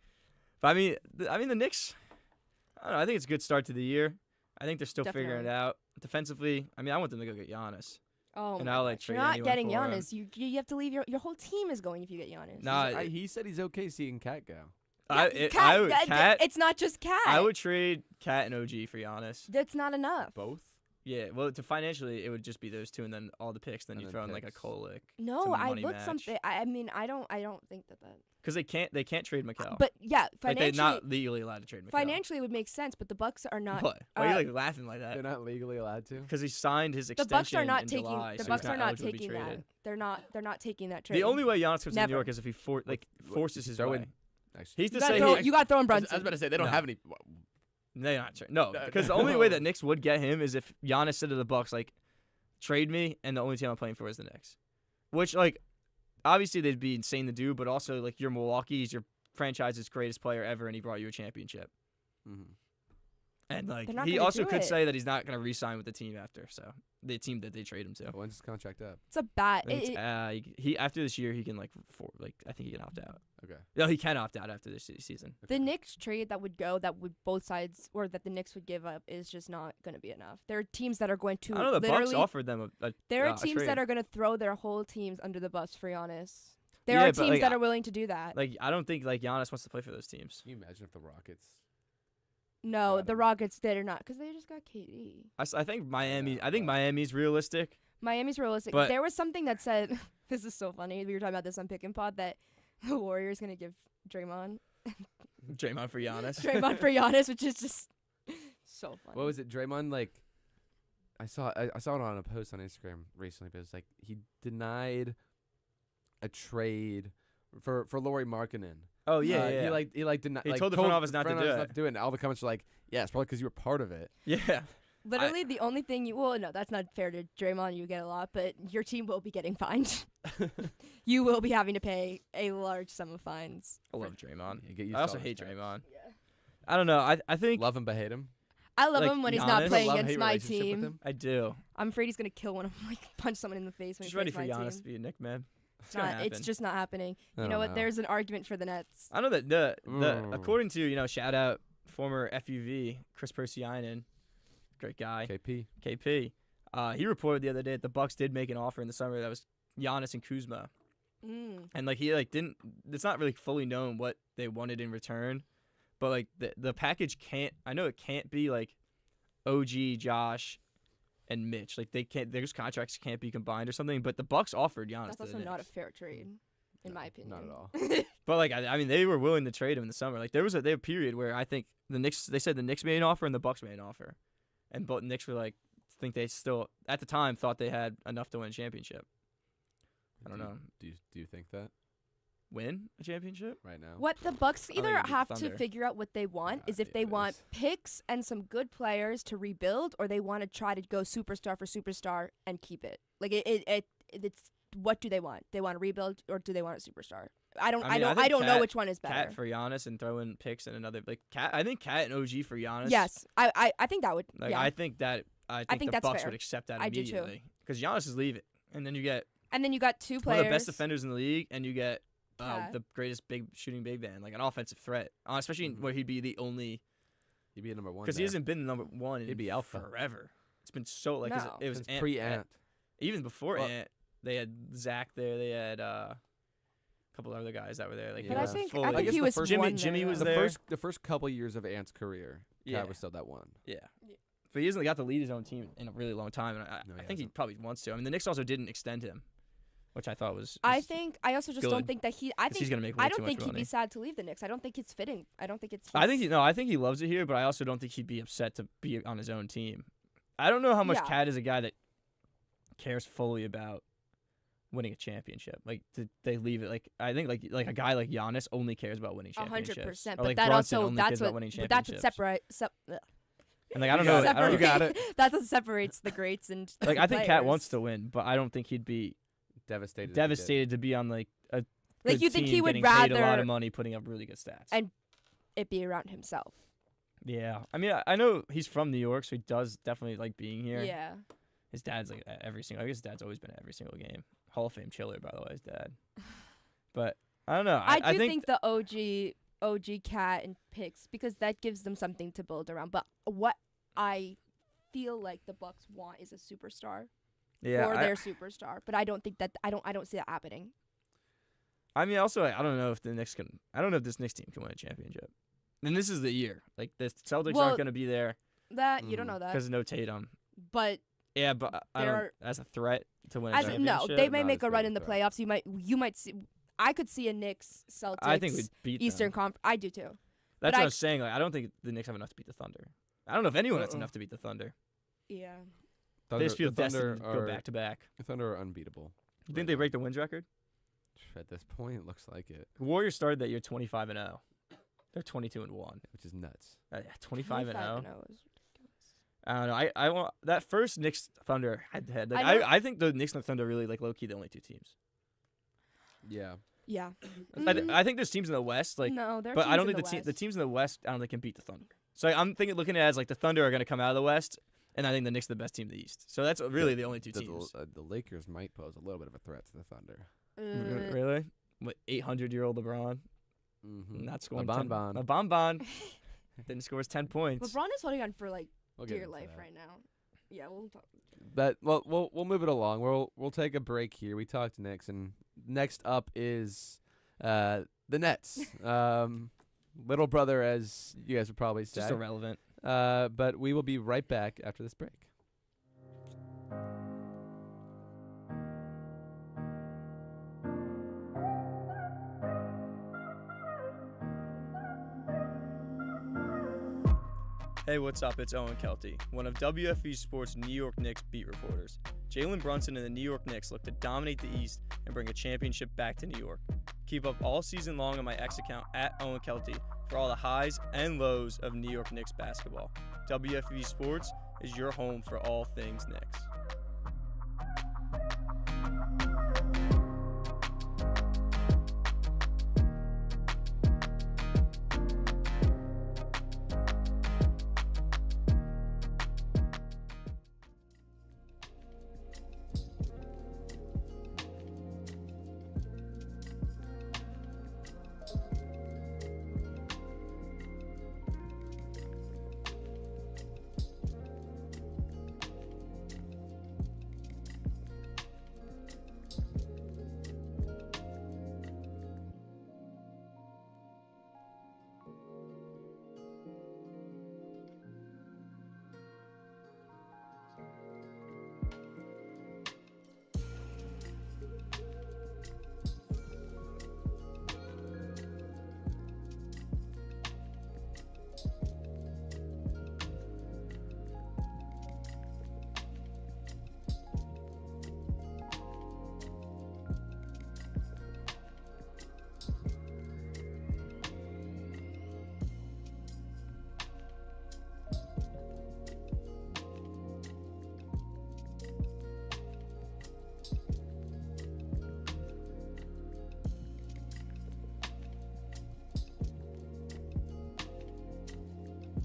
But I mean the Knicks. I don't know. I think it's a good start to the year. I think they're still figuring it out defensively. I mean, I want them to go get Giannis. Oh, and my I'll like gosh. trade You're not anyone getting for him. Giannis. You have to leave your whole team is going if you get Giannis. Nah, He said he's okay seeing Cat go. It's not just Cat. I would trade Cat and OG for Giannis. That's not enough. Both? Yeah, well, financially, it would just be those two, and then all the picks. Then you throw in like a Kolek. No, I looked something. I mean, I don't think that. Because they can't trade Mikal. But yeah, like financially, they're not legally allowed to trade Mikal. Financially, it would make sense, but the Bucks are not. What? Why are you like laughing like that? They're not legally allowed to. Because he signed his The extension. Bucks are not in taking. July, The so Bucks he's are not not eligible to be taking that. traded. They're not taking that trade. The only way Giannis comes to Never. New York is if he forces his way. He's You got to throw in Brunson. I was about to say they don't have any. They're not. No, because the only way that Knicks would get him is if Giannis said to the Bucks like, trade me, and the only team I'm playing for is the Knicks. Which like, obviously they'd be insane to do, but also like you're Milwaukee, he's your franchise's greatest player ever, and he brought you a championship. Mm-hmm. And like They're not he gonna also do could it. say that he's not going to re-sign with the team after, so the team that they trade him to. When's his contract up? It's a bad. He after this year he can I think he can opt out. Okay. No, he can opt out after this season. The Knicks trade that would both sides or that the Knicks would give up is just not going to be enough. There are teams that are going to I don't know. The Bucks literally. offered them a There are a teams trade. that are going to throw their whole teams under the bus for Giannis. There Yeah, are but, teams like, that are willing to do that. Like I don't think like Giannis wants to play for those teams. Can you imagine if the Rockets? No, the Rockets they're not because they just got KD. I think Miami. I think Miami's realistic. Miami's realistic. But- There was something that said this is so funny. We were talking about this on Pick and Pod that the Warriors going to give Draymond Draymond for Giannis. Draymond for Giannis, which is just so funny. What was it? Draymond like. I saw it on a post on Instagram recently, but it's like he denied a trade for Lauri Markkanen. Oh yeah, yeah. He denied. He told the front office not to do it. And all the comments were like, "Yeah, it's probably because you were part of it." Yeah. Literally, the only thing no, that's not fair to Draymond. You get a lot, but your team will be getting fined. You will be having to pay a large sum of fines. I love Draymond. Yeah, get used I to also all hate this Draymond. Yeah. I don't know. I think love him but hate him. I love Like, him when he's Giannis? not playing Love-hate against my relationship with team. him? I do. I'm afraid he's gonna kill one of them, like punch someone in the face when Just he ready plays for my Giannis team. to be a Knick, man. It's just not happening. I You know don't what? know. There's an argument for the Nets. I know that the according to shout out former FUV Chris Persianen, great guy. KP. He reported the other day that the Bucks did make an offer in the summer that was Giannis and Kuzma. And like he didn't. It's not really fully known what they wanted in return, but like the package can't. I know it can't be like OG, Josh, and Mitch. Like they can't. Those contracts can't be combined or something. But the Bucks offered Giannis. That's to also the not a Knicks. fair trade, in my opinion. Not at all. But like I mean, they were willing to trade him in the summer. Like there was a period where I think the Knicks. They said the Knicks made an offer and the Bucks made an offer, and both Knicks were like, think they still at the time thought they had enough to win a championship. I don't know. Do you think that? Win a championship right now? What the Bucks I think either it'd be have to Thunder. figure out what they want is if they want picks and some good players to rebuild, or they want to try to go superstar for superstar and keep it. Like it's what do they want? They want to rebuild or do they want a superstar? I don't know which one is better. Cat for Giannis and throw in picks and another like Cat. I think Cat and OG for Giannis. Yes, I think that would. Like yeah. I think the that's Bucks fair. would accept that I do too. immediately because Giannis is leaving, and then you get two one players. of the best defenders in the league, and you get Cat. the greatest shooting big man, like an offensive threat, especially where he'd be the only. He'd be a number one because he hasn't been the number one. He'd be alpha forever. It's been so like No. it was Since pre-Ant. Even before Well- Ant, they had Zach there. They had a couple other guys that were there. Like But it I was think fully- I think he was Jimmy was there. The first couple years of Ant's career, Yeah. Cat was still that one. Yeah. But he hasn't got to lead his own team in a really long time, and No, I he think he hasn't. probably wants to. I mean, the Knicks also didn't extend him, which I thought was. I also just don't good. think that he. 'Cause he's gonna make way I too don't much think he'd money. be sad to leave the Knicks. I don't think it's fitting. I don't think it's. I think he loves it here, but I also don't think he'd be upset to be on his own team. I don't know how much Yeah. Cat is a guy that cares fully about winning a championship. Like they leave it like I think like a guy like Giannis only cares about winning championships. 100%. Or But like that Brunson also only that's cares what about winning but that's what championships. And like I don't know. You got it. That's what separates the greats and Like the I think Cat players. wants to win, but I don't think he'd be Devastated to be on like a Like good you think team he would getting paid a lot rather of money, putting up really good stats. and it be around himself. Yeah, I mean I know he's from New York, so he does definitely like being here. Yeah. His dad's like at every single. I guess his dad's always been at every single game. Hall of Fame chiller, by the way, his dad. But I don't know. I do think the OG Cat and picks because that gives them something to build around. But what I feel like the Bucks want is a superstar for their superstar. But I don't think that I don't see that happening. I mean, also I don't know if the Knicks can. I don't know if this Knicks team can win a championship. And this is the year. Like the Celtics aren't going to be there. That you don't know that because of no Tatum. But yeah, but I don't as a threat to win a as championship. no, they may make a run in the playoffs. You might see. I could see a Knicks Celtics. I think we'd beat Eastern Conference. I do too. That's what I'm saying. Like I don't think the Knicks have enough to beat the Thunder. I don't know if anyone has enough to beat the Thunder. Yeah. They just feel destined to go back to back. The Thunder are unbeatable. You think they break the wins record? At this point, it looks like it. The Warriors started that year 25-0. They're 22-1, which is nuts. Yeah, 25-0. I don't know. I want that first Knicks Thunder head to head. Like I think the Knicks and the Thunder are really like low key the only two teams. Yeah. Yeah. I think there's teams in the West like no, but I don't think the teams in the West I don't think can beat the Thunder. So I'm looking at it as like the Thunder are going to come out of the West, and I think the Knicks are the best team in the East. So that's really the only two teams. The Lakers might pose a little bit of a threat to the Thunder. Really? What 800-year-old LeBron? Mm-hmm. Not scoring a bonbon. A bonbon. Then scores 10 points. LeBron is holding on for like dear life right now. Yeah, we'll talk. But we'll move it along. We'll take a break here. We talked Knicks, and next up is the Nets. Little brother, as you guys would probably say. Just irrelevant. But we will be right back after this break. Hey, what's up? It's Owen Kelty, one of WFUV Sports' New York Knicks beat reporters. Jalen Brunson and the New York Knicks look to dominate the East and bring a championship back to New York. Keep up all season long on my X account at Owen Kelty for all the highs and lows of New York Knicks basketball. WFUV Sports is your home for all things Knicks.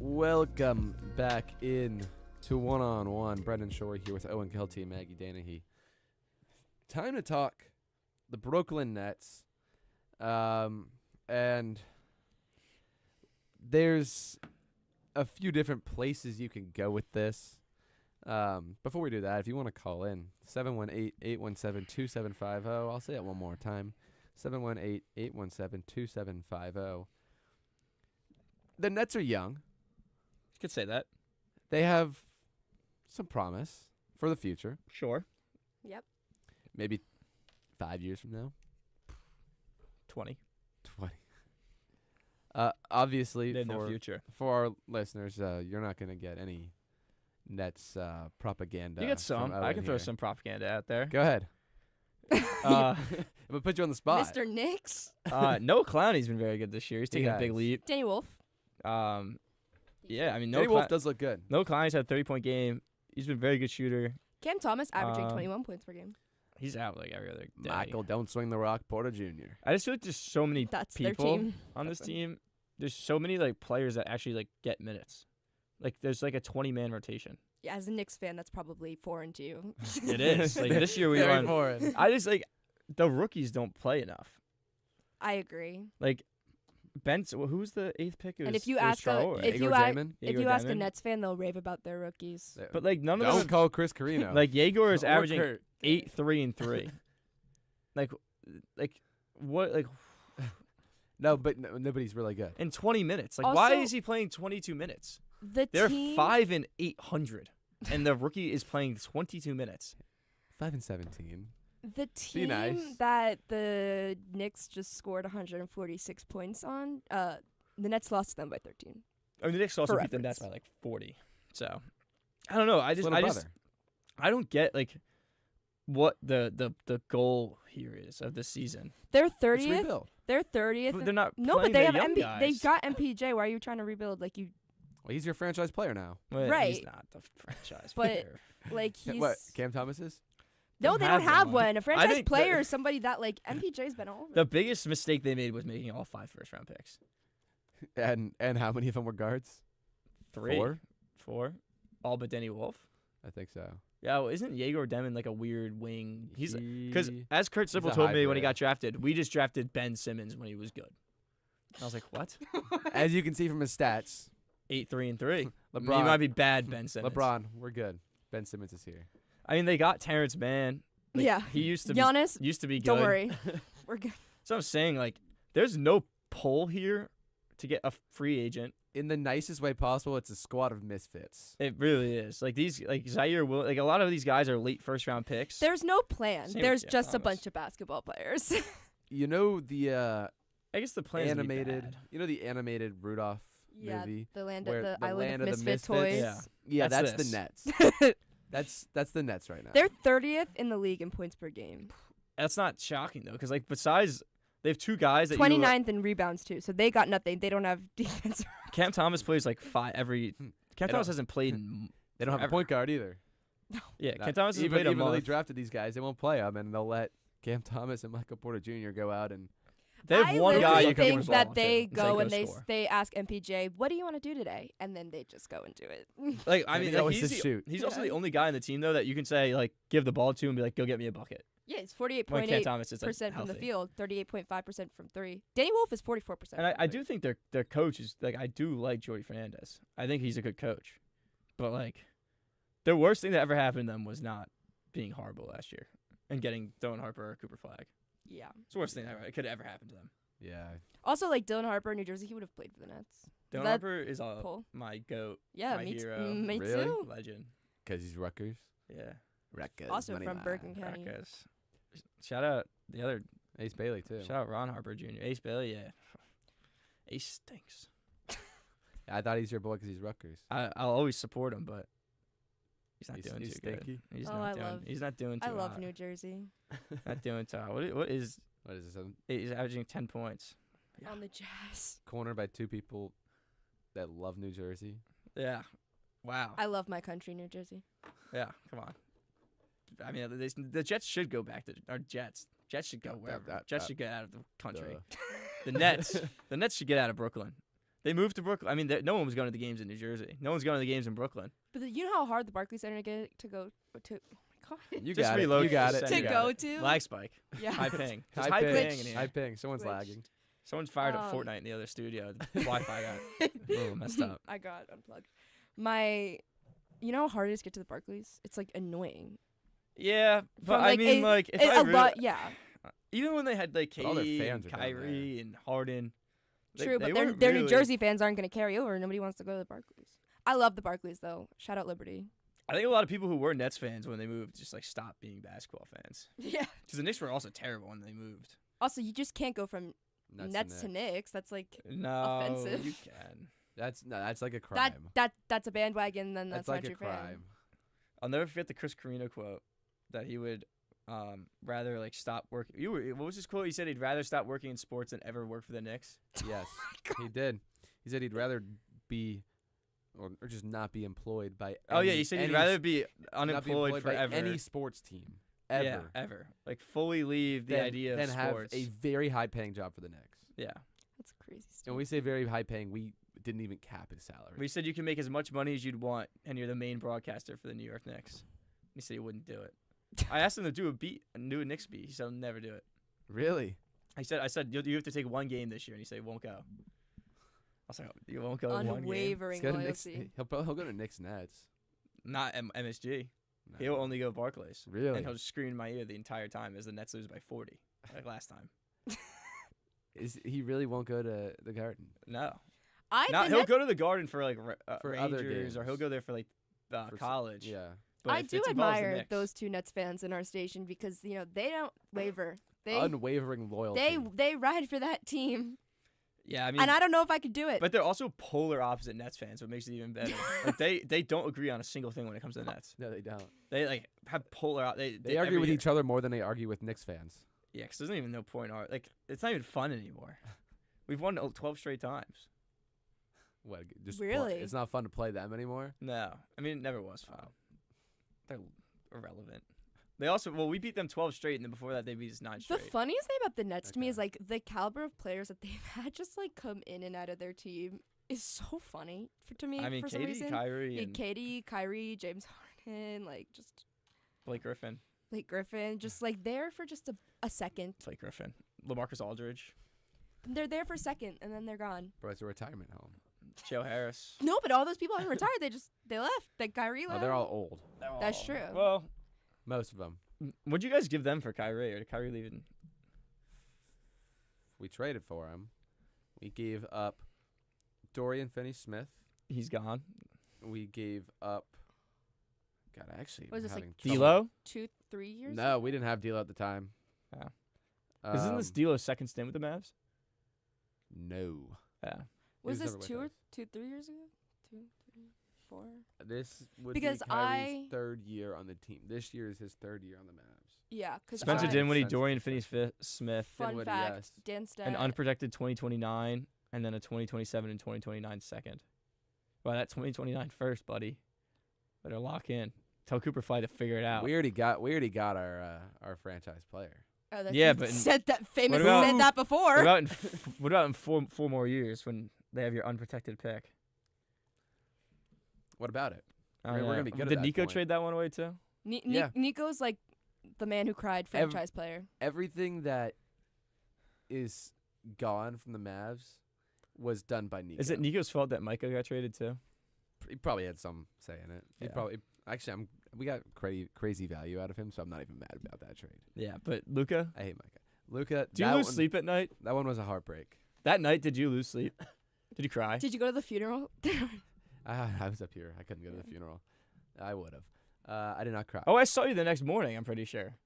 Welcome back in to One on One. Brendan Shorey here with Owen Kelty and Maggie Danahy. Time to talk the Brooklyn Nets. And there's a few different places you can go with this. Before we do that, if you want to call in, 718-817-2750. I'll say it one more time. 718-817-2750. The Nets are young. You could say that. They have some promise for the future. Sure. Yep. Maybe 5 years from now. 20. Obviously, They have no future. For our listeners, you're not going to get any Nets propaganda. You get some. I can throw here. some propaganda out there. Go ahead. I'm going to put you on the spot. Mr. Knicks. Noah Clowney's been very good this year. He's taking a big leap. Danny Wolf. Yeah, I mean, Danny Wolf does look good. Noah Klein's had a 30-point game. He's been a very good shooter. Cam Thomas averaging 21 points per game. He's out like every other day. Michael, don't swing the rock, Porter Jr. I just feel like there's so many That's their people team. on this team. There's so many like players that actually like get minutes. Like there's like a 20-man rotation. Yeah, as a Knicks fan, that's probably foreign to you. It is. Like this year we Very won. foreign. I just like the rookies don't play enough. I agree. Like who's the 8th pick? And if you it was ask Charlotte, right? if you ask a Jamin? Nets fan, they'll rave about their rookies. But like none of Don't them call Chris Carino. like Yegor is Or averaging Kurt. 8, 3, and 3. like what like No, but nobody's really good. in 20 minutes. Like why Also- is he playing 22 minutes? They're 5 and 800, and the rookie is playing 22 minutes. 5 and 17. The team nice. that the Knicks just scored 146 points on, the Nets lost to them by 13. I mean, the Knicks also For beat them reference. by like 40. So I don't know. I Little brother. don't get like what the goal here is of this season. They're Let's 30th. rebuild. They're 30th. But they're not. No, but playing they the have young MP. guys. They've got MPJ. Why are you trying to rebuild? Like you, Well, he's your franchise player now. Well, He's Right. not the franchise But- player. like he's. What? Cam Thomas is? No, they don't have one. A franchise think player the- is somebody that like MPJ's been all over. The biggest mistake they made was making all 5 first-round picks. And how many of them were guards? 3, 4? 4, all but Denny Wolf. I think so. Yeah, well, isn't Yegor Demon like a weird wing? He's because He- as Kurt he's a Sippel told me when he hybrid. got drafted, we just drafted Ben Simmons when he was good. I was like, what? As you can see from his stats, 8, 3, and 3. LeBron He might be bad, Ben Simmons. LeBron, we're good. Ben Simmons is here. I mean, they got Terrence Mann. Like, Yeah. he used to Giannis, be good. Don't worry, we're good. So I'm saying like, there's no pull here to get a free agent. In the nicest way possible, it's a squad of misfits. It really is. Like these, like Zaire will, like a lot of these guys are late first-round picks. There's no plan. Same with There's Cam just a Thomas. bunch of basketball players. You know the I guess the plan is animated. You know the animated Rudolph Yeah, movie. the land where of the island land of of the misfit misfits? toys. Yeah. Yeah, That's that's this. the Nets. That's the Nets right now. They're 30th in the league in points per game. That's not shocking though, because like besides they have 2 guys that 29th in rebounds too. So they got nothing. They don't have defense. Cam Thomas plays like 5 every. Cam They Thomas don't- hasn't played. In They don't have a forever. point guard either. Yeah, Not- Cam Thomas hasn't even played a even though they month. drafted these guys, they won't play them, and they'll let Cam Thomas and Michael Porter Jr. go out and. They have I one guy literally you can think resolve that they to, go and say, they "Go score." they ask MPJ, "What do you want to do today?" And then they just go and do it. Like I And mean, he like, always he's says the- shoot. he's also Yeah. the only guy in the team though that you can say like give the ball to and be like, go get me a bucket. Yeah, it's When Cam 48.8% Thomas is like, from the healthy. field, 38.5% from three. Danny Wolf is 44%. And I do think their coach is like I do like Jordy Fernandez. I think he's a good coach, but like the worst thing that ever happened to them was not being horrible last year and getting Dylan Harper or Cooper Flag. Yeah. It's the worst thing that could ever happen to them. Yeah. Also, like Dylan Harper in New Jersey, he would have played for the Nets. Dylan That Harper is pull? my goat. Yeah, my me hero. me Really? too. Legend. Because he's Rutgers. Yeah. Rutgers. Also money from line. Bergen County. Rutgers. Shout out the other. Ace Bailey too. Shout out Ron Harper Jr. Ace Bailey. Yeah. Ace stinks. I thought he's your boy because he's Rutgers. I'll always support him, but he's not He's- doing he's too good. stinky? He's Oh, not I doing. love- He's not doing too I love hot. New Jersey. Not doing too hot. What is? What is this? He's averaging 10 points. On the Jazz. Cornered by two people that love New Jersey. Yeah. Wow. I love my country, New Jersey. Yeah. Come on. I mean, the Jets should go back to our Jets. Jets should go wherever. Jets should get out of the country. The Nets should get out of Brooklyn. They moved to Brooklyn. I mean, no one was going to the games in New Jersey. No one's going to the games in Brooklyn. But you know how hard the Barclays Center get to go to? Oh my god. You Just got it. relocate You got it. the To center. go to? Lag spike. Yeah. High ping. Just High high ping. ping in here. High ping. Someone's Glitched. lagging. Someone's fired up Um, Fortnite in the other studio. The Wi-Fi got a little messed up. I got unplugged. You know how hard it is to get to the Barclays? It's like annoying. Yeah, but From, I mean, like, if I a really, lot. Yeah. even when they had like But all their KD and fans are down Kyrie and Harden, True, but weren't their really, New Jersey fans aren't going to carry over. Nobody wants to go to the Barclays. I love the Barclays though. Shout out Liberty. I think a lot of people who were Nets fans when they moved just like stopped being basketball fans. Yeah. Because the Knicks were also terrible when they moved. Also, you just can't go from Nuts Nets to Knicks. That's like No, offensive. you can. That's like a crime. That's a bandwagon. Then that's like not a your fan. crime. I'll never forget the Chris Carino quote that he would rather like stop working. What was his quote? He said he'd rather stop working in sports than ever work for the Knicks. Yes, he did. He said he'd rather be or just not be employed by. Oh yeah, you said you'd rather be unemployed by forever. any sports team ever. Yeah, ever. Like fully leave the idea of then sports. have a very high-paying job for the Knicks. Yeah. That's crazy stuff. And we say very high-paying. We didn't even cap his salary. We said you can make as much money as you'd want, and you're the main broadcaster for the New York Knicks. He said he wouldn't do it. I asked him to do a new Knicks beat. He said he'll never do it. Really? I said you have to take one game this year, and he said he won't go. I was like, you won't go one game. Unwavering loyalty. He'll go to Knicks Nets. Not MSG. No. He'll only go Barclays. Really? And he'll just scream in my ear the entire time as the Nets lose by 40, like last time. He really won't go to the Garden? No. He'll go to the Garden for like for other Rangers, games. or he'll go there for like college. Yeah. But I do admire those two Nets fans in our station because they don't waver. They unwavering loyalty. They ride for that team. Yeah, I mean, and I don't know if I could do it. But they're also polar opposite Nets fans, what makes it even better. Like they don't agree on a single thing when it comes to the Nets. No, they don't. They like have polar. They argue with each other more than they argue with Knicks fans. Yeah, because there's not even no point. Like it's not even fun anymore. We've won 12 straight times. What? Just really? It's not fun to play them anymore. No, I mean it never was fun. They're irrelevant. They also we beat them 12 straight, and then before that they beat us 9 straight. The funniest thing about the Nets to me is like the caliber of players that they've had just like come in and out of their team is so funny to me. I mean, for some Katie, reason. Kyrie, and Katie, Kyrie, James Harden, like just Blake Griffin, just like there for just a second. Blake Griffin, LaMarcus Aldridge. They're there for a second and then they're gone. Bro, it's a retirement home. Joe Harris. No, but all those people haven't retired. They left. Like Kyrie left. Oh, they're all old. That's true. Well, most of them. What'd you guys give them for Kyrie, or did Kyrie leave? We traded for him. We gave up Dorian Finney-Smith. He's gone. We gave up. God, actually, was this like D'Lo? 2-3 years? No, we didn't have D'Lo at the time. Yeah. Isn't this D'Lo's second stint with the Mavs? No. Yeah. Was this 3 years ago? 2, 3, 4? This would because be Kyrie's third year on the team. This year is his third year on the Mavs. Yeah, because Spencer Dinwiddie, Dorian Finney-Smith. Fun fact, Dan Stat. An unprotected 2029, and then a 2027 and 2029 second. Well, that 2029 first, buddy. Better lock in. Tell Cooper Fly to figure it out. We already got our franchise player. Oh, that's yeah, but said that before. What about in four more years when they have your unprotected pick? What about it? We're gonna be good. Did at that Nico point. trade that one away too? Nico's like the man who cried franchise player. Everything that is gone from the Mavs was done by Nico. Is it Nico's fault that Micah got traded too? He probably had some say in it. Yeah. He probably we got crazy value out of him, so I'm not even mad about that trade. Yeah, but Luka? I hate Micah. Luka, do you lose sleep at night? That one was a heartbreak. That night, did you lose sleep? Did you cry? Did you go to the funeral? I was up here. I couldn't go to the funeral. I would have. I did not cry. Oh, I saw you the next morning. I'm pretty sure.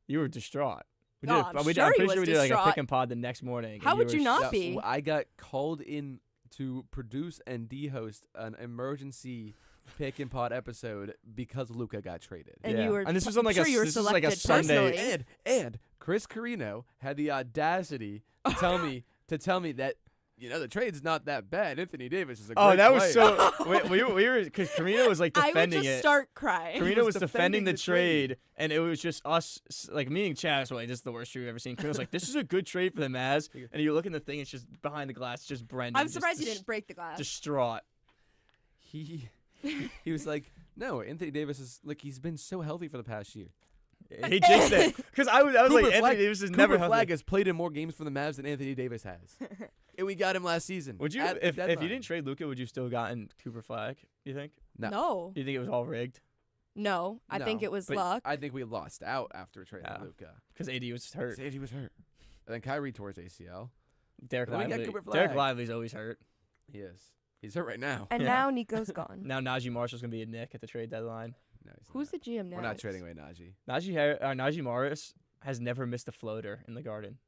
You were distraught. I'm pretty sure we did like a pick and pod the next morning. How would you not be? I got called in to produce and de-host an emergency pick and pod episode because Luka got traded. And you were and this was on like sure this was like a Sunday. And Chris Carino had the audacity to tell me that the trade's not that bad. Anthony Davis is a great that player. was so. we were because Carino was like defending I would just it. Start crying. Carino was defending the trade, and it was just us, like me and Chaz were like, "This is the worst trade we've ever seen." Carino's like, "This is a good trade for the Mavs," and you look in the thing, it's just behind the glass, just Brendan. I'm surprised he didn't break the glass. Distraught. He was like, "No, Anthony Davis is like he's been so healthy for the past year." He jinxed it because I was like, Anthony Davis is never healthy. Flag has played in more games for the Mavs than Anthony Davis has. And we got him last season. Would you, if you didn't trade Luka, would you still gotten Cooper Flag? You think? No. You think it was all rigged? No, I think it was luck. I think we lost out after trading Luka because AD was hurt. AD was hurt, and then Kyrie tore his ACL. Derek Lively's always hurt. He is. He's hurt right now. And now Nico's gone. Now Najee Marshall's gonna be a Nick at the trade deadline. No, who's the GM now? We're not trading away Najee. Najee Morris has never missed a floater in the Garden.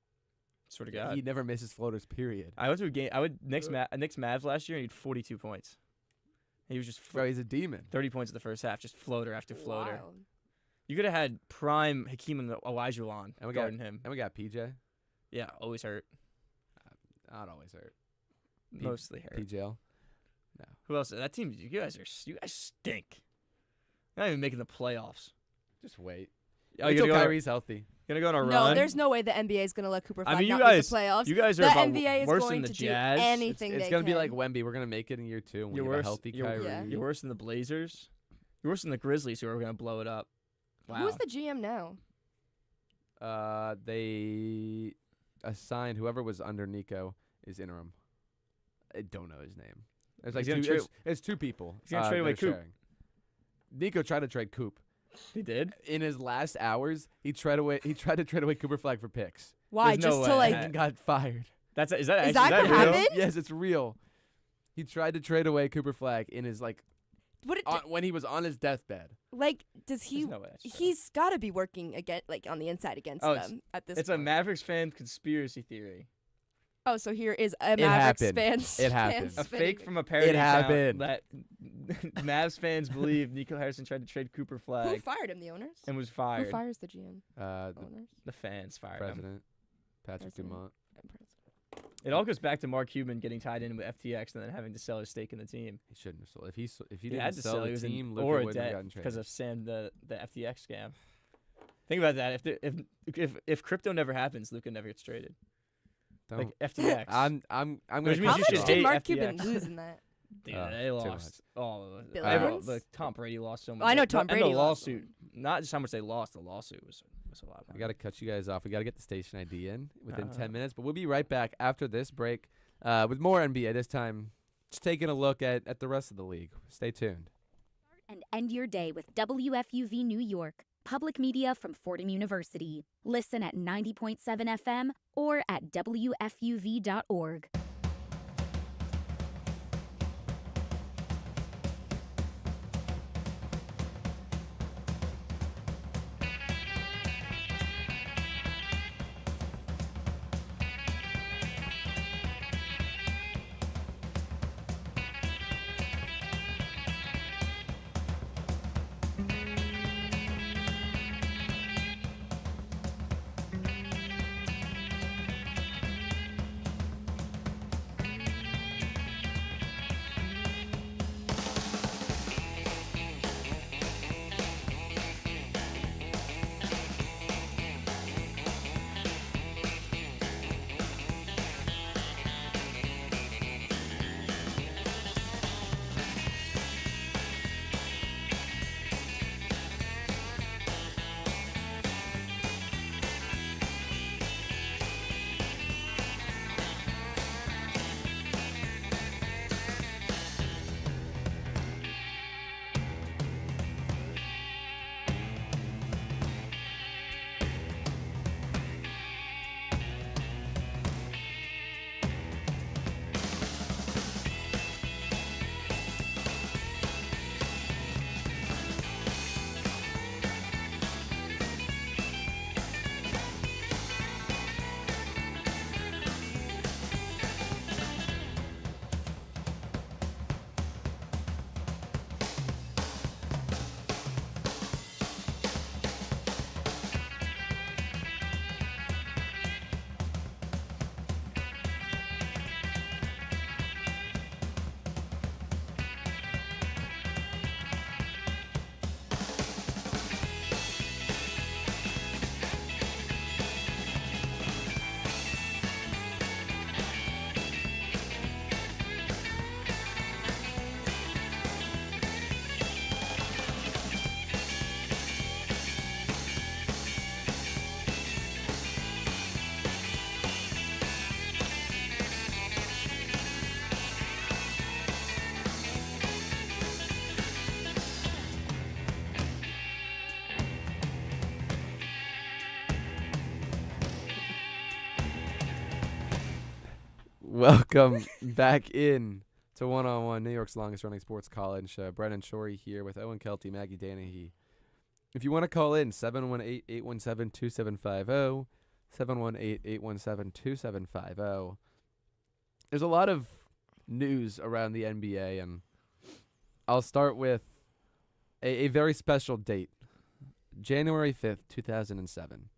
Swear to God. He never misses floaters, period. I went to a game. Knicks Mavs last year, and he had 42 points. He was just bro, he's a demon. 30 points in the first half, just floater after floater. Wild. You could have had prime Hakeem and Olajuwon guarding him. And we got PJ. Yeah, always hurt. Not always hurt. Mostly hurt. PJL. No. Who else? That team. You guys stink. You're not even making the playoffs. Just wait. Oh, Until Kyrie's healthy. Gonna go on a run. No, there's no way the NBA is gonna let Cooper Flag you not guys, make the playoffs. you guys are the about NBA is worse going than the to Jazz. do anything It's they gonna can. be like Wemby. We're gonna make it in year 2. And You're we have a worse. healthy Kyrie. You're worse than the Blazers. You're worse than the Grizzlies, who are gonna blow it up. Wow. Who's the GM now? They assigned whoever was under Nico is interim. I don't know his name. There's like it's 2 people. He's gonna trade away Coop. sharing. Nico tried to trade Coop. He did. In his last hours, he tried to trade away Cooper Flag for picks. Why? There's no Just to way. like. And got fired. Is that that real? happen? Yes, it's real. He tried to trade away Cooper Flag in his when he was on his deathbed. Like, does he? There's no way that's true. He's got to be working on the inside against them at this. It's point. a Mavericks fan conspiracy theory. Oh, so here is a Mavericks happened. fans. It happened. A fake from a parody It account happened. that Mavs fans believe Nico Harrison tried to trade Cooper Who Flag fired him? The owners. and was fired. Who fires the GM? The Owners. The fans fired him. president, Patrick President. Dumont. It all goes back to Mark Cuban getting tied in with FTX and then having to sell his stake in the team. He shouldn't have sold. If he He didn't had to sell sell. He the was team, in Luka or a wouldn't have debt gotten traded. because of Sam the FTX scam. Think about that. If crypto never happens, Luka never gets traded. Don't- Like FTX. I'm gonna. Which means How you much should did hate Mark FTX. Cuban lose in that? Dude, Oh, they too lost. Oh, Billions? like Tom Brady lost so much. Well, I know Tom Brady And the lost lawsuit, not just how much they lost. The lawsuit was a lot. We got to cut you guys off. We got to get the station ID in within Uh-huh. 10 minutes, but we'll be right back after this break with more NBA. This time, just taking a look at the rest of the league. Stay tuned. And end your day with WFUV New York, public media from Fordham University. Listen at 90.7 FM or at WFUV.org. Welcome back in to One on One, New York's longest running sports call-in show. Brennan Shorey here with Owen Kelty, Maggie Danahy. If you want to call in, 718-817-2750, 718-817-2750. There's a lot of news around the NBA, and I'll start with a very special date, January 5th, 2007.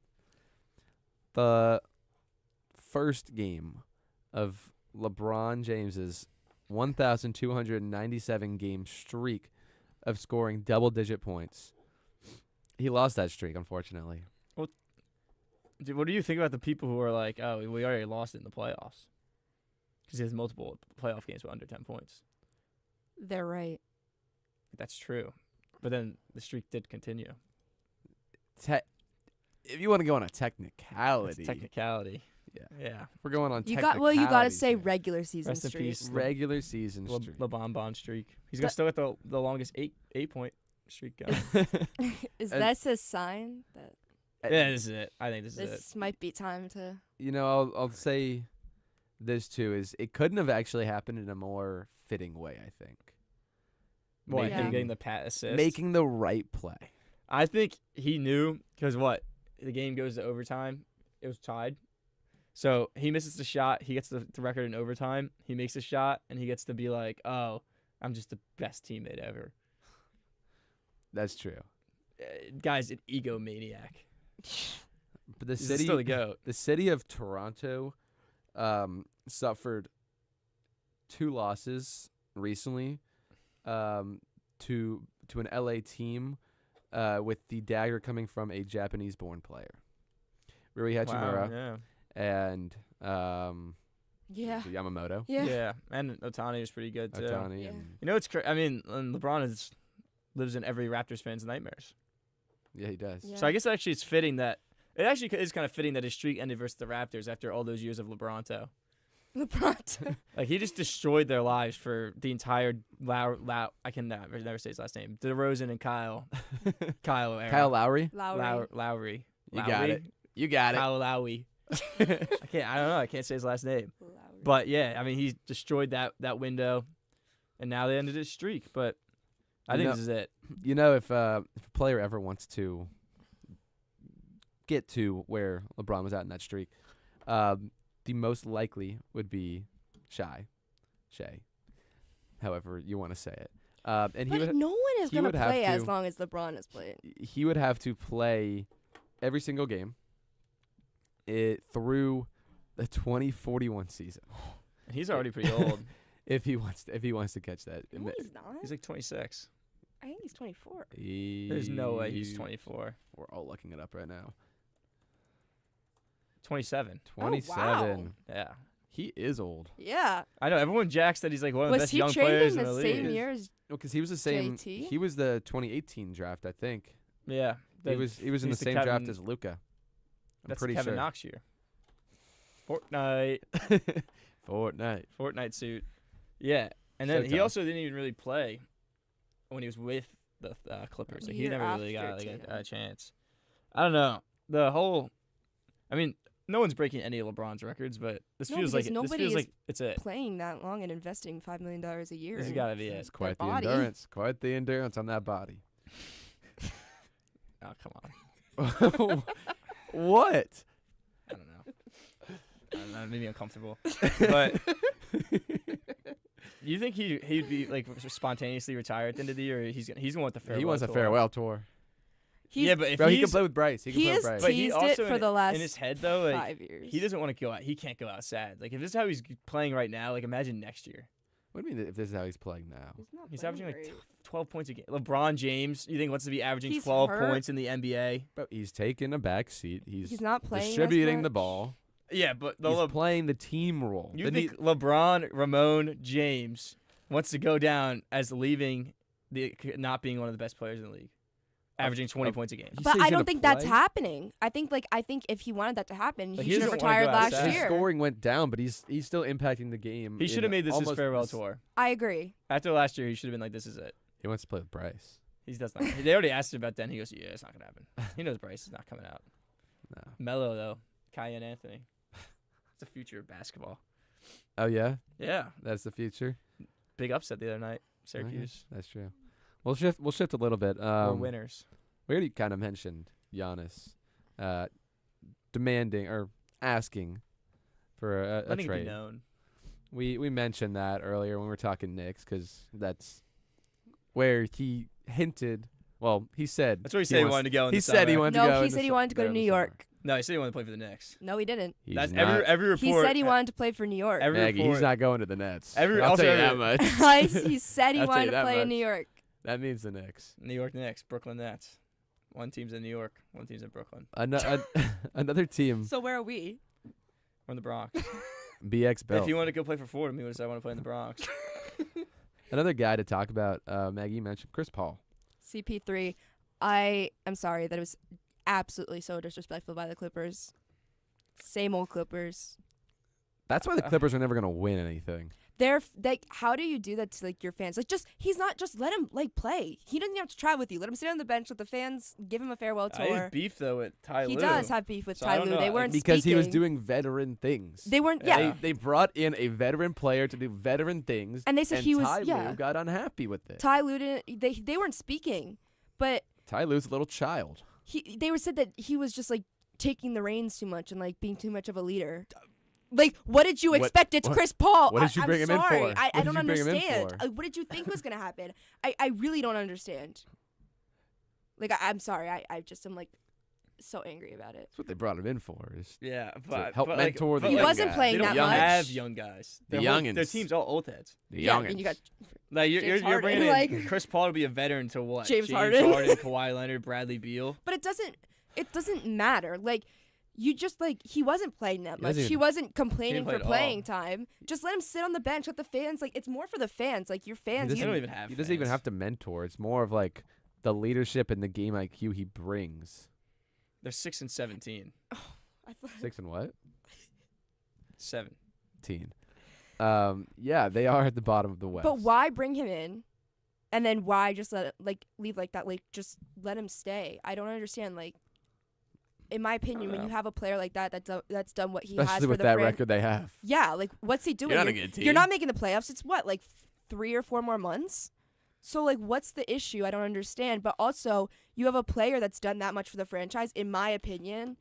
The first game of LeBron James's 1,297 game streak of scoring double-digit points. He lost that streak, unfortunately. Well, dude, what do you think about the people who are like, oh, we already lost it in the playoffs? Because he has multiple playoff games with under 10 points. They're right. That's true. But then the streak did continue. If you want to go on a technicality. It's technicality. Yeah. We're going on You technicality. got to say regular season Rest in streak. peace. Regular season streak. LeBron streak. He's going to still get the longest 8-point streak going. Is this a sign that yeah, this is it. I think this is it. this might be time to? You know, I'll say this too, is it couldn't have actually happened in a more fitting way, I think. What, him getting the pat assist? Making the right play. I think he knew because the game goes to overtime. It was tied. So he misses the shot. He gets the record in overtime. He makes a shot, and he gets to be like, oh, I'm just the best teammate ever. That's true. Guy's an egomaniac. But the He's city, still the GOAT. The city of Toronto suffered 2 losses recently to an LA team with the dagger coming from a Japanese-born player, Rui Hachimura. Wow, and Yamamoto. Yeah, and Ohtani was pretty good too. Ohtani, Yeah. and You know, it's I mean, and LeBron lives in every Raptors fan's nightmares. yeah, he does. Yeah. So I guess actually it's fitting that it actually is kind of fitting that his streak ended versus the Raptors after all those years of LeBronto. Like he just destroyed their lives for the entire I can never say his last name. DeRozan and Kyle era. Kyle Lowry. Lowry. You got it. You got it. Kyle Lowry. I don't know. I can't say his last name. But yeah, I mean he destroyed that window, and now they ended his streak. But I think this is it. You know, if a player ever wants to get to where LeBron was at in that streak, the most likely would be Shea, however you want to say it. And But no one is going to play as long as LeBron has played. He would have to play every single game through the 2041 season. He's already pretty old. if he wants to catch that. No, he's not. He's like 26. I think he's 24. There's no way he's 24. We're all looking it up right now. 27. 27. wow. Yeah. He is old. Yeah. I know. Everyone jacks that he's like one of the best young Was players he in the traded in league. the same year as Because he was the same. JT? He was the 2018 draft, I think. Yeah. He was in the he's same draft as Luka. I'm That's pretty Kevin sure. Knox year. Fortnite. Fortnite suit. Yeah. And then he Showtime. also didn't even really play when he was with the Clippers. Like, he Year never really got after, like too. a chance. I don't know. I mean, no one's breaking any of LeBron's records, but this feels like it's it. playing that long and investing $5 million a year. This has in got to be their it. Quite the body. endurance. Quite the endurance on that body. Oh, come on. What? I don't know. It made me uncomfortable. But you think he'd be like spontaneously retired at the end of the year? Or he's gonna want the farewell. He wants a tour? farewell tour. Yeah, but if Bro, he can play with Bryce. He can play with Bryce. But he teased also it for the last in his head though, like, 5 years. he doesn't want to go out. He can't go out sad. Like if this is how he's playing right now, like imagine next year. What do you mean if this is how he's playing now? He's averaging like 12 points a game. LeBron James, you think wants to be averaging He's 12 hurt. points in the NBA? Bro, he's taking a back seat. He's not playing as distributing the much. ball. Yeah, but He's playing the team role. You think LeBron, Ramon, James wants to go down as leaving not being one of the best players in the league, averaging 20 points a game? But I don't think that's happening. I think if he wanted that to happen, But he he should have doesn't wanna retired go last outside. year. His scoring went down, but he's still impacting the game. He should have made this his farewell tour. I agree. After last year, he should have been like, "This is it." He wants to play with Bryce. He does not. They already asked him about then. He goes, "Yeah, it's not gonna happen." He knows Bryce is not coming out. No. Melo though, Kai and Anthony. It's the future of basketball. Oh yeah. Yeah, That's the future. big upset the other night, Syracuse. Okay, that's true. We'll shift a little bit. We're winners. We already kind of mentioned Giannis demanding or asking for a Letting it be trade. known. We mentioned that earlier when we were talking Knicks because that's where he hinted. Well, he said That's where he said he wanted to go in He the said he summer. wanted to go. No, he in said he the wanted to go there to in New the summer. York. No, he said he wanted to play for the Knicks. No, he didn't. That's every report. He said he wanted to play for New York. Maggie, he's not going to the Nets. I'll also tell you that much. He said he wanted to play in New York. That means the Knicks. New York Knicks, Brooklyn Nets. One team's in New York, one team's in Brooklyn. Another team. So where are we? We're in the Bronx. BX Belt. If you want to go play for Fordham, he would say I want to play in the Bronx. Another guy to talk about, Maggie mentioned Chris Paul. CP3. I am sorry that it was absolutely so disrespectful by the Clippers. Same old Clippers. That's why the Clippers are never going to win anything. They're like, how do you do that to like your fans? Like, he's not just let him like play. He doesn't have to try with you. Let him sit on the bench with the fans. Give him a farewell tour. He has beef though with Ty Lue. He does have beef with Ty Lue. They weren't because speaking. he was doing veteran things. They weren't. Yeah. They brought in a veteran player to do veteran things, and they said he was. Ty Yeah. Lue got unhappy with it. Ty Lue didn't. They weren't speaking, but Ty Lue's a little child. They were said that he was just like taking the reins too much and like being too much of a leader. Like, what did you expect? It's Chris Paul. What did you bring him in for? I don't understand. What did you think was going to happen? I really don't understand. Like, I'm sorry. I just am, like, so angry about it. That's what they brought him in for. Is but help mentor the he young wasn't guys. playing that much. They don't have young guys. The youngins. Their team's all old heads. The youngins. And you got like you're bringing in like, Chris Paul to be a veteran to what? James Harden, Kawhi Leonard, Bradley Beal. But it doesn't matter. Like, you just like he wasn't playing that much. He wasn't complaining for playing time. Just let him sit on the bench with the fans. Like, it's more for the fans. Like, your fans. He doesn't even have to mentor. It's more of like the leadership and the game IQ he brings. They're 6-17. Oh, I thought 6 and what? 17. Yeah, they are at the bottom of the West. But why bring him in, and then why just leave like that? Like, just let him stay. I don't understand. Like, in my opinion, when you have a player like that that's done what he has for the especially with that record they have. Yeah, like what's he doing? You're not making the playoffs. It's what, like 3 or 4 more months? So like what's the issue? I don't understand. But also, you have a player that's done that much for the franchise. In my opinion,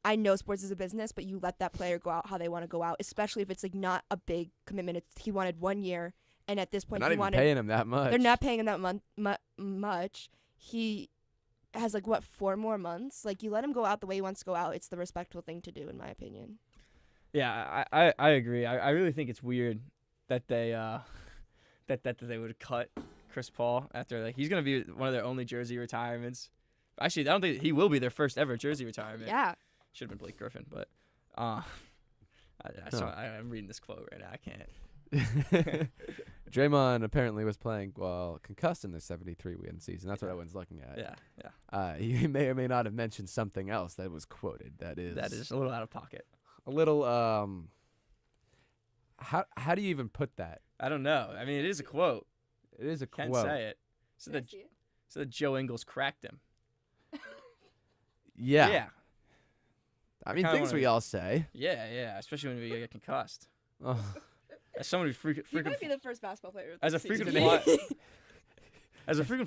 I know sports is a business, but you let that player go out how they want to go out, especially if it's like not a big commitment. He wanted 1 year, and at this point They're not even paying him that much. They're not paying him that much. He has like what 4 more months. Like, you let him go out the way he wants to go out. It's the respectful thing to do, in my opinion. Yeah, I agree. I really think it's weird that they that they would cut Chris Paul after like he's gonna be one of their only jersey retirements. Actually, I don't think he will be their first ever jersey retirement. Yeah, should have been Blake Griffin, but I'm reading this quote right now. I can't. Draymond apparently was playing concussed in the 73-win season. That's what Owen's looking at. Yeah. He may or may not have mentioned something else that was quoted. That is a little out of pocket. A little. How do you even put that? I don't know. I mean, it is a quote. It is a quote. Can't say it. So that Joe Ingles cracked him. Yeah. Yeah. I mean, things we all say. Yeah. Especially when we get concussed. Oh. As someone who he might be the first basketball player. As a frequent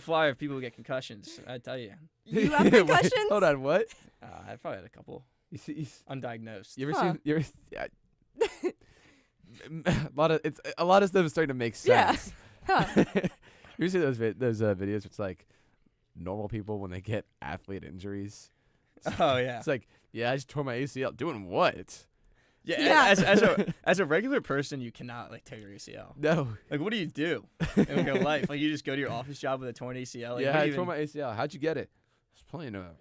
flyer of people who get concussions, I tell you. You have concussions? Wait, hold on, what? I probably had a couple. Undiagnosed. You ever seen? A lot of stuff is starting to make sense. Yeah. Huh. You see those videos? Where it's like normal people when they get athlete injuries. Oh yeah. It's like, I just tore my ACL. Doing what? Yeah. As a regular person, you cannot like tear your ACL. No. Like, what do you do in your life? Like, you just go to your office job with a torn ACL. Like, I tore my ACL. How'd you get it? I was playing a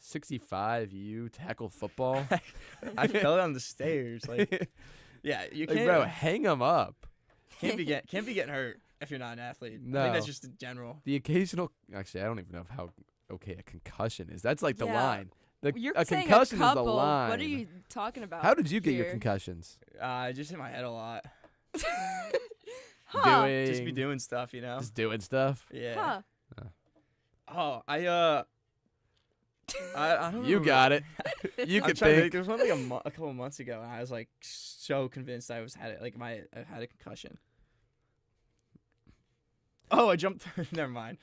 65U tackle football. I fell down the stairs. Like, yeah, you can't. Bro, hang them up. Can't be getting hurt if you're not an athlete. No. I think that's just in general. The occasional. Actually, I don't even know how okay a concussion is. That's like the line. You're a saying concussion a couple. is the line. What are you talking about? How did you get here? your concussions? I just hit my head a lot. Huh. Just be doing stuff, you know. Just doing stuff. Yeah. Huh. Oh, I don't know. You got it. You could think. There was one like a couple of months ago, and I was like so convinced I had a concussion. Oh, I jumped. Never mind.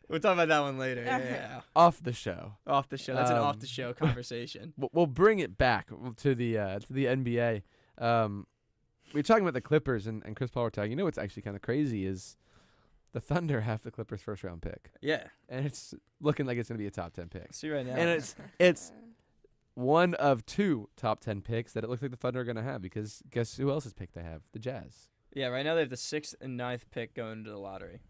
We'll talk about that one later. Yeah. Off the show. Off the show. That's an off the show conversation. We'll bring it back to the NBA. We were talking about the Clippers and Chris Paul were talking. You know what's actually kind of crazy is The Thunder have the Clippers' first-round pick. Yeah. And it's looking like it's going to be a top 10 pick. See right now. And it's one of 2 top 10 picks that it looks like the Thunder are going to have, because guess who else's pick they have? The Jazz. Yeah, right now they have the 6th and 9th pick going into the lottery.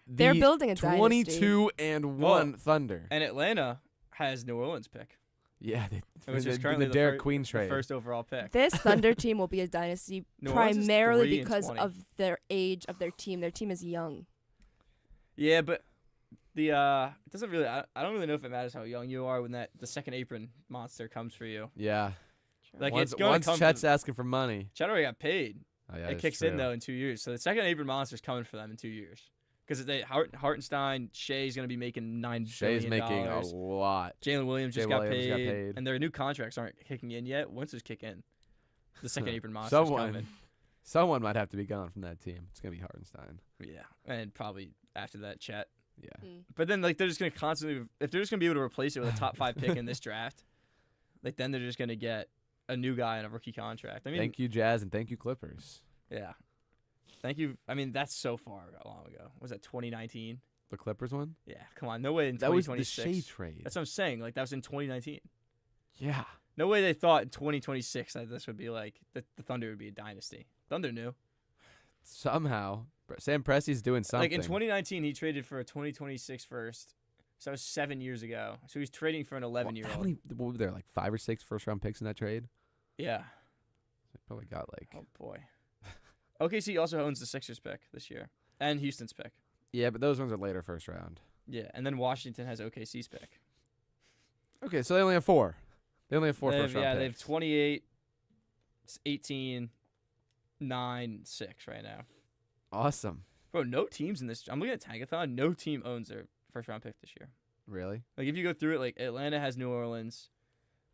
They're building a 22 and 1 Thunder. And Atlanta has New Orleans pick. Yeah, which is currently the Derek Queen the trade. first overall pick. This Thunder team will be a dynasty New Orleans is primarily 3 and because 20. of their age of their team. Their team is young. Yeah, but the it doesn't really. I don't really know if it matters how young you are when the second apron monster comes for you. Yeah. Like once, it's going once to come. Chet's asking for money. Chet already got paid. Oh, yeah, it kicks in though in 2 years. So the second apron monster's coming for them in 2 years. Because Hartenstein, Shea's going to be making $9 billion. Shea's making a lot. Jalen Williams just got paid. And their new contracts aren't kicking in yet. Once those kick in, the second apron monster's coming. Someone might have to be gone from that team. It's going to be Hartenstein. Yeah, and probably after that, Chet. Yeah. But then, like, they're just going to constantly, if they're just going to be able to replace it with a top 5 pick in this draft, like, then they're just going to get a new guy on a rookie contract. I mean, thank you, Jazz, and thank you, Clippers. Yeah. Thank you. I mean, that's so far long ago. Was that 2019? The Clippers one? Yeah. Come on. No way in that 2026. That was the Shea trade. That's what I'm saying. Like, that was in 2019. Yeah. No way they thought in 2026 that this would be like, the Thunder would be a dynasty. Thunder knew. Somehow. Sam Presti's doing something. Like, in 2019, he traded for a 2026 first. So that was 7 years ago. So he's trading for an 11-year-old. How many, what were there, like 5 or 6 first-round picks in that trade? Yeah. They probably got like... Oh, boy. OKC also owns the Sixers pick this year. And Houston's pick. Yeah, but those ones are later first round. Yeah, and then Washington has OKC's pick. Okay, so they only have 4. They only have 4 first round picks. Yeah, they have 28, 18, 9, 6 right now. Awesome. Bro, no teams in this. I'm looking at Tankathon. No team owns their first round pick this year. Really? Like, if you go through it, like, Atlanta has New Orleans.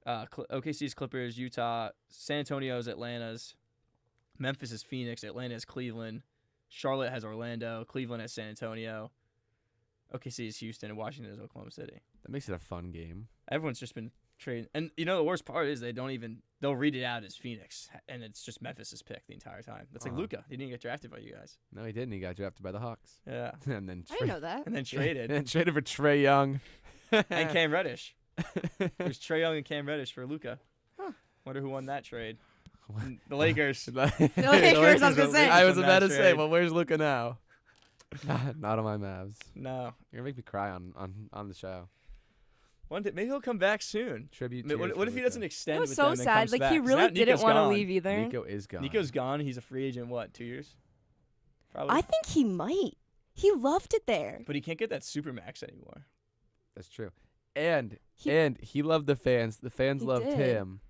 OKC's Clippers, Utah. San Antonio's Atlanta's. Memphis is Phoenix. Atlanta is Cleveland. Charlotte has Orlando. Cleveland has San Antonio. OKC is Houston. And Washington is Oklahoma City. That makes it a fun game. Everyone's just been trading. And, you know, the worst part is they'll read it out as Phoenix. And it's just Memphis's pick the entire time. That's like Luka. He didn't get drafted by you guys. No, he didn't. He got drafted by the Hawks. Yeah. And then I didn't know that. And then traded. And then traded for Trae Young. And Cam Reddish. It was Trae Young and Cam Reddish for Luka. Huh. Wonder who won that trade. The Lakers. The Lakers, I was going to say. I was about to say, well, where's Luka now? Not on my Mavs. No. You're going to make me cry on the show. One day, maybe he'll come back soon. Tribute. What if he doesn't extend That was with so them and sad. comes Like, back? he 'Cause really now didn't Nico's want to gone. leave either. Nico is gone. Nico's gone. He's a free agent, 2 years? Probably. I think he might. He loved it there. But he can't get that Supermax anymore. That's true. And he loved the fans. The fans He loved did. him.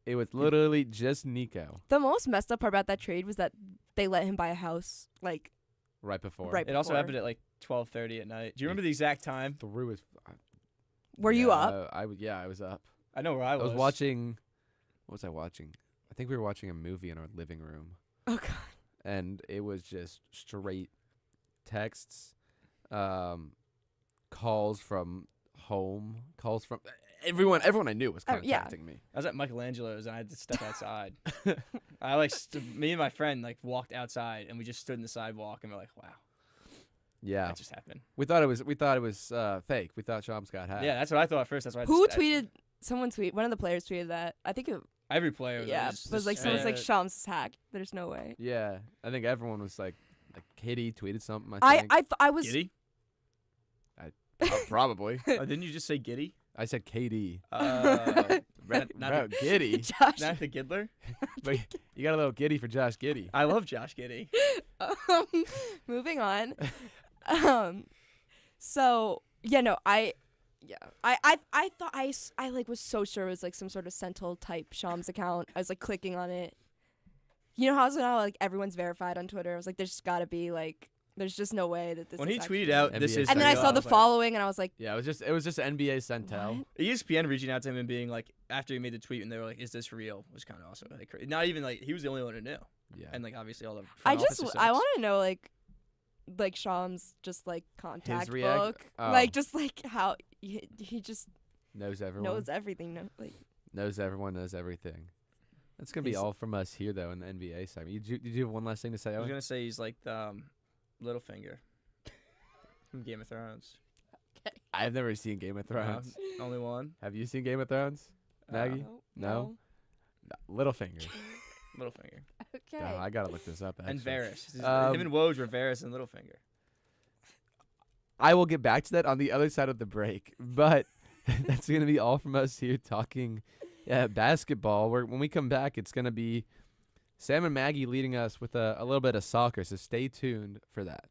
It was literally just Nico. The most messed up part about that trade was that they let him buy a house, like, right before. Right It also before. happened at like 12:30 at night. Do you remember the exact time? Through his. Were you up? I was up. I know where I was. I was watching. What was I watching? I think we were watching a movie in our living room. Oh God. And it was just straight texts, calls from home, calls from everyone I knew was contacting me. I was at Michelangelo's and I had to step outside. I me and my friend walked outside and we just stood in the sidewalk and we're like, wow. Yeah. That just happened. We thought it was fake. We thought Shams got hacked. Yeah, that's what I thought at first. That's why. Who tweeted? One of the players tweeted that. I think every player. Yeah, was like someone's like Shams is hacked. There's no way. Yeah, I think everyone was like Kitty tweeted something. I was. Giddy? Probably. Didn't you just say Giddy? I said KD. Not Giddy. Josh. Not the Giddler. But you got a little giddy for Josh Giddy. I love Josh Giddy. Moving on. So yeah, no, I thought I was so sure it was like some sort of Sentinel type Shams account. I was like clicking on it. You know how now like everyone's verified on Twitter. I was like, there's gotta be like, there's just no way that this. When is he actually tweeted out, NBA this is. and then I saw the following, and I was like, yeah, it was just NBA Sentel. ESPN reaching out to him and being like, after he made the tweet, and they were like, "Is this real?" was kind of also like not even like he was the only one who knew. Yeah, and like obviously all the. I want to know like Shams just like contact book, like just like how he just knows everyone, knows everything, knows everyone, knows everything. That's gonna be all from us here though in the NBA segment. Did you have one last thing to say? I was gonna say he's like Littlefinger from Game of Thrones. I've never seen Game of Thrones. Only one. Have you seen Game of Thrones, Maggie? No. Littlefinger. Littlefinger. Okay. Oh, I gotta look this up. Actually. And Varys. Him and Woj were Varys and Littlefinger. I will get back to that on the other side of the break, but that's going to be all from us here talking basketball. When we come back, it's going to be Sam and Maggie leading us with a little bit of soccer, so stay tuned for that.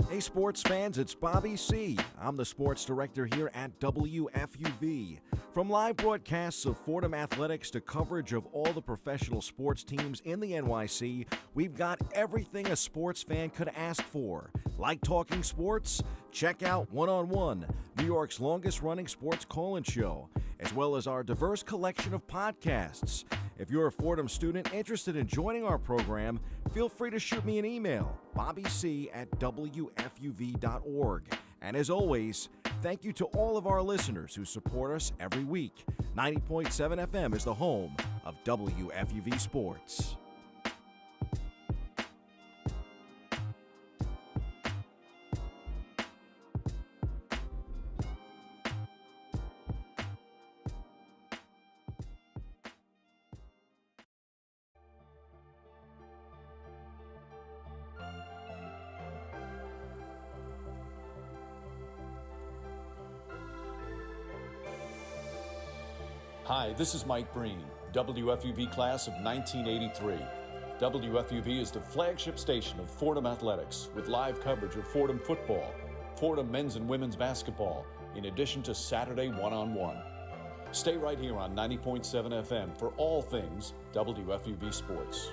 Hey sports fans, it's Bobby C. I'm the sports director here at WFUV. From live broadcasts of Fordham Athletics to coverage of all the professional sports teams in the NYC, we've got everything a sports fan could ask for. Like talking sports? Check out One on One, New York's longest-running sports call-in show, as well as our diverse collection of podcasts. If you're a Fordham student interested in joining our program, feel free to shoot me an email, bobbyc@wfuv.org. And as always, thank you to all of our listeners who support us every week. 90.7 FM is the home of WFUV Sports. Hi, this is Mike Breen, WFUV class of 1983. WFUV is the flagship station of Fordham Athletics with live coverage of Fordham football, Fordham men's and women's basketball, in addition to Saturday one-on-one. Stay right here on 90.7 FM for all things WFUV Sports.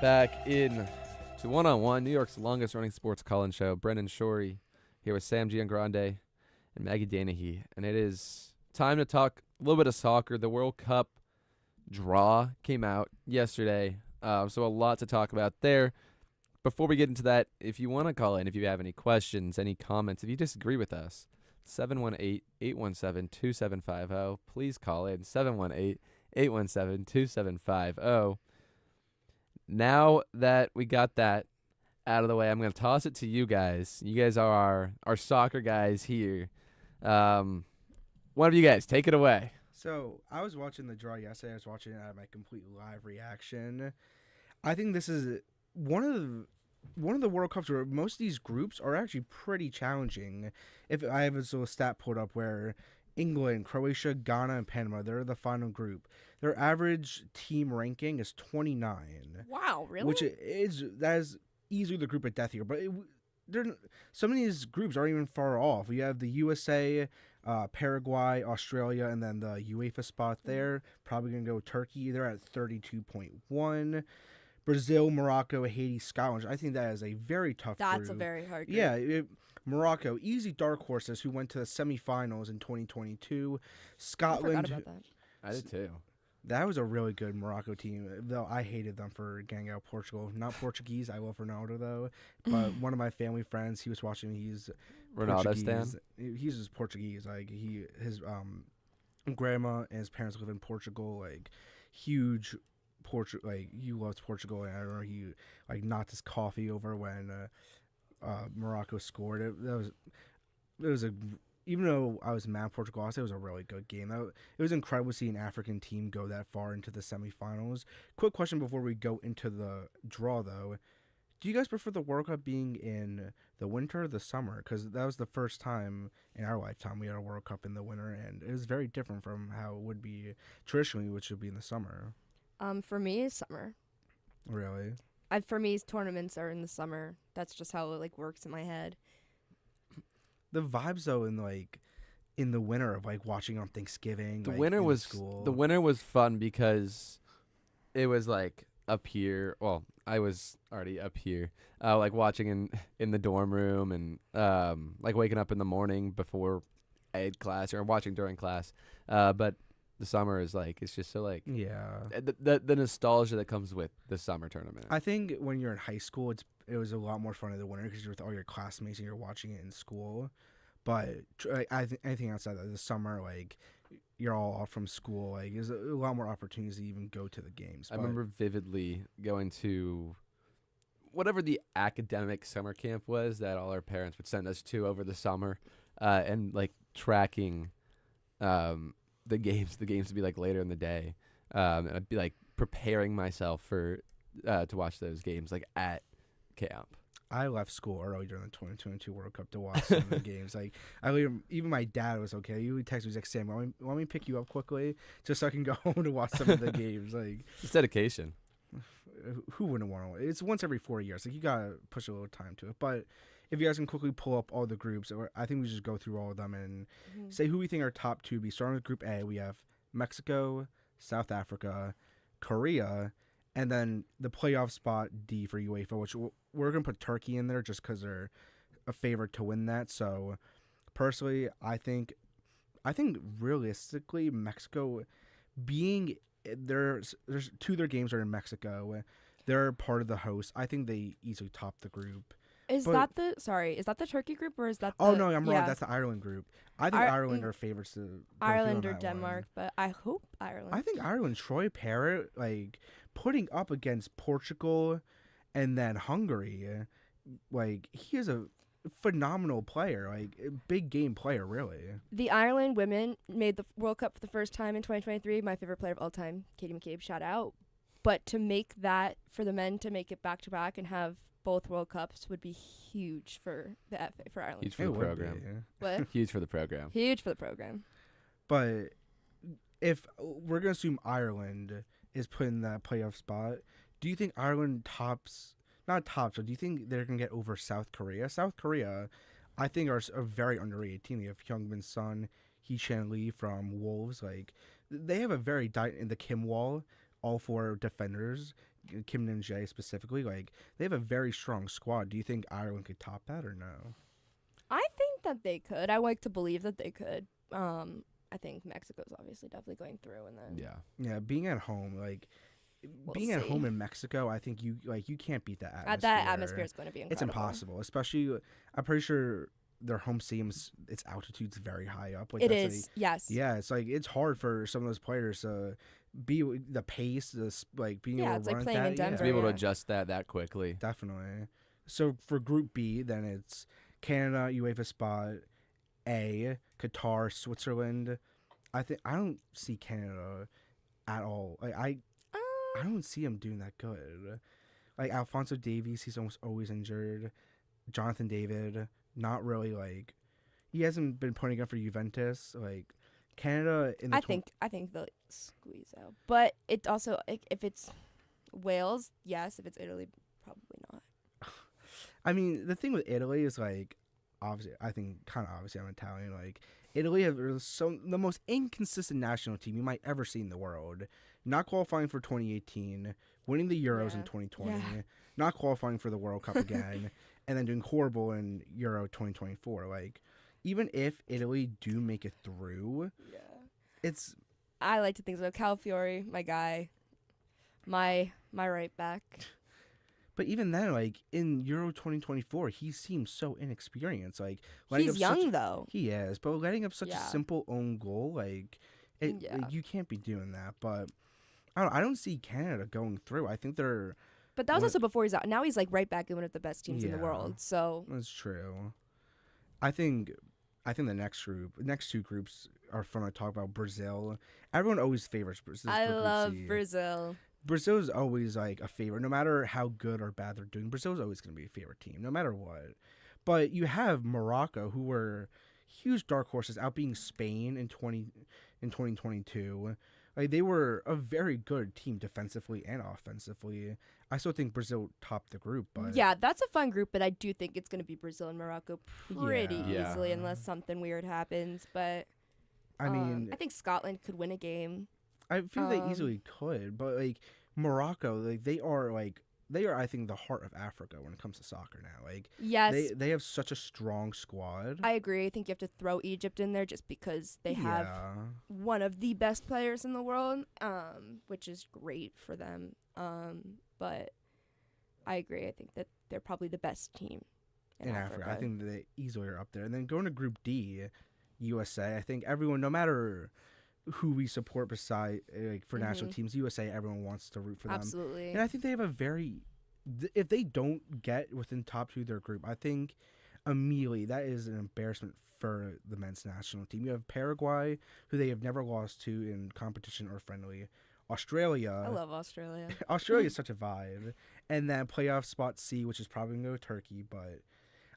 Back in to One on One, New York's longest running sports call-in show. Brendan Shorey here with Sam Giangrande and Maggie Danahy. And it is time to talk a little bit of soccer. The World Cup draw came out yesterday, so a lot to talk about there. Before we get into that, if you want to call in, if you have any questions, any comments, if you disagree with us, 718-817-2750. Please call in, 718-817-2750. Now that we got that out of the way, I'm going to toss it to you guys. You guys are our soccer guys here. One of you guys, take it away. So I was watching the draw yesterday. I was watching it at my complete live reaction. I think this is one of the World Cups where most of these groups are actually pretty challenging. If I have a stat pulled up where England, Croatia, Ghana, and Panama, they're the final group. Their average team ranking is 29. Wow, really? Which that is easily the group of death here. But some of these groups aren't even far off. You have the USA, Paraguay, Australia, and then the UEFA spot there. Probably going to go Turkey. They're at 32.1. Brazil, Morocco, Haiti, Scotland. I think that is a very tough group. That's a very hard group. Yeah, Morocco, easy dark horses who went to the semifinals in 2022. Scotland. I forgot about that. I did too. That was a really good Morocco team, though I hated them for getting out Portugal. Not Portuguese. I love Ronaldo, though. But one of my family friends, he was watching. He's Ronaldo stan? He's just Portuguese. Like, his grandma and his parents live in Portugal. Like, huge Portugal. Like, he loves Portugal. And I remember he, like, knocked his coffee over when Morocco scored. It was a... Even though I was mad at Portugal, I say it was a really good game. It was incredible to see an African team go that far into the semifinals. Quick question before we go into the draw, though. Do you guys prefer the World Cup being in the winter or the summer? Because that was the first time in our lifetime we had a World Cup in the winter, and it was very different from how it would be traditionally, which would be in the summer. For me, it's summer. Really? For me, tournaments are in the summer. That's just how it works in my head. The vibes though in the winter of watching on Thanksgiving. The winter was fun because it was up here. Well, I was already up here, like watching in the dorm room and like waking up in the morning before ed class or watching during class. But the summer is like, it's just so like, the nostalgia that comes with the summer tournament. I think when you're in high school, it was a lot more fun in the winter because you're with all your classmates and you're watching it in school. But anything outside of the summer, like you're all off from school, like there's a lot more opportunities to even go to the games. I remember vividly going to whatever the academic summer camp was that all our parents would send us to over the summer, and like tracking the games to be like later in the day, and I'd be like preparing myself for to watch those games like at camp. I left school early during the 2022 World Cup to watch some of the games. Like, even my dad was okay. He would text me, he's like, Sam, want me to pick you up quickly just so I can go home to watch some of the games. Like, it's dedication. Who wouldn't want to? It's once every 4 years. Like, you gotta push a little time to it. But if you guys can quickly pull up all the groups, I think we just go through all of them and say who we think our top two be. Starting with Group A, we have Mexico, South Africa, Korea, and then the playoff spot D for UEFA, which we're going to put Turkey in there just because they're a favorite to win that. So, personally, I think realistically, Mexico being there's two of their games are in Mexico. They're part of the host. I think they easily top the group. Is that the Turkey group or is that the... Oh, no, I'm wrong. That's the Ireland group. I think Ireland are favorites to Ireland or Denmark, but I hope Ireland. I think Ireland, Troy Parrott, like, putting up against Portugal and then Hungary, like, he is a phenomenal player, like, a big game player, really. The Ireland women made the World Cup for the first time in 2023. My favorite player of all time, Katie McCabe, shout out. But to make that, for the men to make it back-to-back and have both World Cups would be huge for the FA, for Ireland. Huge for the program. What? Huge for the program. Huge for the program. But if we're going to assume Ireland is put in that playoff spot, do you think Ireland but do you think they're going to get over South Korea? South Korea, I think, are a very underrated team. You have Hyungmin Son, Hee Chan Lee from Wolves. Like, they have a very in the Kim Wall, all four defenders, Kim Min-jae specifically. Like, they have a very strong squad. Do you think Ireland could top that or no? I think that they could. I like to believe that they could. I think Mexico's obviously definitely going through, and then yeah, being at home, like at home in Mexico, I think you can't beat that atmosphere. That atmosphere is going to be incredible. It's impossible, especially I'm pretty sure their home stadium's its altitude's very high up. Like, it is, like, yes. Yeah, it's like it's hard for some of those players to be the pace, being able to run playing that. In Denver, to be able to adjust that quickly. Definitely. So for Group B, then it's Canada, UEFA spot A, Qatar, Switzerland. I don't see Canada at all. Like, I don't see him doing that good. Like, Alphonso Davies, he's almost always injured. Jonathan David, not really, like, he hasn't been putting up for Juventus. Like, Canada in the I think they'll squeeze out. But it also, if it's Wales, yes. If it's Italy, probably not. I mean, the thing with Italy is, like, obviously, I think kind of obviously I'm Italian. Like, Italy have the most inconsistent national team you might ever see in the world. Not qualifying for 2018, winning the Euros in 2020, not qualifying for the World Cup again, and then doing horrible in Euro 2024. Like, even if Italy do make it through, it's... I like to think so. Calafiori, my guy, my right back. But even then, like, in Euro 2024, he seems so inexperienced. Like, he's young, though. He is, but letting up such a simple own goal, like, you can't be doing that. But I don't see Canada going through. I think they're... But that was also before he's out. Now he's, like, right back in one of the best teams in the world, so... That's true. I think the next two groups are fun to talk about. Brazil. Everyone always favors Brazil. I love Brazil. Brazil is always, like, a favorite. No matter how good or bad they're doing, Brazil is always going to be a favorite team, no matter what. But you have Morocco, who were huge dark horses, out being Spain in 2022. Like, they were a very good team defensively and offensively. I still think Brazil topped the group, but yeah, that's a fun group. But I do think it's going to be Brazil and Morocco pretty easily, unless something weird happens. But I mean, I think Scotland could win a game. I feel they easily could, but, like, Morocco, like they are I think the heart of Africa when it comes to soccer now. Like Yes. they have such a strong squad. I agree. I think you have to throw Egypt in there just because they have one of the best players in the world, which is great for them. But I agree. I think that they're probably the best team in Africa. I think they easily are up there. And then going to Group D, USA, I think everyone, no matter who we support beside for national teams, USA, everyone wants to root for them. Absolutely. And I think they have a very if they don't get within top 2 of their group, I think immediately that is an embarrassment for the men's national team. You have Paraguay, who they have never lost to in competition or friendly. Australia. I love Australia. Australia is such a vibe. And then playoff spot C, which is probably going to go to Turkey. But,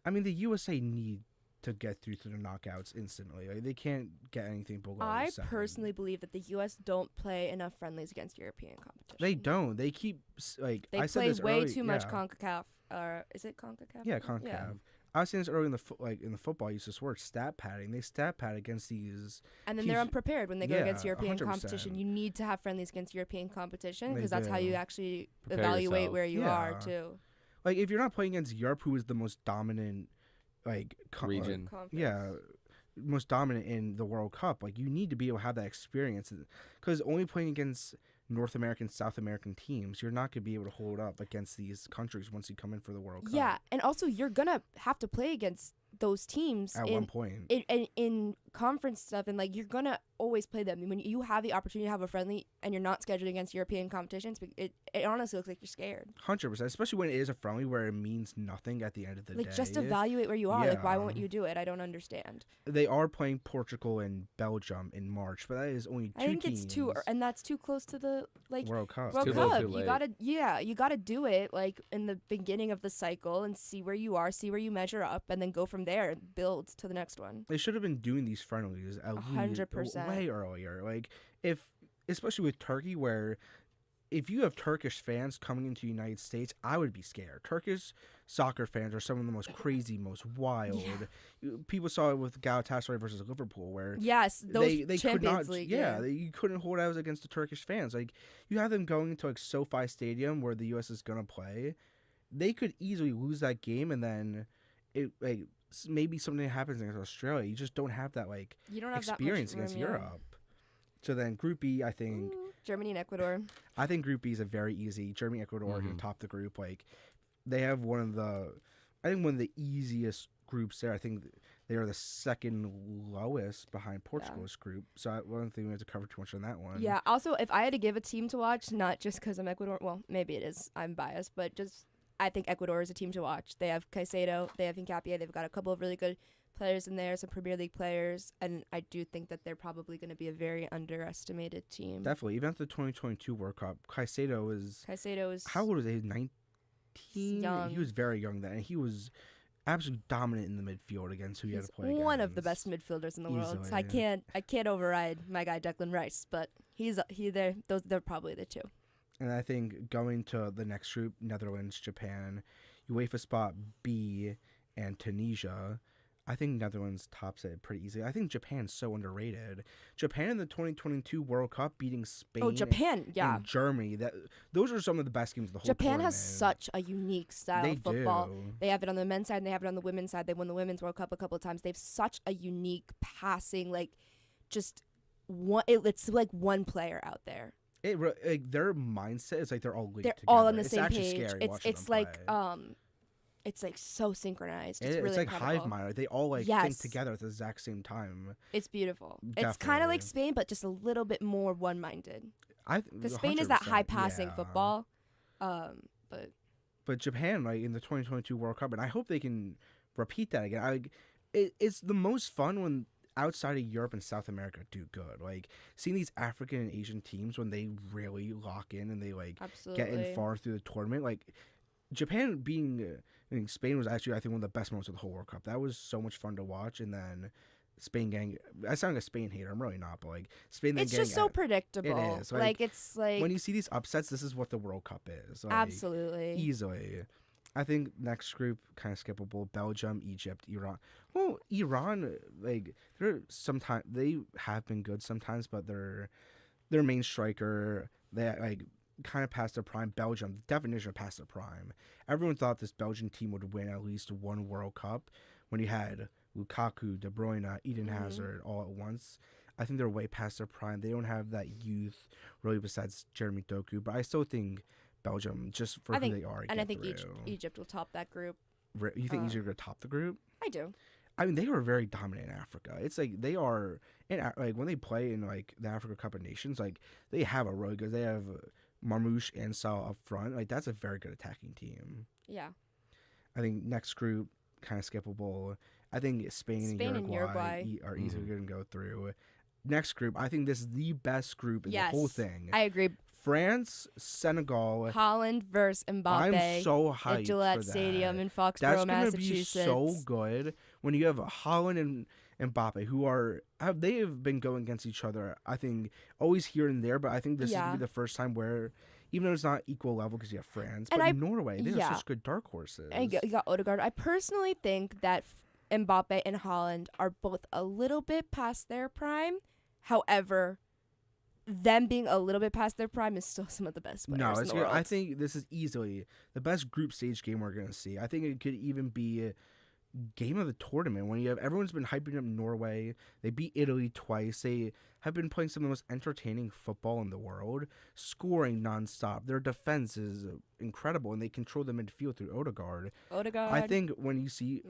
I mean, the USA need to get through to the knockouts instantly. Like, they can't get anything below I 7. personally believe that the U.S. don't play enough friendlies against European competition. They don't. They keep, like, They I said play this way early, too much CONCACAF. Is it CONCACAF? Yeah, CONCACAF. Yeah. I was saying this early in the football. I used this word stat padding. They stat pad against these, and then they're unprepared when they go against European 100%. competition. You need to have friendlies against European competition They because that's how do. you actually Prepare evaluate yourself. where you are too. Like if you're not playing against Europe, who is the most dominant, region, most dominant in the World Cup, like you need to be able to have that experience. Because only playing against North American, South American teams, you're not going to be able to hold up against these countries once you come in for the World Cup. Yeah, and also you're gonna have to play against those teams at one point in conference stuff, and like you're gonna always play them. When you have the opportunity to have a friendly and you're not scheduled against European competitions, it honestly looks like you're scared. 100%, especially when it is a friendly where it means nothing at the end of the day. Like just evaluate where you are. Like why won't you do it? I don't understand. They are playing Portugal and Belgium in March, but that is only 2 I think teams. it's too, and that's too close to the World Cup. World Cup. You gotta do it like in the beginning of the cycle and see where you are, see where you measure up, and then go from there and build to the next one. They should have been doing these friendlies at 100% way earlier. Like especially with Turkey, where if you have Turkish fans coming into the United States, I would be scared. Turkish soccer fans are some of the most crazy, most wild. Yeah. People saw it with Galatasaray versus Liverpool, where those they Champions could not, League, you couldn't hold out against the Turkish fans. Like you have them going into like SoFi Stadium where the U.S. is gonna play, they could easily lose that game, and then maybe something happens against Australia. You just don't have that you don't have experience that much against room, Europe. So then Group B, I think Germany and Ecuador. I think Group B is a very easy. Germany, Ecuador are going to top the group. Like they have one of the easiest groups there. I think they are the second lowest behind Portugal's group. So I don't think we have to cover too much on that one. Yeah. Also, if I had to give a team to watch, not just because I'm Ecuador, well, maybe it is. I'm biased, but just I think Ecuador is a team to watch. They have Caicedo, they have Hincapié, they've got a couple of really good players in there, some Premier League players, and I do think that they're probably going to be a very underestimated team. Definitely. Even at the 2022 World Cup, Caicedo is how old was he? 19? Young. He was very young then, and he was absolutely dominant in the midfield against who he had to play against. One of the best midfielders in the world. So I can't override my guy Declan Rice, but they're probably the two. And I think going to the next group, Netherlands, Japan, UEFA spot B, and Tunisia, I think Netherlands tops it pretty easily. I think Japan's so underrated. Japan in the 2022 World Cup beating Spain and Germany. Those are some of the best games of the whole Japan tournament. has such a unique style of football. Do. They have it on the men's side and they have it on the women's side. They won the Women's World Cup a couple of times. They have such a unique passing, it's like one player out there. Their mindset is like they're all linked together. all on the same actually page. Scary It's like it's like so synchronized. It's really like incredible. hive mind. They all think together at the exact same time. It's beautiful. Definitely. It's kind of like Spain, but just a little bit more one-minded. Because Spain is that high passing football, but Japan, in the 2022 World Cup, and I hope they can repeat that again. It's the most fun when outside of Europe and South America do good. Like seeing these African and Asian teams when they really lock in and they get in far through the tournament. Like Japan beating Spain was actually, I think, one of the best moments of the whole World Cup. That was so much fun to watch. And then Spain gang, I sound like a Spain hater. I'm really not, but Spain. It's just so predictable. It is. It's like when you see these upsets, this is what the World Cup is. Absolutely. Easily. I think next group kind of skippable: Belgium, Egypt, Iran. Well, Iran, they have been good sometimes, but their main striker, kind of past their prime. Belgium, the definition of past their prime. Everyone thought this Belgian team would win at least one World Cup when you had Lukaku, De Bruyne, Eden Hazard all at once. I think they're way past their prime. They don't have that youth, really, besides Jeremy Doku. But I still think Belgium, just for who they are, and I think Egypt will top that group. You think Egypt will top the group? I do. I mean, they are very dominant in Africa. It's like they are like when they play in like the Africa Cup of Nations, like they have a really good. They have Marmoush and Salah up front. Like that's a very good attacking team. Yeah. I think next group kind of skippable. I think Spain and Uruguay are easily going to go through. Next group, I think this is the best group in the whole thing. I agree. France, Senegal, Holland versus Mbappe. I'm so hyped at Gillette for that. Stadium in Foxborough, That's Massachusetts. That's going to be so good when you have Holland and Mbappe, who they have been going against each other. I think always here and there, but I think this is going to be the first time where, even though it's not equal level because you have France, but Norway, these are such good dark horses. And you got Odegaard. I personally think that Mbappe and Holland are both a little bit past their prime. However, them being a little bit past their prime is still some of the best players in the world. I think this is easily the best group stage game we're going to see. I think it could even be a game of the tournament when you have everyone's been hyping up Norway. They beat Italy twice. They have been playing some of the most entertaining football in the world, scoring nonstop. Their defense is incredible, and they control the midfield through Odegaard. I think when you see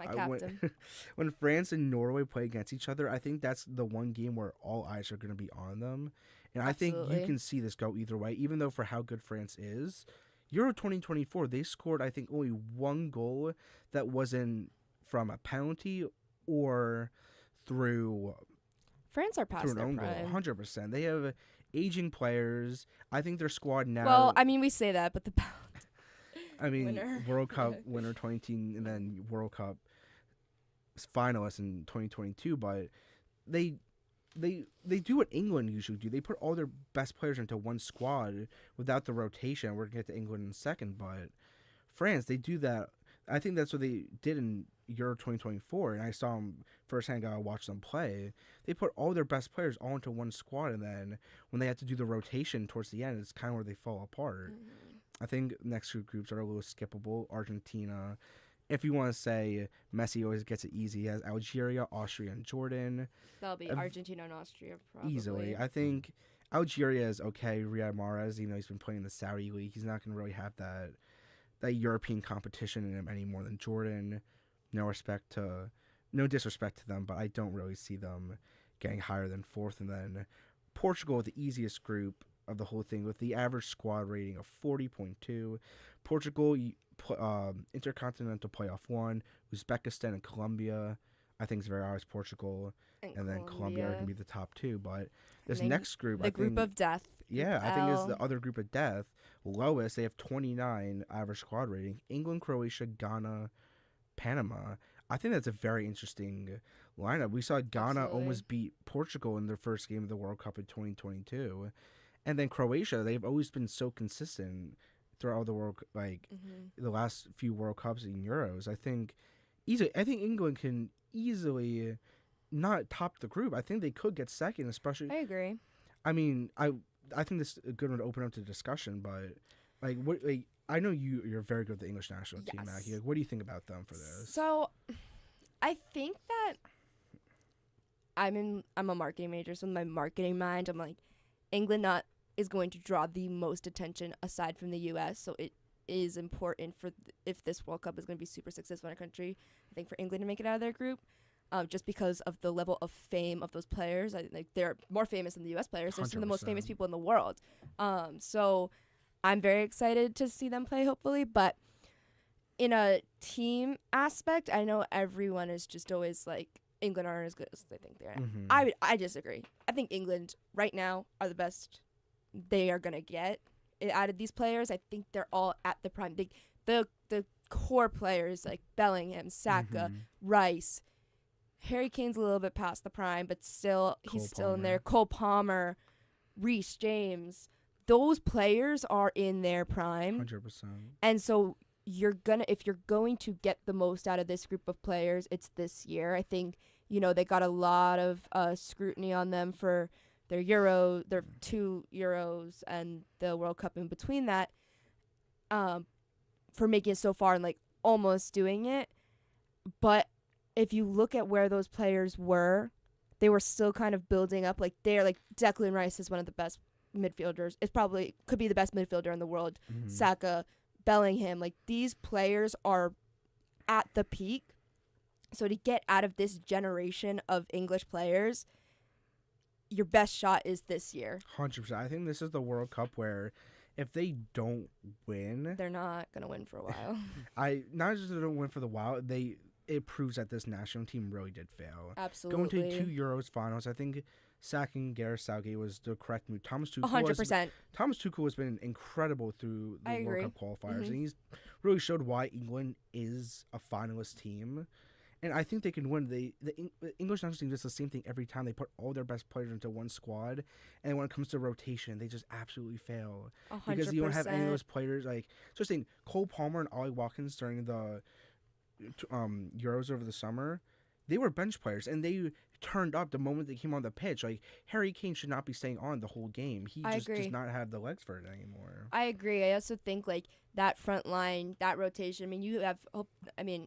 when France and Norway play against each other, I think that's the one game where all eyes are going to be on them. And I think you can see this go either way, even though for how good France is. Euro 2024, they scored, I think, only one goal that wasn't from a penalty or through France are past their own prime. Goal, 100%. They have aging players. I think their squad now... Well, I mean, we say that, but the winner. World Cup winner 2018 and then World Cup finalists in 2022, but they do what England usually do. They put all their best players into one squad without the rotation. We're going to get to England in a second, but France, they do that. I think that's what they did in Euro 2024, and I saw them firsthand. I watched them play. They put all their best players all into one squad, and then when they had to do the rotation towards the end, it's kind of where they fall apart. I think next two groups are a little skippable. Argentina, if you want to say Messi always gets it easy, he has Algeria, Austria, and Jordan. That'll be Argentina and Austria, probably. Easily. I think Algeria is okay. Riyad Mahrez, even though he's been playing in the Saudi League, he's not going to really have that European competition in him any more than Jordan. No disrespect to them, but I don't really see them getting higher than fourth. And then Portugal, the easiest group of the whole thing, with the average squad rating of 40.2. Portugal, Intercontinental Playoff 1, Uzbekistan and Colombia. I think it's very obvious Portugal and then Colombia are going to be the top two. But this next group, the group of death. Yeah, I think is the other group of death. Lowest, they have 29 average squad rating. England, Croatia, Ghana, Panama. I think that's a very interesting lineup. We saw Ghana almost beat Portugal in their first game of the World Cup in 2022. And then Croatia, they've always been so consistent throughout the world, the last few World Cups and Euros. I think England can easily not top the group. I think they could get second, especially. I agree. I mean, I think this is a good one to open up to discussion, but I know you're very good with the English national team, Maggie. What do you think about them for this? So, I think that I'm a marketing major, so in my marketing mind, I'm like, England is going to draw the most attention aside from the U.S., so it is important for if this World Cup is going to be super successful in a country, I think for England to make it out of their group, just because of the level of fame of those players. I think they're more famous than the U.S. players. They're some of the most famous people in the world. So I'm very excited to see them play, hopefully. But in a team aspect, I know everyone is just always like, England aren't as good as they think they are. Mm-hmm. I disagree. I think England right now are the best they are going to get out of these players. I think they're all at the prime. The core players like Bellingham, Saka, Rice. Harry Kane's a little bit past the prime, but he's still in there. Cole Palmer, Reece James. Those players are in their prime. 100%. And so if you're going to get the most out of this group of players, it's this year. I think, they got a lot of scrutiny on them for their 2 Euros and the World Cup in between that, for making it so far and like almost doing it. But if you look at where those players were, they were still kind of building up. Like they're like Declan Rice is one of the best midfielders. It probably could be the best midfielder in the world. Saka, Bellingham, like these players are at the peak. So to get out of this generation of English players, your best shot is this year. 100%. I think this is the World Cup where if they don't win, they're not gonna win for a while. Not just they don't win for the while. It proves that this national team really did fail. Absolutely. Going to 2 Euros finals, I think sacking Gareth Southgate was the correct move. Thomas Tuchel 100%. Thomas Tuchel has been incredible through the World Cup qualifiers, and he's really showed why England is a finalist team. And I think they can win. The English national team does the same thing every time. They put all their best players into one squad, and when it comes to rotation, they just absolutely fail. 100%. Because you don't have any of those players. Like, just think, Cole Palmer and Ollie Watkins during the Euros over the summer, they were bench players, and they turned up the moment they came on the pitch. Like, Harry Kane should not be staying on the whole game. He just does not have the legs for it anymore. I agree. I also think, like, that front line, that rotation. I mean, you have,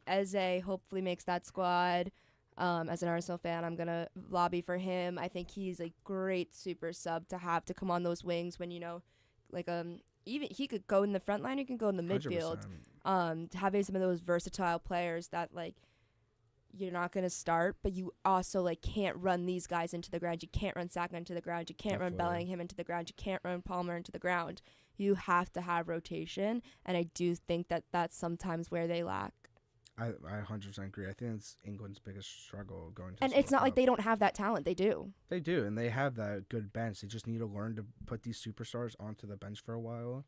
Eze hopefully makes that squad. As an Arsenal fan, I'm going to lobby for him. I think he's a great super sub to have to come on those wings when, even he could go in the front line, he can go in the midfield. 100%. Having some of those versatile players that, like, you're not going to start, but you also, like, can't run these guys into the ground. You can't run Saka into the ground. You can't run Bellingham into the ground. You can't run Palmer into the ground. You have to have rotation, and I do think that that's sometimes where they lack. I 100% agree. I think it's England's biggest struggle going to. And it's not like they don't have that talent. They do. They do, and they have that good bench. They just need to learn to put these superstars onto the bench for a while,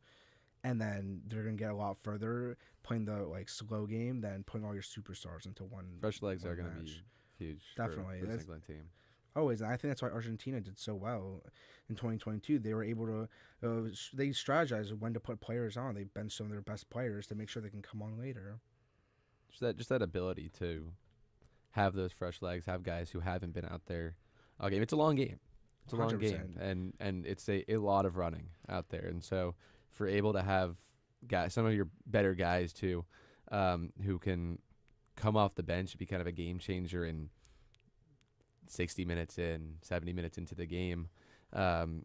and then they're gonna get a lot further playing the slow game than putting all your superstars into one. Fresh legs are gonna be huge. Definitely, for this England team. Always, and I think that's why Argentina did so well in 2022. They were able to, they strategized when to put players on. They benched some of their best players to make sure they can come on later. Just that ability to have those fresh legs, have guys who haven't been out there all game. It's a long game. It's a 100%. Long game, and it's a lot of running out there. And so, if you're able to have guys, some of your better guys too, who can come off the bench, be kind of a game changer in 60 minutes in, 70 minutes into the game, and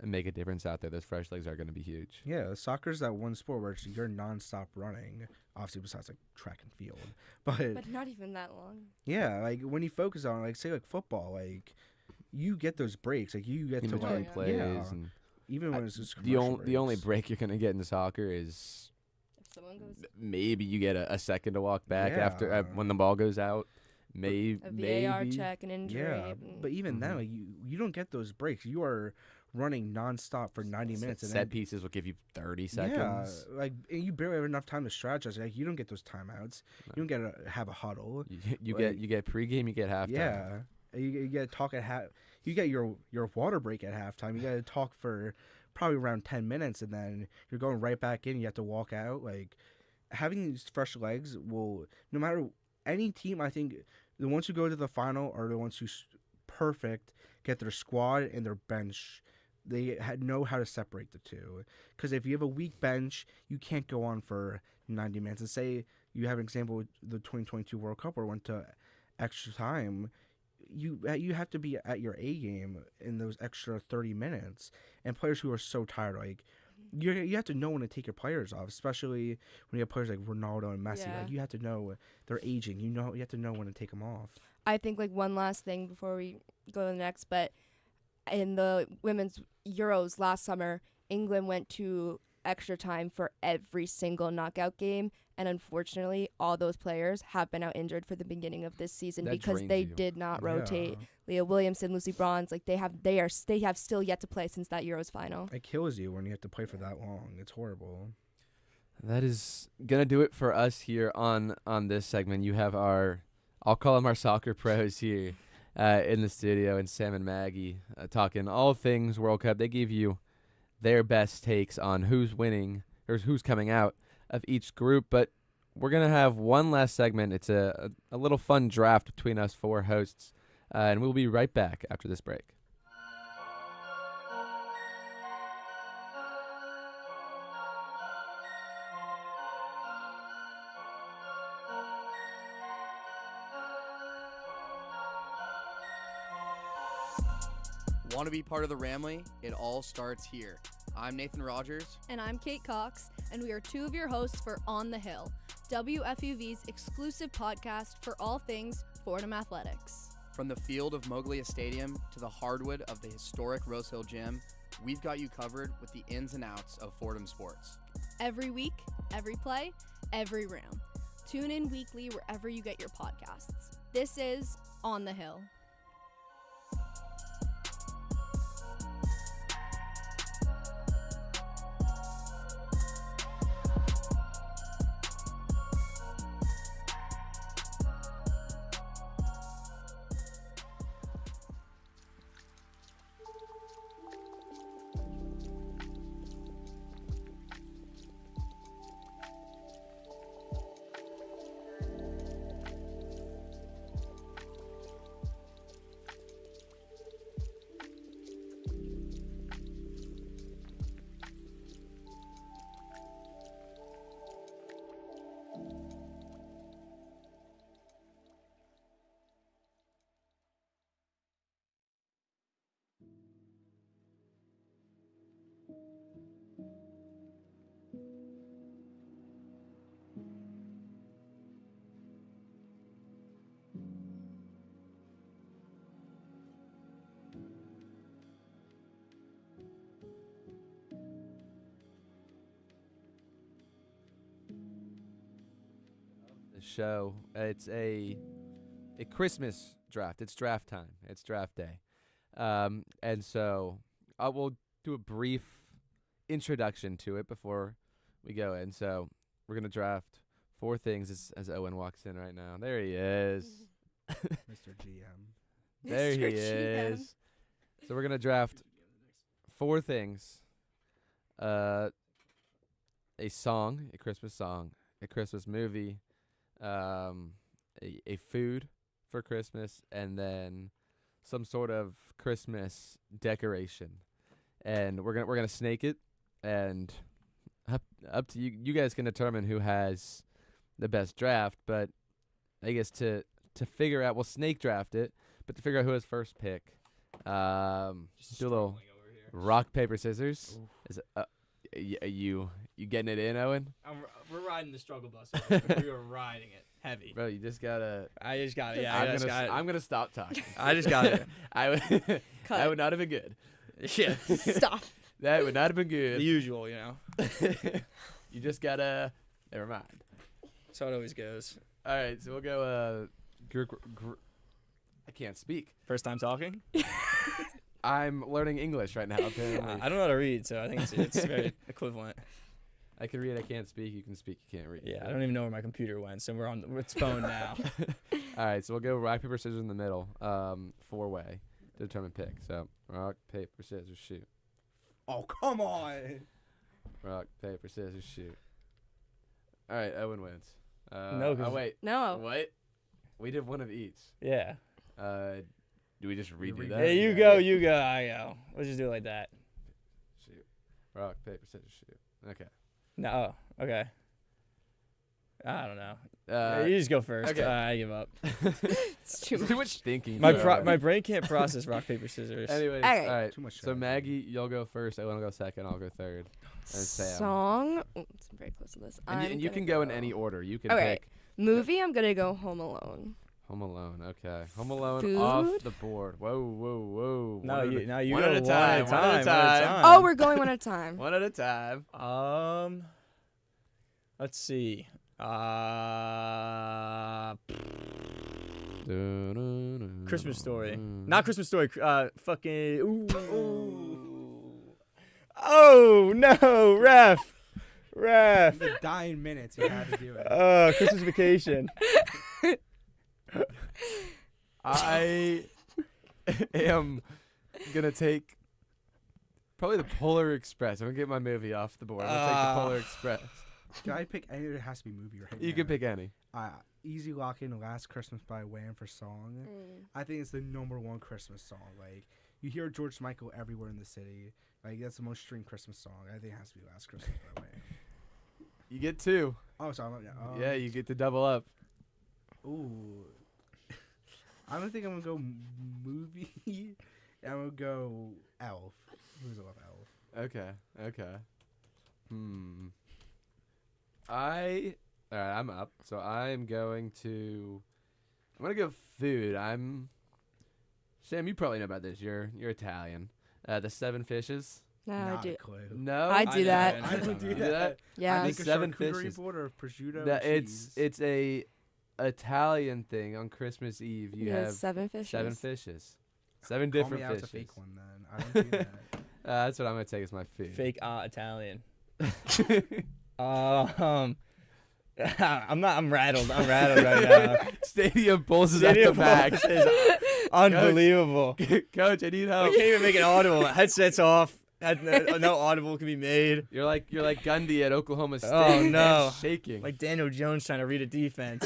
make a difference out there. Those fresh legs are going to be huge. Yeah, soccer's that one sport where you're nonstop running, obviously besides like track and field, but not even that long. Yeah, like when you focus on say like football, like you get those breaks, like you get to between plays, and even when it's just the only break you're going to get in soccer is if someone goes, maybe you get a second to walk back after when the ball goes out. Maybe a VAR check, an injury. Yeah, but even then, like, you don't get those breaks. You are running nonstop for 90 minutes. And set pieces will give you 30 seconds. Yeah, like and you barely have enough time to strategize. Like you don't get those timeouts. No. You don't get to have a huddle. You get pregame. You get halftime. Yeah, you get to talk at half. You get your water break at halftime. You got to talk for probably around 10 minutes, and then you're going right back in. You have to walk out. Like having these fresh legs will, no matter any team, I think. The ones who go to the final are the ones who get their squad and their bench. They know how to separate the two. Because if you have a weak bench, you can't go on for 90 minutes. And say you have an example with the 2022 World Cup where it went to extra time, you have to be at your A game in those extra 30 minutes. And players who are so tired, like, you have to know when to take your players off, especially when you have players like Ronaldo and Messi. Yeah. Like you have to know they're aging. You have to know when to take them off. I think like one last thing before we go to the next, but in the women's Euros last summer, England went to extra time for every single knockout game, and unfortunately, all those players have been out injured for the beginning of this season because they did not rotate. Leah Williamson, Lucy Bronze, like they have still yet to play since that Euros final. It kills you when you have to play for that long. It's horrible. That is gonna do it for us here on this segment. You have I'll call them our soccer pros here in the studio, and Sam and Maggie talking all things World Cup. They give you their best takes on who's winning or who's coming out of each group. But we're gonna have one last segment. It's a little fun draft between us four hosts. And we'll be right back after this break. Want to be part of the Ramley? It all starts here. I'm Nathan Rogers. And I'm Kate Cox, and we are two of your hosts for On the Hill, WFUV's exclusive podcast for all things Fordham athletics. From the field of Moglia Stadium to the hardwood of the historic Rose Hill Gym, we've got you covered with the ins and outs of Fordham sports. Every week, every play, every round. Tune in weekly wherever you get your podcasts. This is On the Hill. Show. It's a Christmas draft. It's draft time. It's draft day. And so I will do a brief introduction to it before we go in. So we're going to draft 4 things as Owen walks in right now. There he is. Mr. GM. There Mr. he GM. is. So we're going to draft 4 things. A song, a Christmas song, a Christmas movie, a food for Christmas, and then some sort of Christmas decoration. And we're gonna snake it, and up to you. You guys can determine who has the best draft. But I guess to figure out, we'll snake draft it, but to figure out who has first pick, do a little rock paper scissors. Is you getting it in, Owen? We're riding the struggle bus. We are riding it heavy. Bro, you just gotta. I just got it. Yeah, I'm gonna stop talking. I just got it. That would not have been good. Yeah. Stop. That would not have been good. The usual, you know. You just gotta. Never mind. That's how it always goes. All right, so we'll go. I can't speak. First time talking. I'm learning English right now. Apparently. I don't know how to read, so I think it's very equivalent. I can read. I can't speak. You can speak. You can't read. Yeah, I don't even know where my computer went, so we're on its phone now. All right, so we'll go rock, paper, scissors in the middle, 4-way to determine pick. So rock, paper, scissors, shoot. Oh, come on. Rock, paper, scissors, shoot. All right, Owen wins. No. Oh, wait. No. What? We did one of each. Yeah. Do we just redo that? Hey, you go, I go. Let's just do it like that. Shoot. Rock, paper, scissors, shoot. Okay. No. Okay. I don't know. You just go first. Okay. I give up. It's too much thinking. My brain can't process rock, paper, scissors. Anyways, All all right. Too much So Maggie, you'll go first. Owen will go second. I'll go third. And Sam. Song. Oops, I'm very close to this. And you can go in any order. You can Okay. pick. Movie, I'm going to go Home Alone. Home Alone. Okay. Home Alone Food? off the board. Whoa. No, you one go at a time. one at a time. Oh, we're going one at a time. One at a time. Let's see. Christmas Story. Not Christmas Story. Fucking. Ooh. Oh no, ref. The dying minutes, you had to do it. Christmas Vacation. I am gonna take probably the Polar Express. I'm gonna get my movie off the board. I'm gonna take the Polar Express. Can I pick any? It has to be movie, right? You can pick any. Easy Lock In, Last Christmas by Wham for song. I think it's the #1 Christmas song. Like, you hear George Michael everywhere in the city. Like, that's the most streamed Christmas song. I think it has to be Last Christmas by Wham. You get 2. Oh, so yeah, you get to double up. Ooh. I don't think I'm going to go movie. I'm gonna go Elf. Who's love Elf? Okay. All right, I'm up. So I'm gonna go food. Sam, you probably know about this. You're Italian. The Seven Fishes. No, I Not do. a clue. No, I do that. I don't do You do that. that? Yeah. I make The a Seven charcuterie Fishes. board of prosciutto That and cheese. it's a Italian thing on Christmas Eve. You Yeah, have 7 fishes. 7 fishes. 7 Call different me out fishes. a fake one then. I don't do that. That's what I'm gonna take as my food. Fake Italian. I'm rattled. I'm rattled right now. Stadium pulses Stadium at the back. Pulse is unbelievable. Coach, I need I help. can't even make it audible. Headsets off. No audible can be made. You're like Gundy at Oklahoma State. Oh man, no! shaking. Like Daniel Jones trying to read a defense.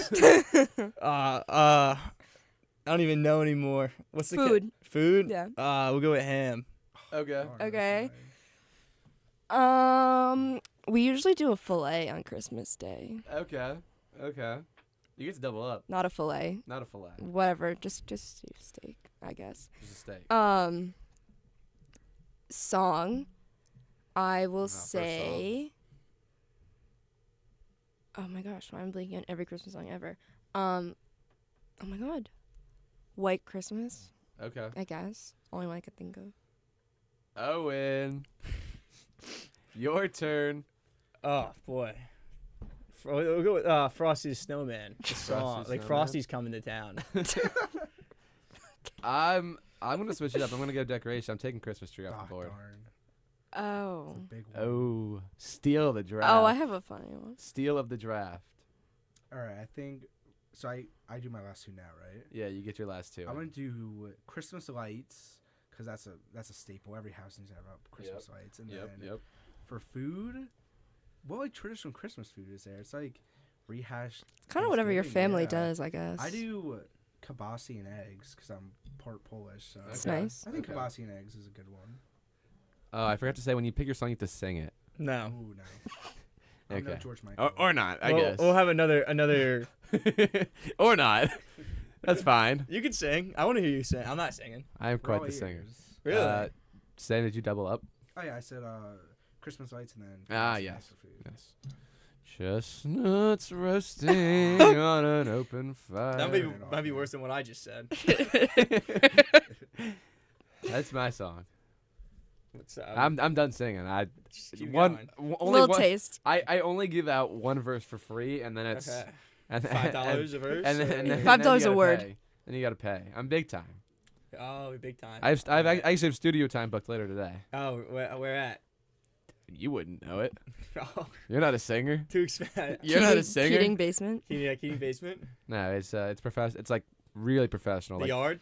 I don't even know anymore. What's the Food. Food? Yeah. We'll go with ham. Okay. Okay. We usually do a fillet on Christmas Day. Okay. You get to double up. Not a fillet. Not a fillet. Whatever. Just steak, I guess. Just a steak. Song. I will first say. Oh my gosh, why am I blanking on every Christmas song ever? Oh my god. White Christmas. Okay. I guess. Only one I could think of. Owen. Your turn. Oh boy. We'll go with Frosty's Snowman. The song. Frosty's Like Snowman? Frosty's coming to town. I'm gonna switch it up. I'm gonna go decoration. I'm taking Christmas tree off the board. Darn. Oh. Big one. Oh, steal of the draft. Oh, I have a funny one. Steal of the draft. All right, I think. So I do my last two now, right? Yeah, you get your last two. I'm gonna do Christmas lights because that's a staple. Every house needs to have Christmas lights. And then for food, what like traditional Christmas food is there? It's like rehashed. It's kind of whatever your Thanksgiving, family yeah. does, I guess. I do kibasi and eggs because I'm part Polish. So That's nice. I think kibasi and eggs is a good one. Oh, I forgot to say when you pick your song, you have to sing it. No. Ooh, no. I'm no Okay. George Michael. Or not, I We'll- guess. We'll have another. Or not. That's fine. You can sing. I want to hear you sing. I'm not singing. I am We're quite all the singer. ears. Really? Sam, did you double up? Oh yeah, I said Christmas lights and then. Ah, kibasi yes. next to food. Yes. Chestnuts roasting on an open fire. That might be worse than what I just said. That's my song. What's up? I'm done singing. keep One going. only Little one, taste. I only give out one verse for free, and then it's Okay. and $5 a verse? and then $5 you a word. gotta pay. Then you gotta pay. I'm big time. Oh, big time. I actually have studio time booked later today. Oh, where at? You wouldn't know it. Oh, You're not a singer. too expensive. You're not a singer. Keating basement. Keating basement. No, it's It's like really professional. The Like, yard.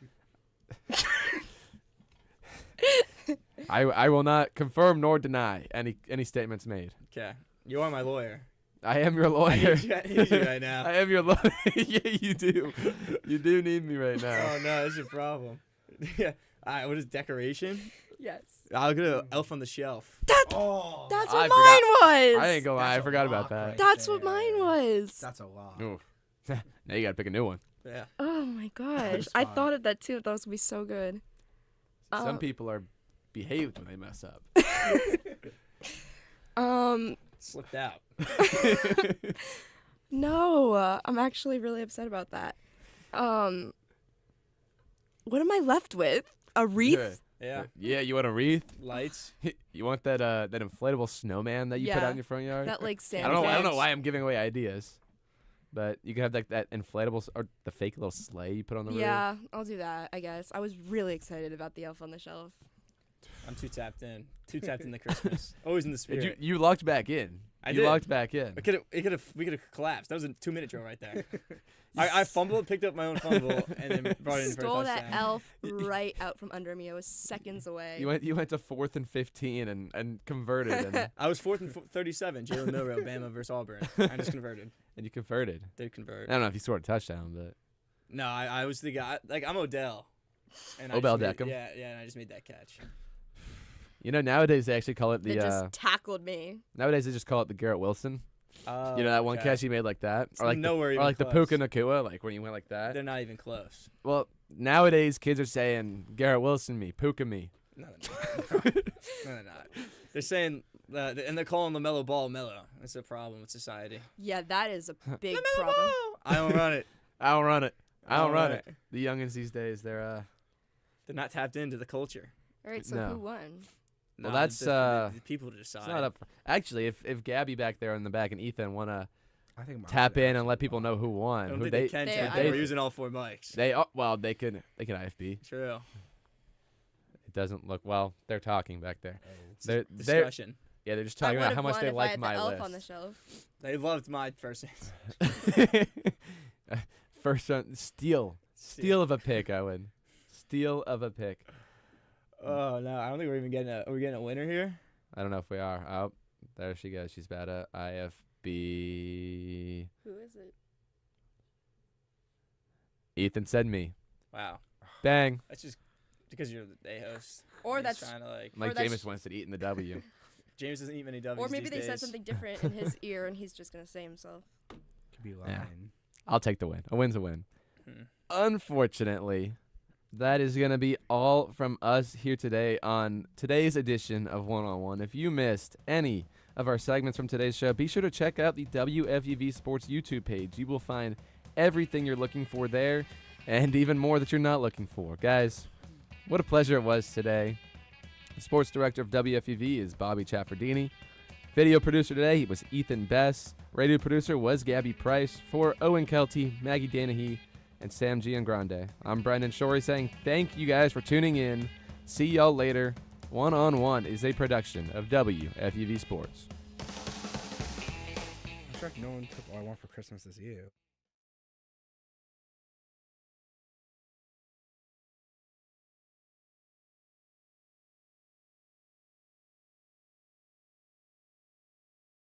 I will not confirm nor deny any statements made. Okay, you are my lawyer. I am your lawyer. I need you right now. I am your lawyer. Yeah, you do. You do need me right now. Oh no, that's your problem. Yeah. All right, what is decoration? Yes. I'll get an Elf on the Shelf. That's I what forgot- mine was. I ain't gonna lie. I That's a forgot about lock that. right That's what there. mine was. That's a lot. Oof. Now you gotta pick a new one. Yeah. Oh my gosh. That's I fine. thought of that too. I thought it was gonna be so good. Some people are behaved when they mess up. Slipped out. No, I'm actually really upset about that. What am I left with? A wreath? Good. Yeah. Yeah, you want a wreath? Lights. You want that that inflatable snowman that you put Yeah. out in your front yard? That like I Santa. don't know Claus. why I'm giving away ideas. But you can have like that inflatable or the fake little sleigh you put on the roof. Yeah, I'll do that, I guess. I was really excited about the Elf on the Shelf. I'm too tapped in. Too tapped into Christmas. Always in the spirit. You locked back in. I You did. locked back in. We could have collapsed. That was a 2-minute drill right there. I fumbled, picked up my own fumble, and then brought it in for a Stole touchdown. that elf right out from under me. I was seconds away. You went to 4th and 15 and converted and I was 4th and 37. Jalen Milrow, Bama versus Auburn. I just converted. and you converted. Did convert. I don't know if you scored a touchdown, but No, I was the guy. Like I'm Odell. And Odell I just Beckham? made, yeah, and I just made that catch. you know nowadays they actually call it They the just tackled me. nowadays they just call it the Garrett Wilson. You know that one okay. catch he made like that, It's nowhere or even like close. the Puka Nakua, like when you went like that. They're not even close. Well, nowadays kids are saying Garrett Wilson me, Puka me. No, they're not. They're saying, and they're calling LaMelo Ball Melo. That's a problem with society. Yeah, that is a big problem. I don't run it. I don't run it. The youngins these days, they're not tapped into the culture. All right, so who won? Well, that's the people to decide. It's not up. Actually, if Gabby back there in the back and Ethan wanna tap in and let people know who won, I don't who think they can. We're using all 4 mics. They can IFB. True. It doesn't look well. They're talking back there. They're discussion. Yeah, they're just talking about how much they like my list. On the shelf. They loved my first answer. First one, steal of a pick, Owen. Steal of a pick. Oh no, I don't think we're even getting are we getting a winner here? I don't know if we are. Oh, there she goes. She's bad at IFB. Who is it? Ethan said me. Wow. Bang. That's just because you're the day host. Or that's trying to like Jameis wants to eat in the W. James doesn't eat many W's. Or maybe these they days. said something different in his ear and he's just gonna say himself. Could be lying. Yeah. I'll take the win. A win's a win. Unfortunately, that is going to be all from us here today on today's edition of One-on-One. If you missed any of our segments from today's show, be sure to check out the WFUV Sports YouTube page. You will find everything you're looking for there and even more that you're not looking for. Guys, what a pleasure it was today. The sports director of WFUV is Bobby Chaffardini. Video producer today was Ethan Bess. Radio producer was Gabby Price. For Owen Kelty, Maggie Danahy, and Sam Giangrande, I'm Brendan Shorey saying thank you guys for tuning in. See y'all later. One-on-One is a production of WFUV Sports. I'm sure no one took all I want for Christmas is you.